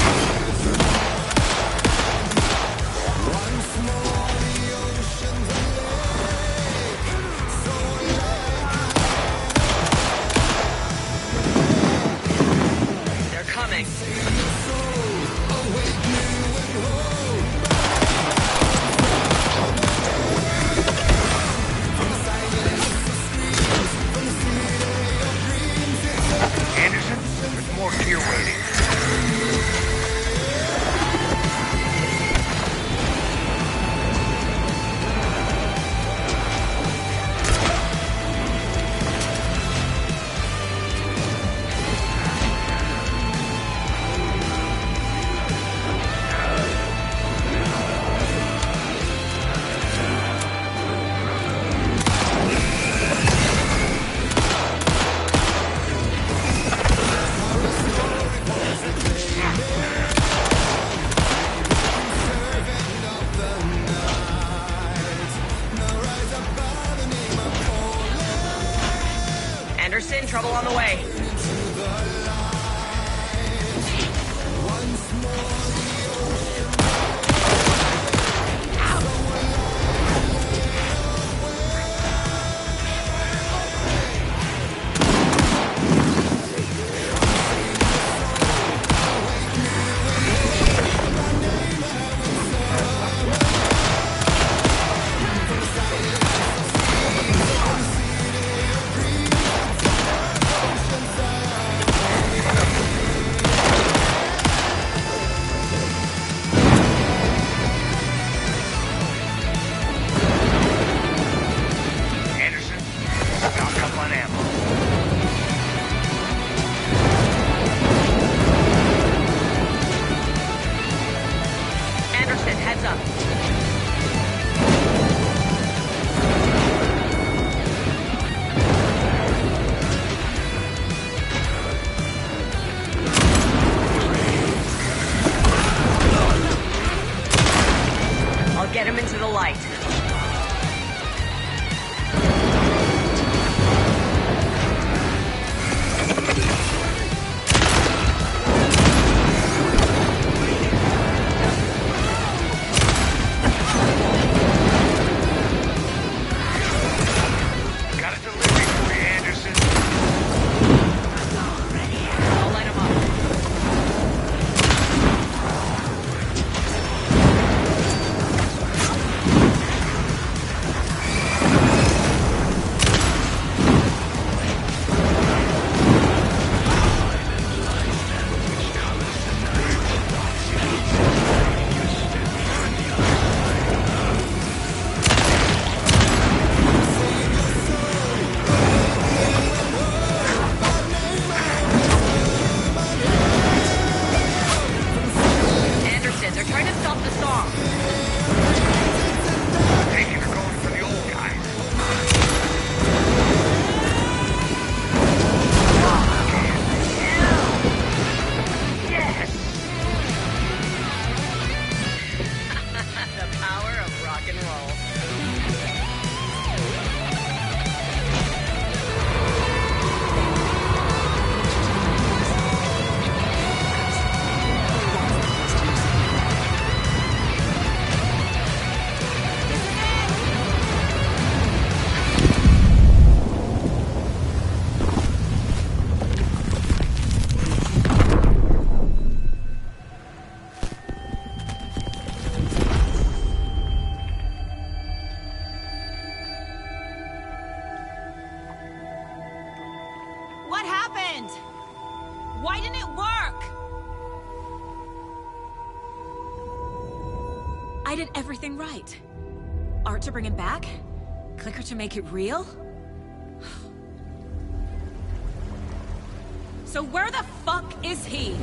once more the ocean's a lake. They're coming. Anderson, there's more gear waiting. Anderson, trouble on the way. happened? Why didn't it work? I did everything right. Art to bring him back? Clicker to make it real? So where the fuck is he?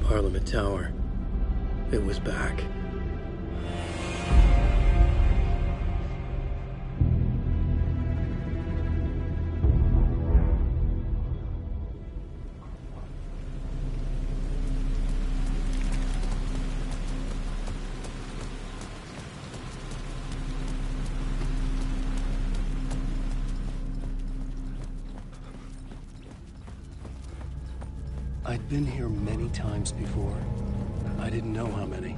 Parliament Tower. It was back. I'd been here many times before. I didn't know how many.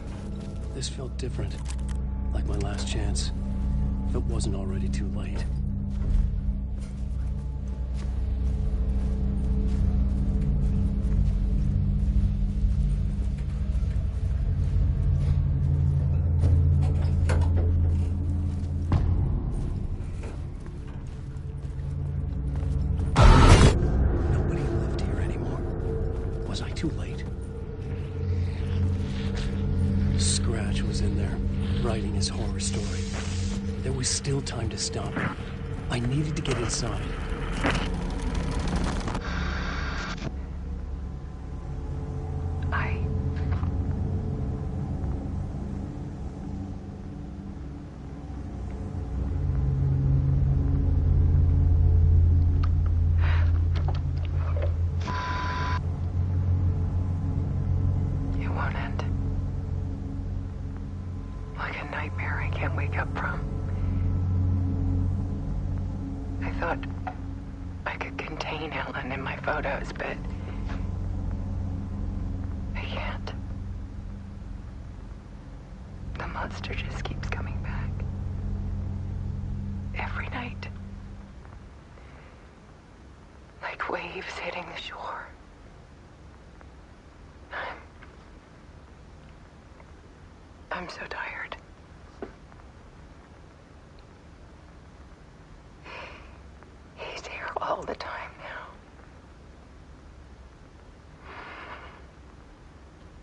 This felt different, like my last chance, if it wasn't already too late. Nobody lived here anymore. Was I too late? Scratch was in there, writing his horror story. There was still time to stop him. I needed to get inside. It won't end. Like a nightmare I can't wake up from. I thought I could contain Ellen in my photos, but I can't. The monster just keeps coming back. Every night. Like waves hitting the shore. I'm so tired. He's here all the time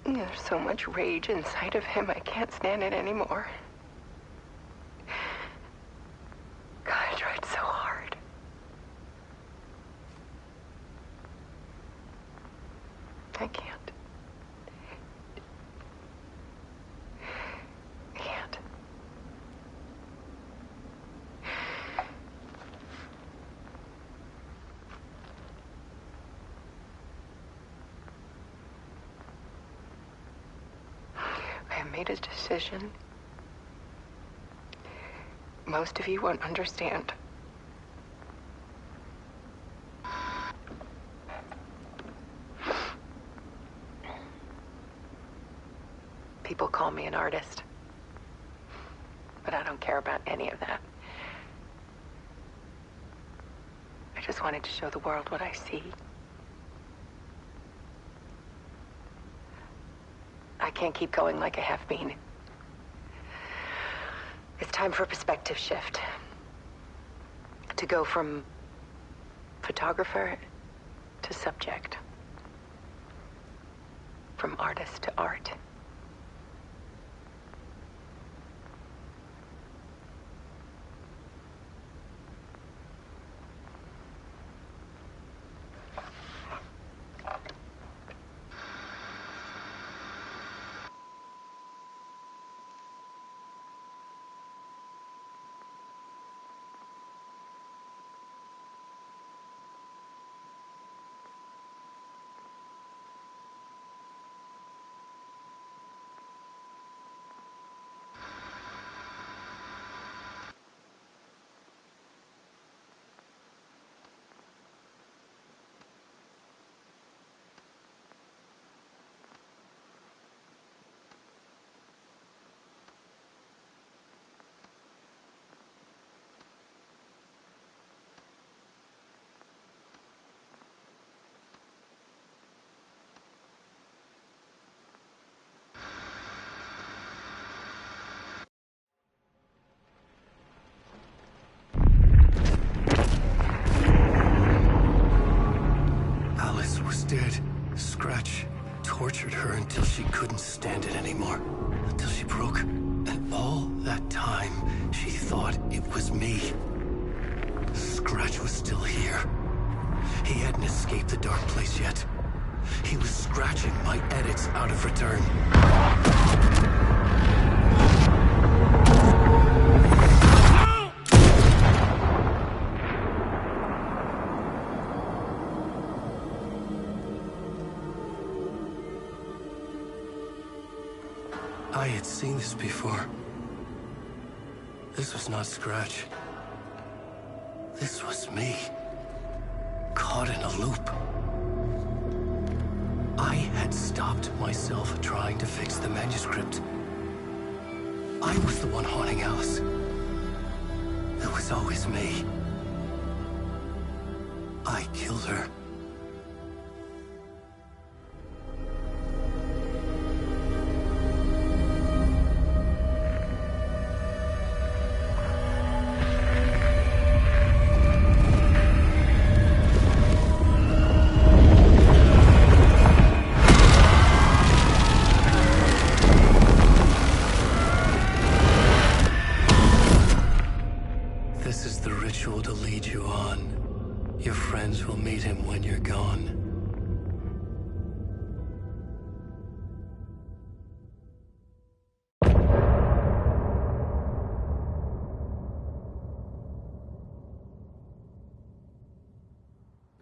now. There's so much rage inside of him, I can't stand it anymore. God, I tried so hard. I can't. I have made a decision. Most of you won't understand. People call me an artist, but I don't care about any of that. I just wanted to show the world what I see. I can't keep going like I have been. It's time for a perspective shift. To go from photographer to subject. From artist to art. her until she couldn't stand it anymore. Until she broke. And all that time, she thought it was me. Scratch was still here. He hadn't escaped the dark place yet. He was scratching my edits out of return. I had seen this before. This was not Scratch. This was me. Caught in a loop. I had stopped myself trying to fix the manuscript. I was the one haunting Alice. It was always me. I killed her. This is the ritual to lead you on. Your friends will meet him when you're gone.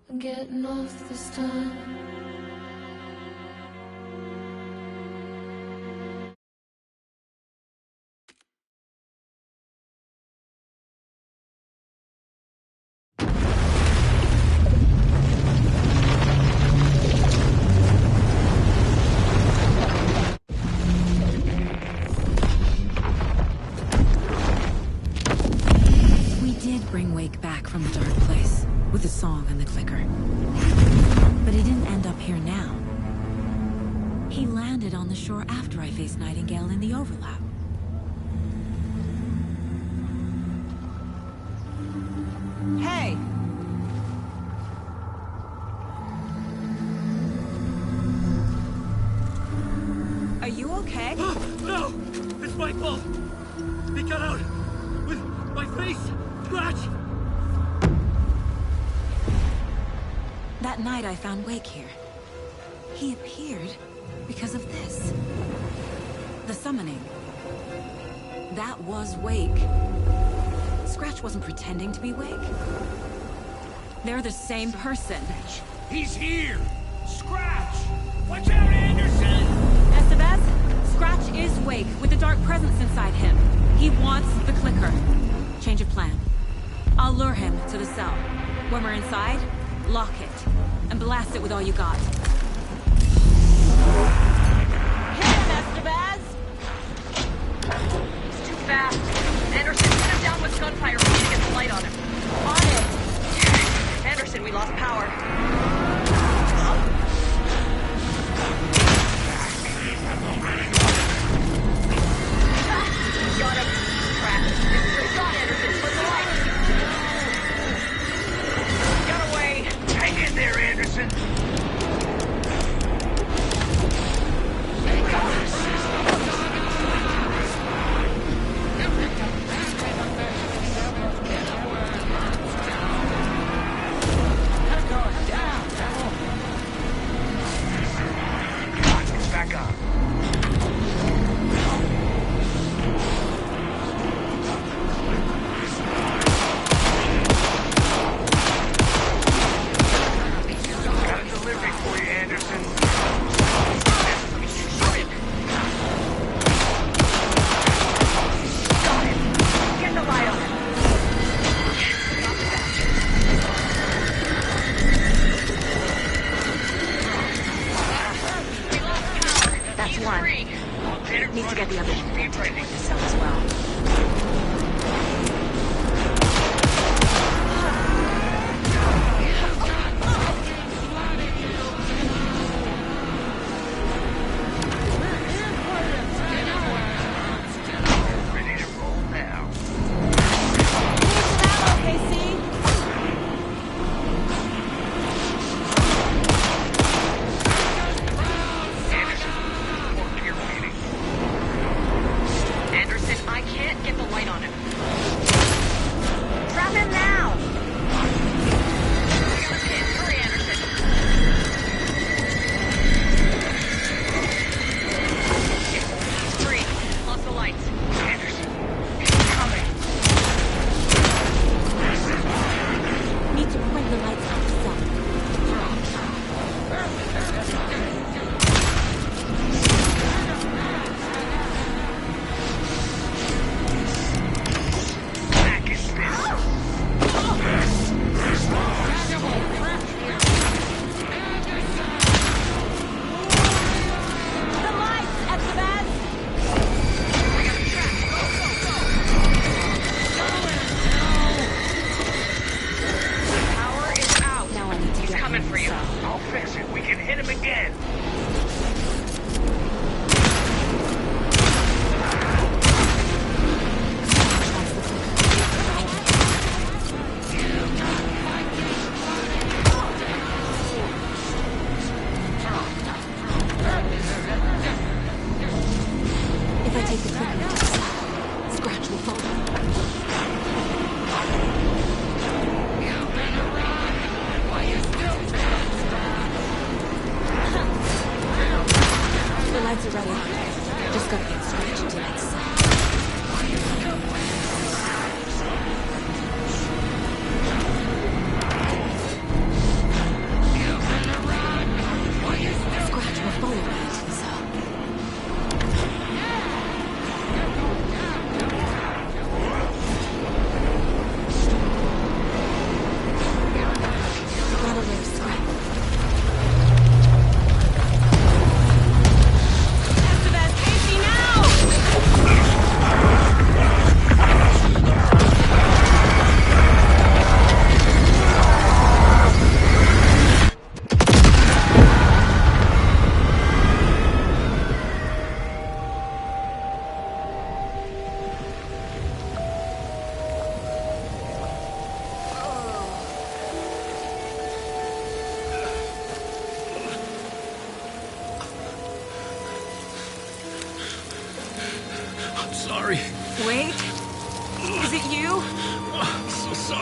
I'm getting off this time. Bring Wake back from the dark place with the song and the clicker. But he didn't end up here now. He landed on the shore after I faced Nightingale in the overlap. Hey! Are you okay? No! It's my fault! He got out with my face! Scratch! That night I found Wake here. He appeared because of this. The summoning. That was Wake. Scratch wasn't pretending to be Wake. They're the same person. He's here! Scratch! Watch out, Anderson! Estevez, Scratch is Wake with the dark presence inside him. He wants the clicker. Change of plan. I'll lure him to the cell. When we're inside, lock it, and blast it with all you got. Hit him, Estevez! He's too fast. Anderson, put him down with gunfire. We need to get the light on him. On it! Anderson, we lost power. Got him. Crap. This is shot, Anderson. Put the light. Got away. Hang in there, Anderson!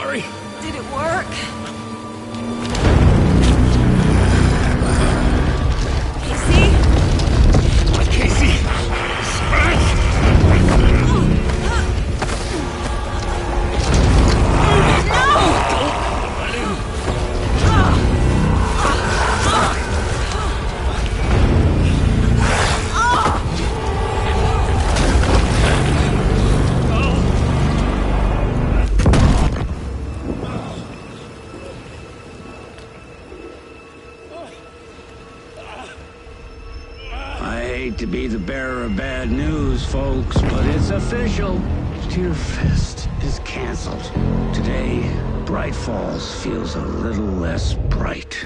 sorry. Did it work? Casey! I hate to be the bearer of bad news, folks, but it's official. Tear Fest is canceled. Today, Bright Falls feels a little less bright.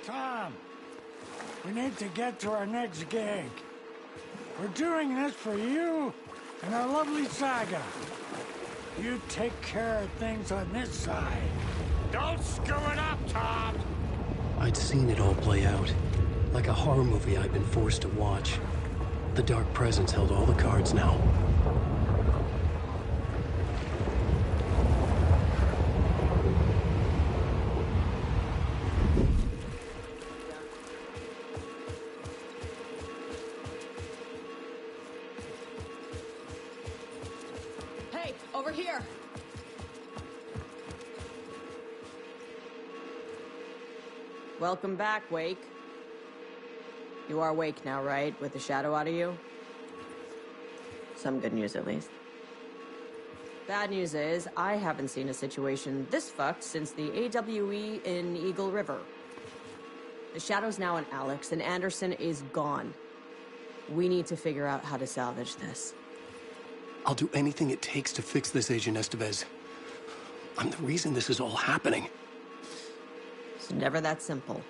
Tom, we need to get to our next gig. We're doing this for you and our lovely Saga. You take care of things on this side. Don't screw it up, Tom! I'd seen it all play out. Like a horror movie I'd been forced to watch. The Dark Presence held all the cards now. Hey, over here! Welcome back, Wake. You are Wake now, right? With the shadow out of you? Some good news, at least. Bad news is, I haven't seen a situation this fucked since the AWE in Eagle River. The shadow's now in Alex, and Anderson is gone. We need to figure out how to salvage this. I'll do anything it takes to fix this, Agent Estevez. I'm the reason this is all happening. It's never that simple.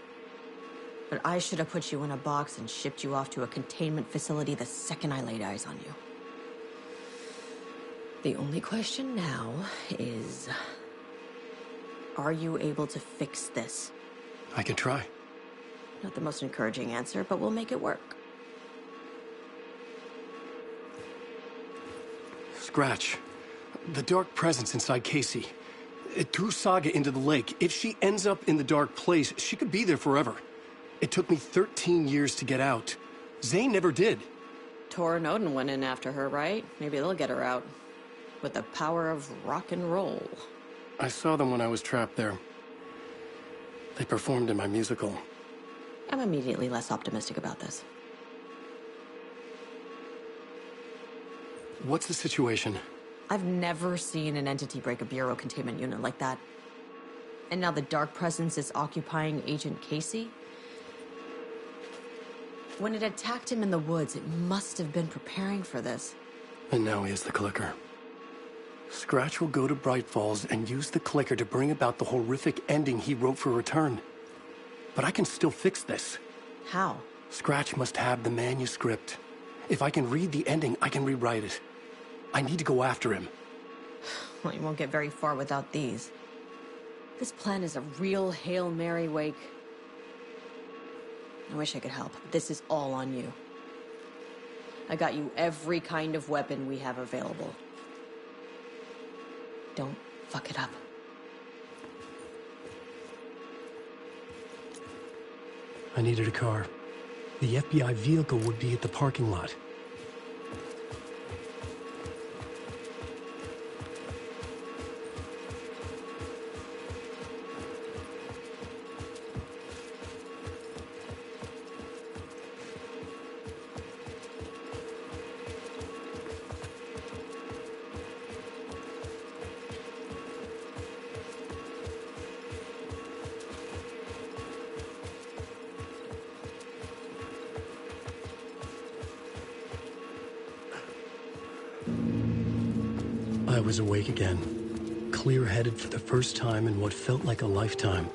But I should have put you in a box and shipped you off to a containment facility the second I laid eyes on you. The only question now is... are you able to fix this? I can try. Not the most encouraging answer, but we'll make it work. Scratch. The Dark Presence inside Casey. It threw Saga into the lake. If she ends up in the Dark Place, she could be there forever. It took me 13 years to get out. Zane never did. Tor and Odin went in after her, right? Maybe they'll get her out. With the power of rock and roll. I saw them when I was trapped there. They performed in my musical. I'm immediately less optimistic about this. What's the situation? I've never seen an entity break a Bureau containment unit like that. And now the Dark Presence is occupying Agent Casey? When it attacked him in the woods, it must have been preparing for this. And now he has the clicker. Scratch will go to Bright Falls and use the clicker to bring about the horrific ending he wrote for Return. But I can still fix this. How? Scratch must have the manuscript. If I can read the ending, I can rewrite it. I need to go after him. Well, you won't get very far without these. This plan is a real Hail Mary, Wake. I wish I could help, but this is all on you. I got you every kind of weapon we have available. Don't fuck it up. I needed a car. The FBI vehicle would be at the parking lot. I was awake again, clear-headed for the first time in what felt like a lifetime.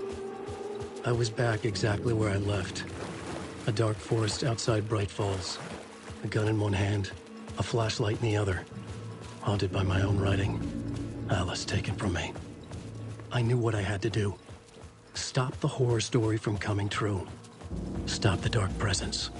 I was back exactly where I left, A dark forest outside Bright Falls. A gun in one hand, a flashlight in the other. Haunted by my own writing. Alice taken from me. I knew what I had to do. Stop the horror story from coming true. Stop the dark presence.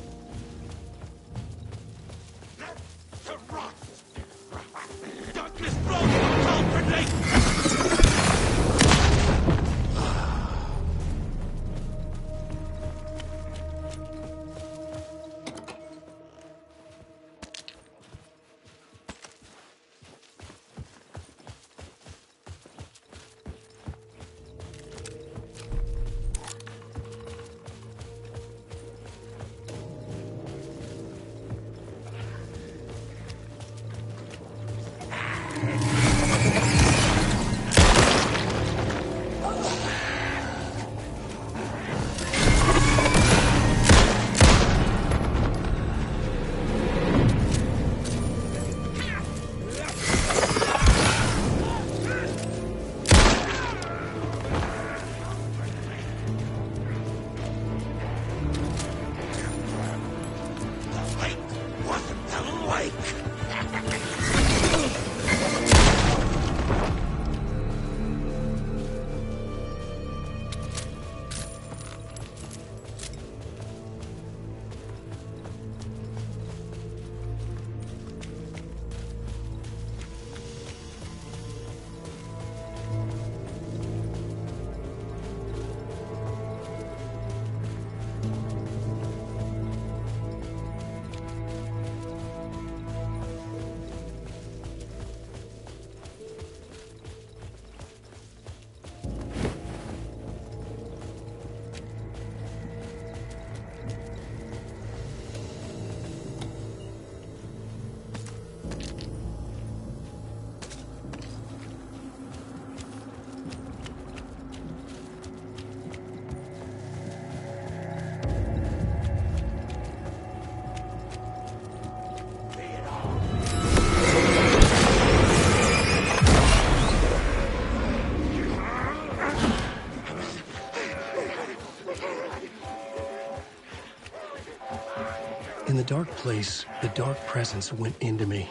In the dark place, the dark presence went into me.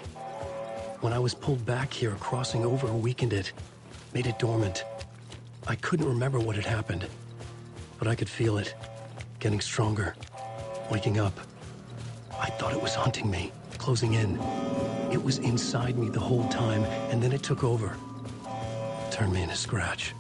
When I was pulled back here, crossing over weakened it, made it dormant. I couldn't remember what had happened, but I could feel it, getting stronger, waking up. I thought it was hunting me, closing in. It was inside me the whole time, and then it took over. Turned me into Scratch.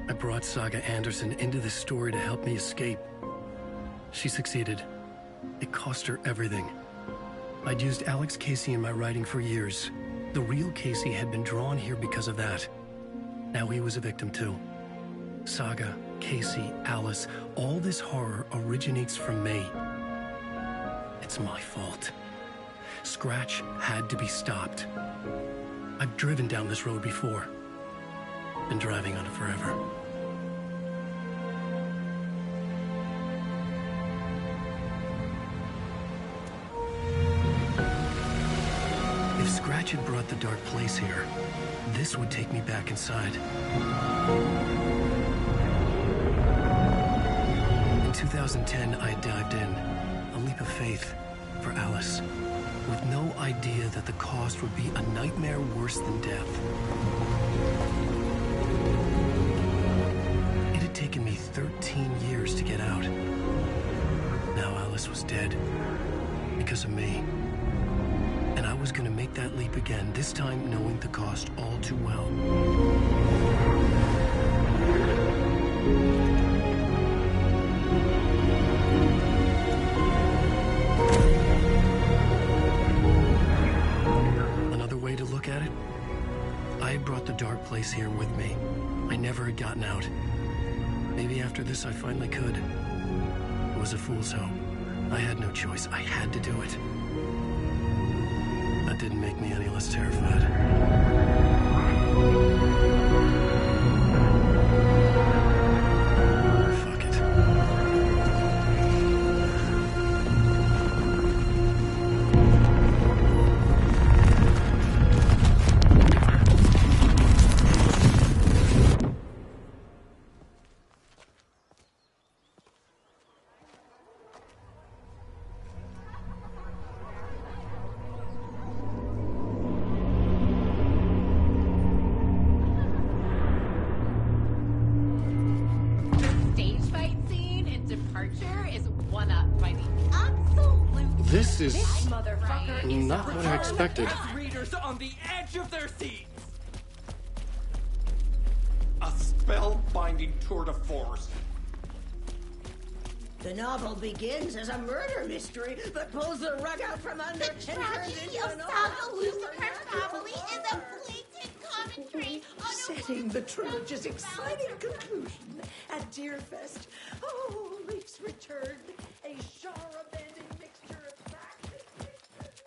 I brought Saga Anderson into this story to help me escape. She succeeded. It cost her everything. I'd used Alex Casey in my writing for years. The real Casey had been drawn here because of that. Now he was a victim too. Saga, Casey, Alice, all this horror originates from me. It's my fault. Scratch had to be stopped. I've driven down this road before. Been driving on it forever. If Scratch had brought the dark place here, this would take me back inside. In 2010, I had dived in. A leap of faith for Alice, with no idea that the cost would be a nightmare worse than death. It had taken me 13 years to get out. Now Alice was dead, because of me. And I was gonna make that leap again, this time knowing the cost all too well. the dark place here with me. I never had gotten out. Maybe after this I finally could. It was a fool's hope. I had no choice. I had to do it. That didn't make me any less terrified. Fuck it. This is not what I expected. Readers on the edge of their seats. A spellbinding tour de force. The novel begins as a murder mystery, but pulls the rug out from under and turns into an Lucifer family is a blatant commentary on setting the trilogy's exciting conclusion at Deerfest. Oh, Leaf's return, a genre-bending mixture of fact and fiction.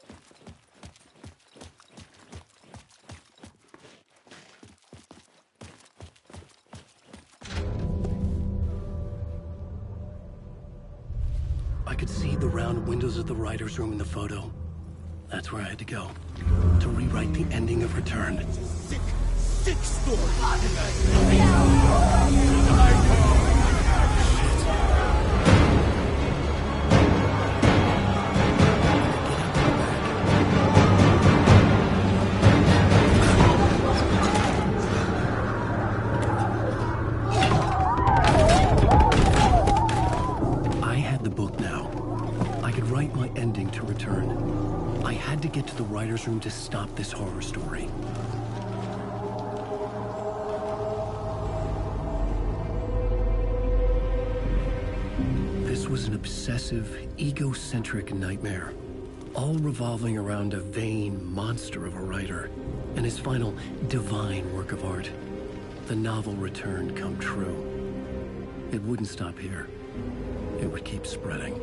I could see the round windows of the writer's room in the photo. That's where I had to go. To rewrite the ending of Return. Sick story. I had the book now. I could write my ending to Return. I had to get to the writer's room to stop this horror story. This was an obsessive, egocentric nightmare, all revolving around a vain monster of a writer and his final divine work of art, the novel Return come true. It wouldn't stop here. It would keep spreading.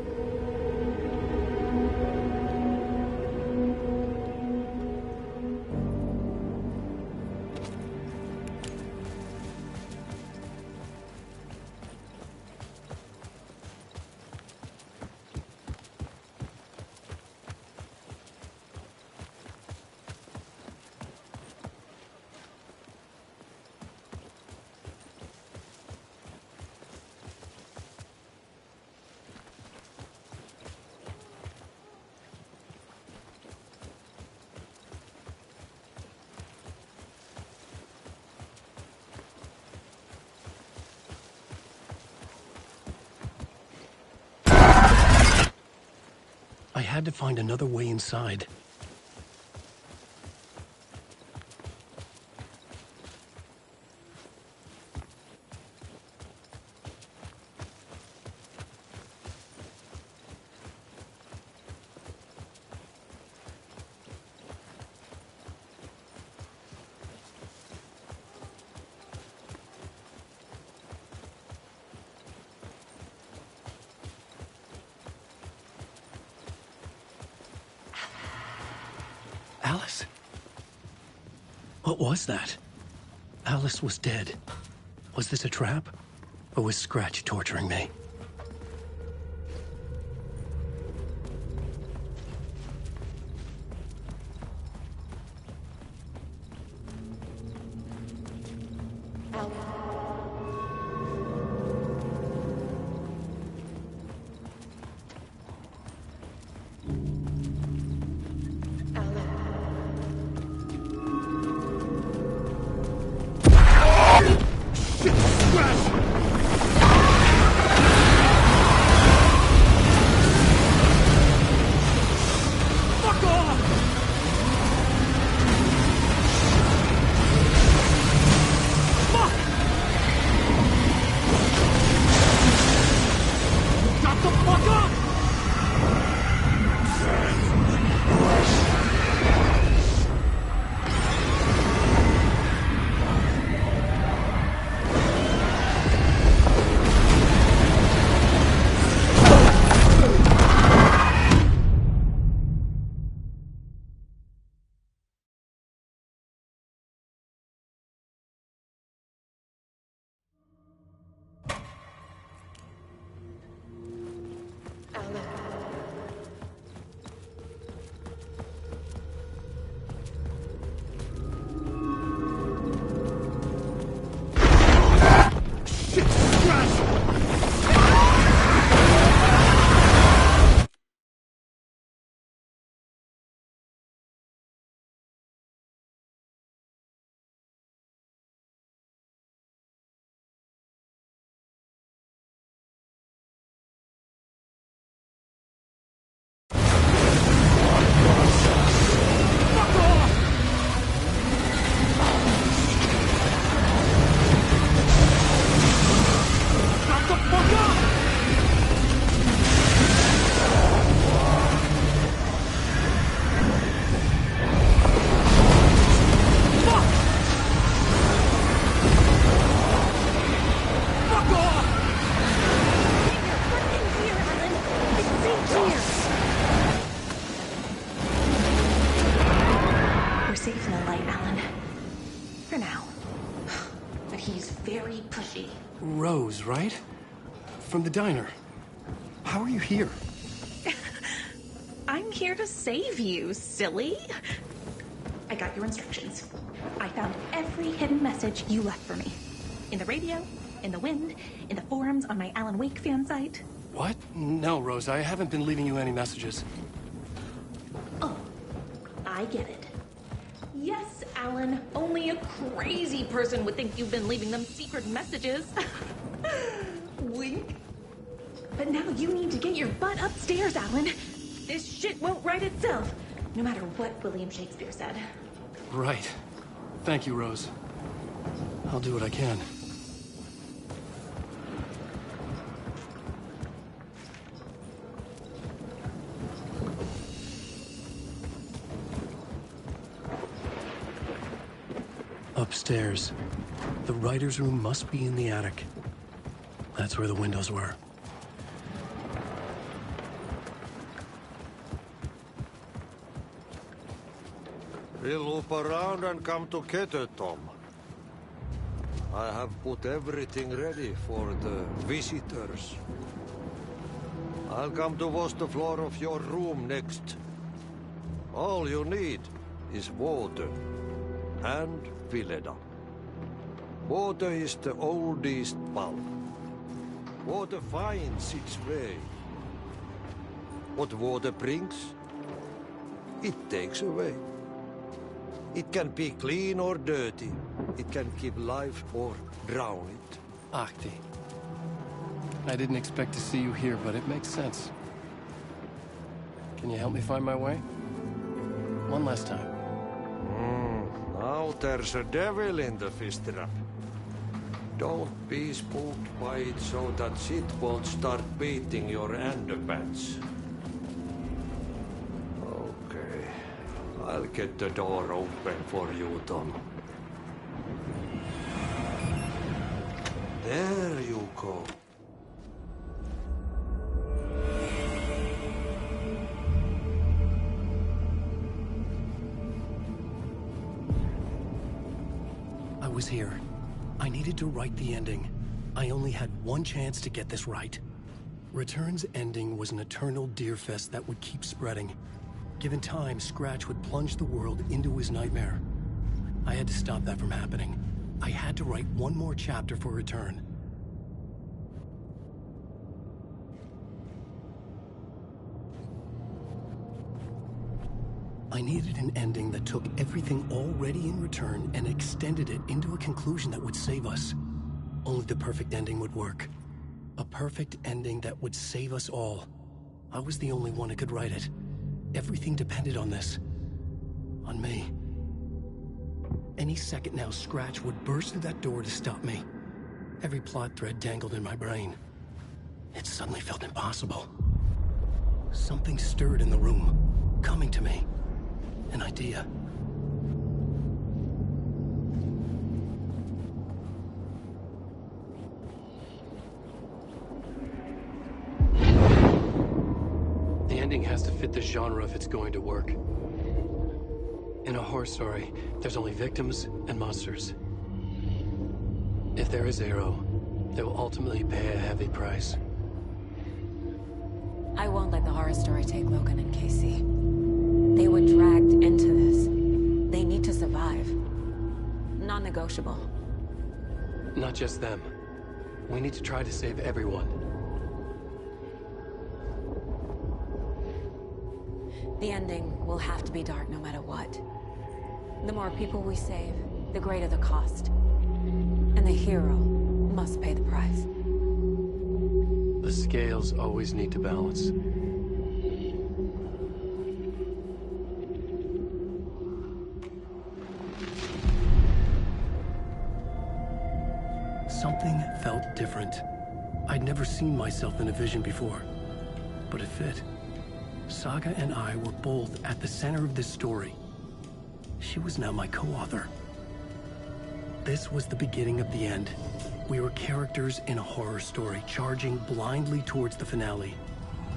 I had to find another way inside. Alice? What was that? Alice was dead. Was this a trap? Or was Scratch torturing me? now. But he's very pushy. Rose, right? From the diner. How are you here? I'm here to save you, silly. I got your instructions. I found every hidden message you left for me. In the radio, in the wind, in the forums on my Alan Wake fan site. What? No, Rose, I haven't been leaving you any messages. Oh, I get it. Yes, Alan, only a crazy person would think you've been leaving them secret messages. Wink. But now you need to get your butt upstairs, Alan. This shit won't right itself, no matter what William Shakespeare said. Right. Thank you, Rose. I'll do what I can. Upstairs. The writer's room must be in the attic. That's where the windows were. We'll loop around and come to Keter, Tom. I have put everything ready for the visitors. I'll come to wash the floor of your room next. All you need is water and Vileda. Water is the oldest bulb. Water finds its way. What water brings, it takes away. It can be clean or dirty. It can give life or drown it. Ahti. I didn't expect to see you here, but it makes sense. Can you help me find my way? One last time. Now there's a devil in the fish trap. Don't be spooked by it so that shit won't start beating your underpants. Okay. I'll get the door open for you, Tom. There you go. I was here. I needed to write the ending. I only had one chance to get this right. Return's ending was an eternal deerfest that would keep spreading. Given time, Scratch would plunge the world into his nightmare. I had to stop that from happening. I had to write one more chapter for Return. I needed an ending that took everything already in Return and extended it into a conclusion that would save us. Only the perfect ending would work. A perfect ending that would save us all. I was the only one who could write it. Everything depended on this. On me. Any second now, Scratch would burst through that door to stop me. Every plot thread tangled in my brain. It suddenly felt impossible. Something stirred in the room, coming to me. An idea. The ending has to fit the genre if it's going to work. In a horror story, there's only victims and monsters. If there is Arrow, they will ultimately pay a heavy price. I won't let the horror story take Logan and Casey. They were dragged into this. They need to survive. Non-negotiable. Not just them. We need to try to save everyone. The ending will have to be dark no matter what. The more people we save, the greater the cost. And the hero must pay the price. The scales always need to balance. Something felt different. I'd never seen myself in a vision before, but it fit. Saga and I were both at the center of this story. She was now my co-author. This was the beginning of the end. We were characters in a horror story, charging blindly towards the finale.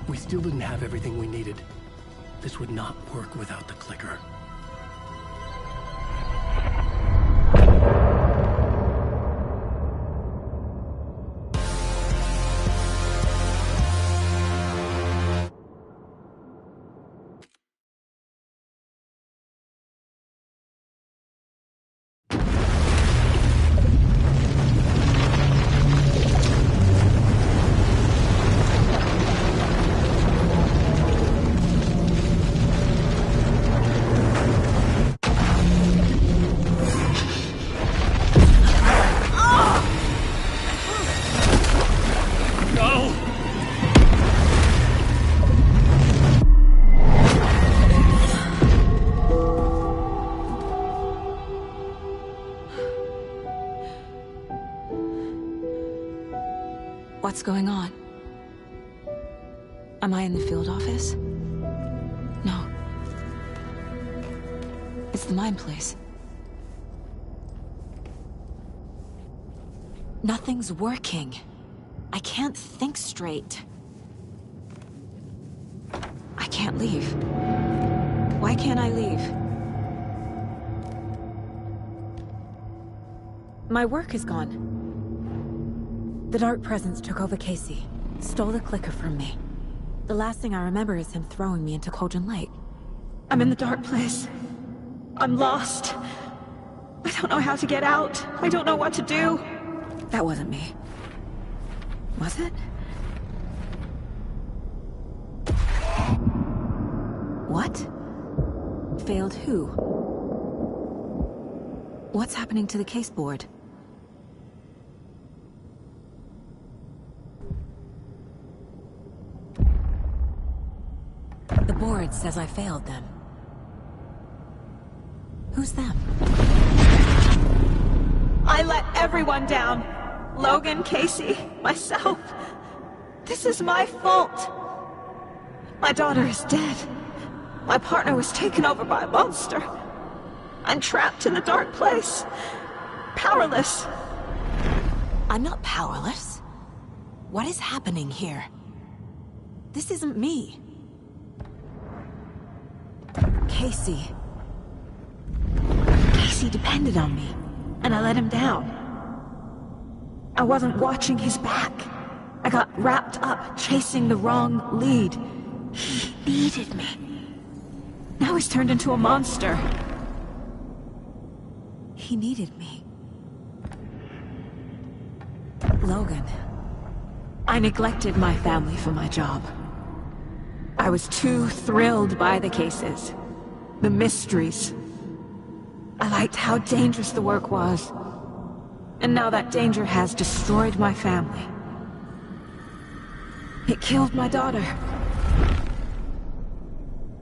We still didn't have everything we needed. This would not work without the clicker. What's going on? Am I in the field office? No. It's the mine place. Nothing's working. I can't think straight. I can't leave. Why can't I leave? My work is gone. The Dark Presence took over Casey, stole the clicker from me. The last thing I remember is him throwing me into Cauldron Lake. I'm in the dark place. I'm lost. I don't know how to get out. I don't know what to do. That wasn't me. Was it? What? Failed who? What's happening to the case board? The board says I failed them. Who's them? I let everyone down. Logan, Casey, myself. This is my fault. My daughter is dead. My partner was taken over by a monster. I'm trapped in the dark place. Powerless. I'm not powerless. What is happening here? This isn't me. Casey. Casey depended on me, and I let him down. I wasn't watching his back. I got wrapped up chasing the wrong lead. He needed me. Now he's turned into a monster. He needed me. Logan. I neglected my family for my job. I was too thrilled by the cases. The mysteries. I liked how dangerous the work was. And now that danger has destroyed my family. It killed my daughter.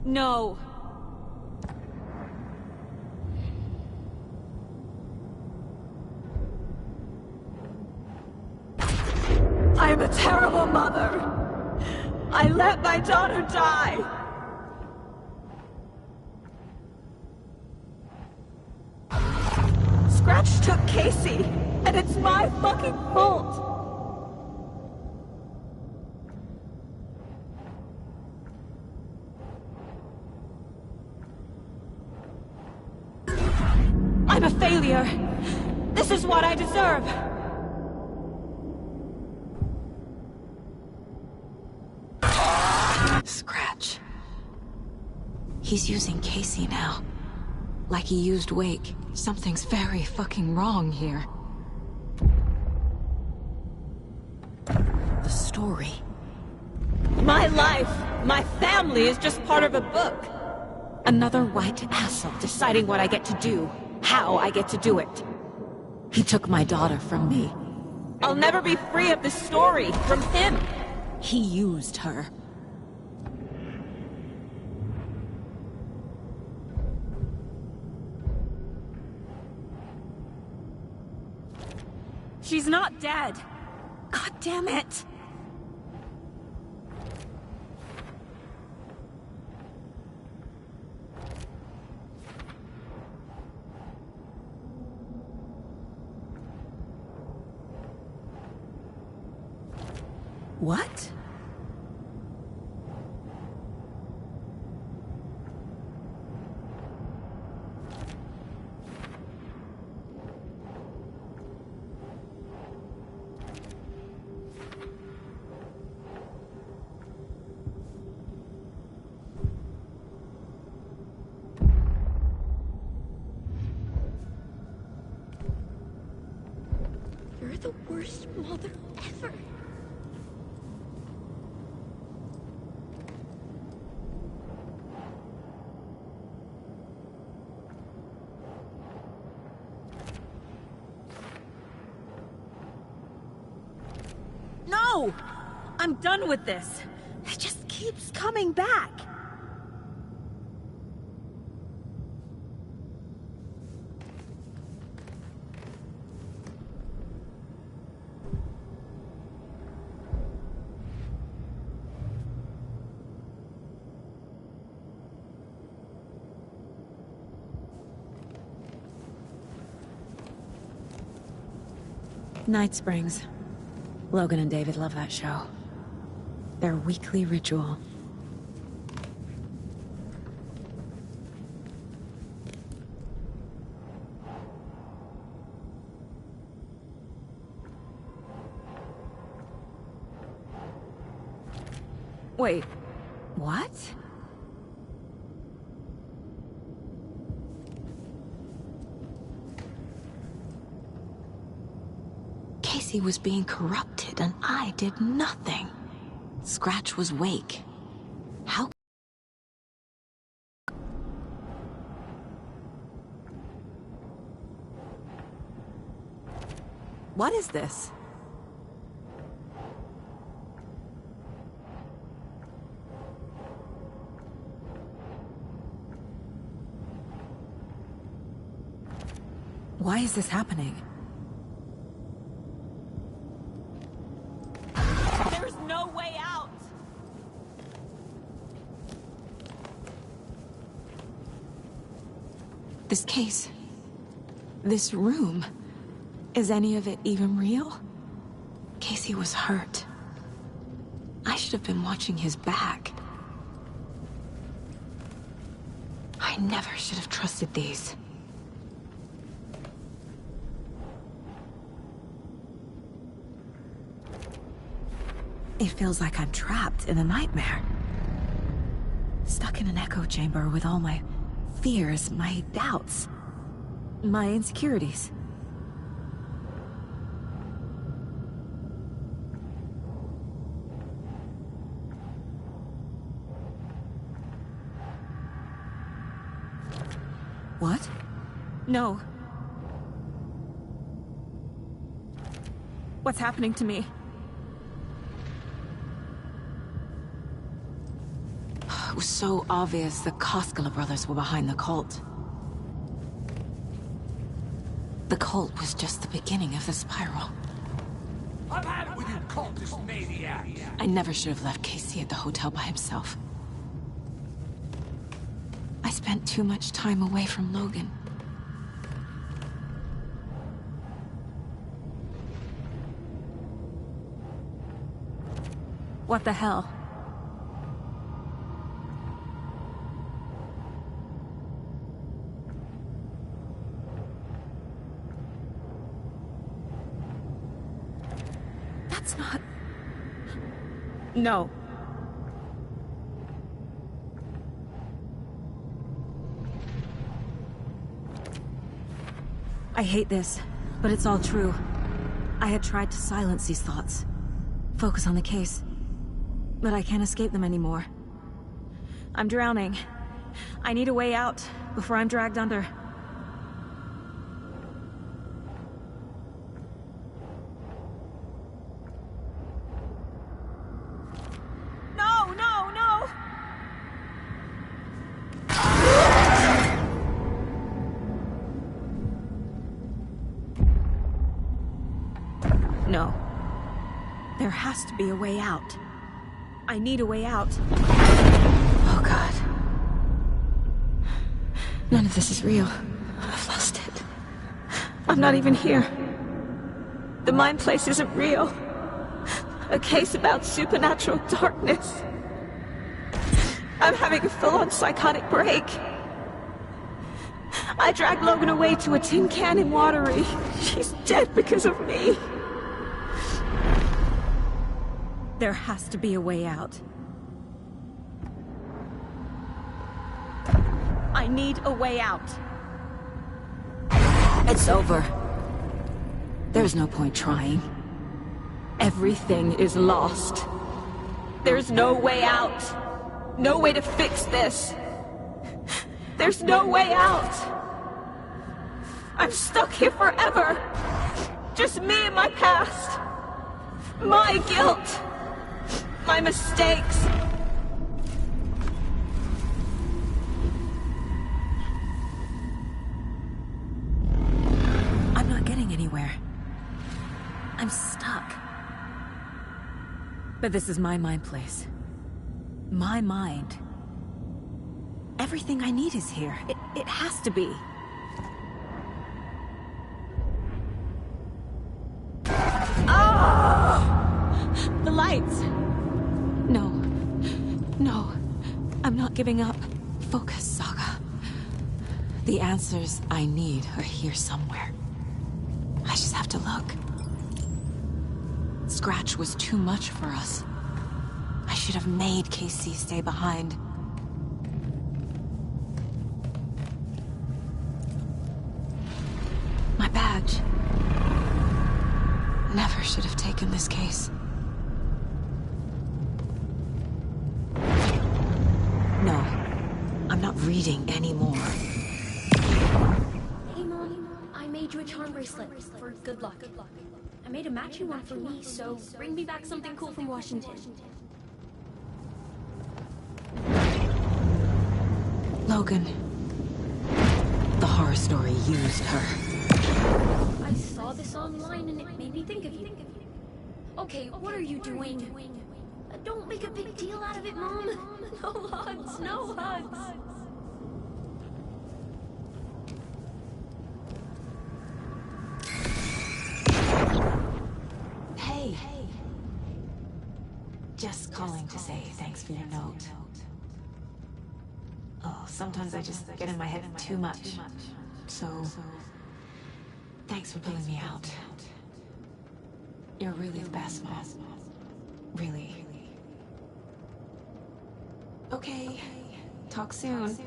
No. I am a terrible mother. I let my daughter die. Scratch took Casey, and it's my fucking fault. I'm a failure. This is what I deserve. Scratch. He's using Casey now. Like he used Wake. Something's very fucking wrong here. The story. My life, my family is just part of a book. Another white asshole deciding what I get to do, how I get to do it. He took my daughter from me. I'll never be free of this story from him. He used her. She's not dead. God damn it. What? You're the worst mother ever. No! I'm done with this. It just keeps coming back. Night Springs. Logan and David love that show. Their weekly ritual. Wait, what? Casey was being corrupted and I did nothing. Scratch was Wake. How? What is this? Why is this happening? There's no way out! This case... this room... is any of it even real? Casey was hurt. I should have been watching his back. I never should have trusted these. It feels like I'm trapped in a nightmare. Stuck in an echo chamber with all my fears, my doubts, my insecurities. What? No. What's happening to me? It was so obvious the Koskela brothers were behind the cult. The cult was just the beginning of the spiral. I've had it with you cultist maniacs! I never should have left Casey at the hotel by himself. I spent too much time away from Logan. What the hell? That's not... No. I hate this, but it's all true. I had tried to silence these thoughts. Focus on the case. But I can't escape them anymore. I'm drowning. I need a way out before I'm dragged under. No, no, no! No. There has to be a way out. I need a way out. Oh, God. None of this is real. I've lost it. I'm not even here. The mind place isn't real. A case about supernatural darkness. I'm having a full-on psychotic break. I dragged Logan away to a tin can in Watery. She's dead because of me. There has to be a way out. I need a way out. It's over. There's no point trying. Everything is lost. There's no way out. No way to fix this. There's no way out. I'm stuck here forever. Just me and my past. My guilt. My mistakes. I'm not getting anywhere. I'm stuck. But this is my mind place. My mind. Everything I need is here. It has to be. the lights! No. No. I'm not giving up. Focus, Saga. The answers I need are here somewhere. I just have to look. Scratch was too much for us. I should have made KC stay behind. My badge. Never should have taken this case. No, I'm not reading anymore. Hey, Mom. I made you a charm bracelet for good luck. I made a matching one for me, so bring me back something cool from Washington. Logan. The horror story used her. I saw this online and it made me think of you. Okay, what are you doing? Don't make a big deal out of it, Mom. No hugs, no hugs. Hey. Just calling to say thanks for your note. Oh, sometimes I just get in my head too much. So, thanks for pulling me out. You're really the best, Mom. Really. Okay. Talk soon.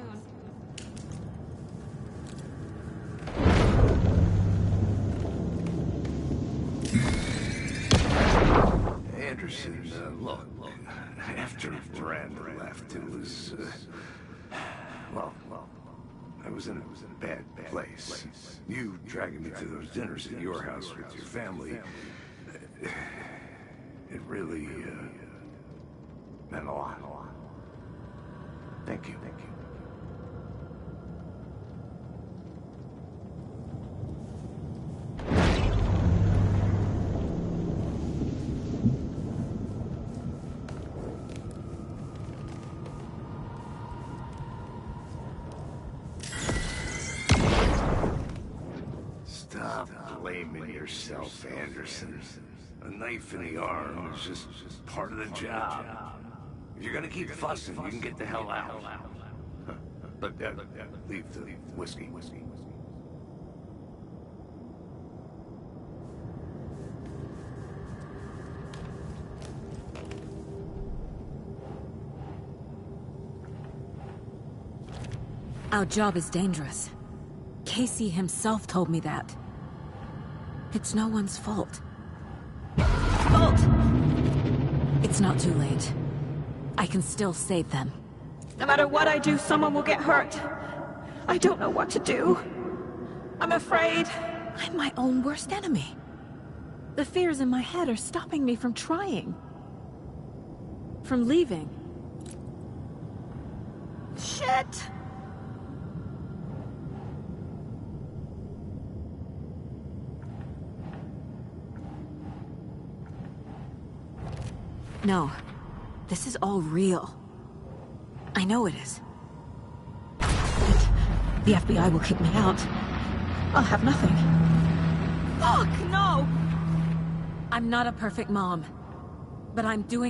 Anderson, look, after Miranda left, it was, well, I was in a bad place. You dragging me to those dinners at your house with your family, it really, meant a lot. Thank you. Stop blaming yourself, Anderson. A knife in the arm is just part of the job. If you're gonna keep fussing, you can get the hell out. But leave the whiskey. Our job is dangerous. Casey himself told me that. It's no one's fault. It's not too late. I can still save them. No matter what I do, someone will get hurt. I don't know what to do. I'm afraid. I'm my own worst enemy. The fears in my head are stopping me from trying. From leaving. Shit! No. This is all real. I know it is. The FBI will kick me out. I'll have nothing. Fuck, no! I'm not a perfect mom, but I'm doing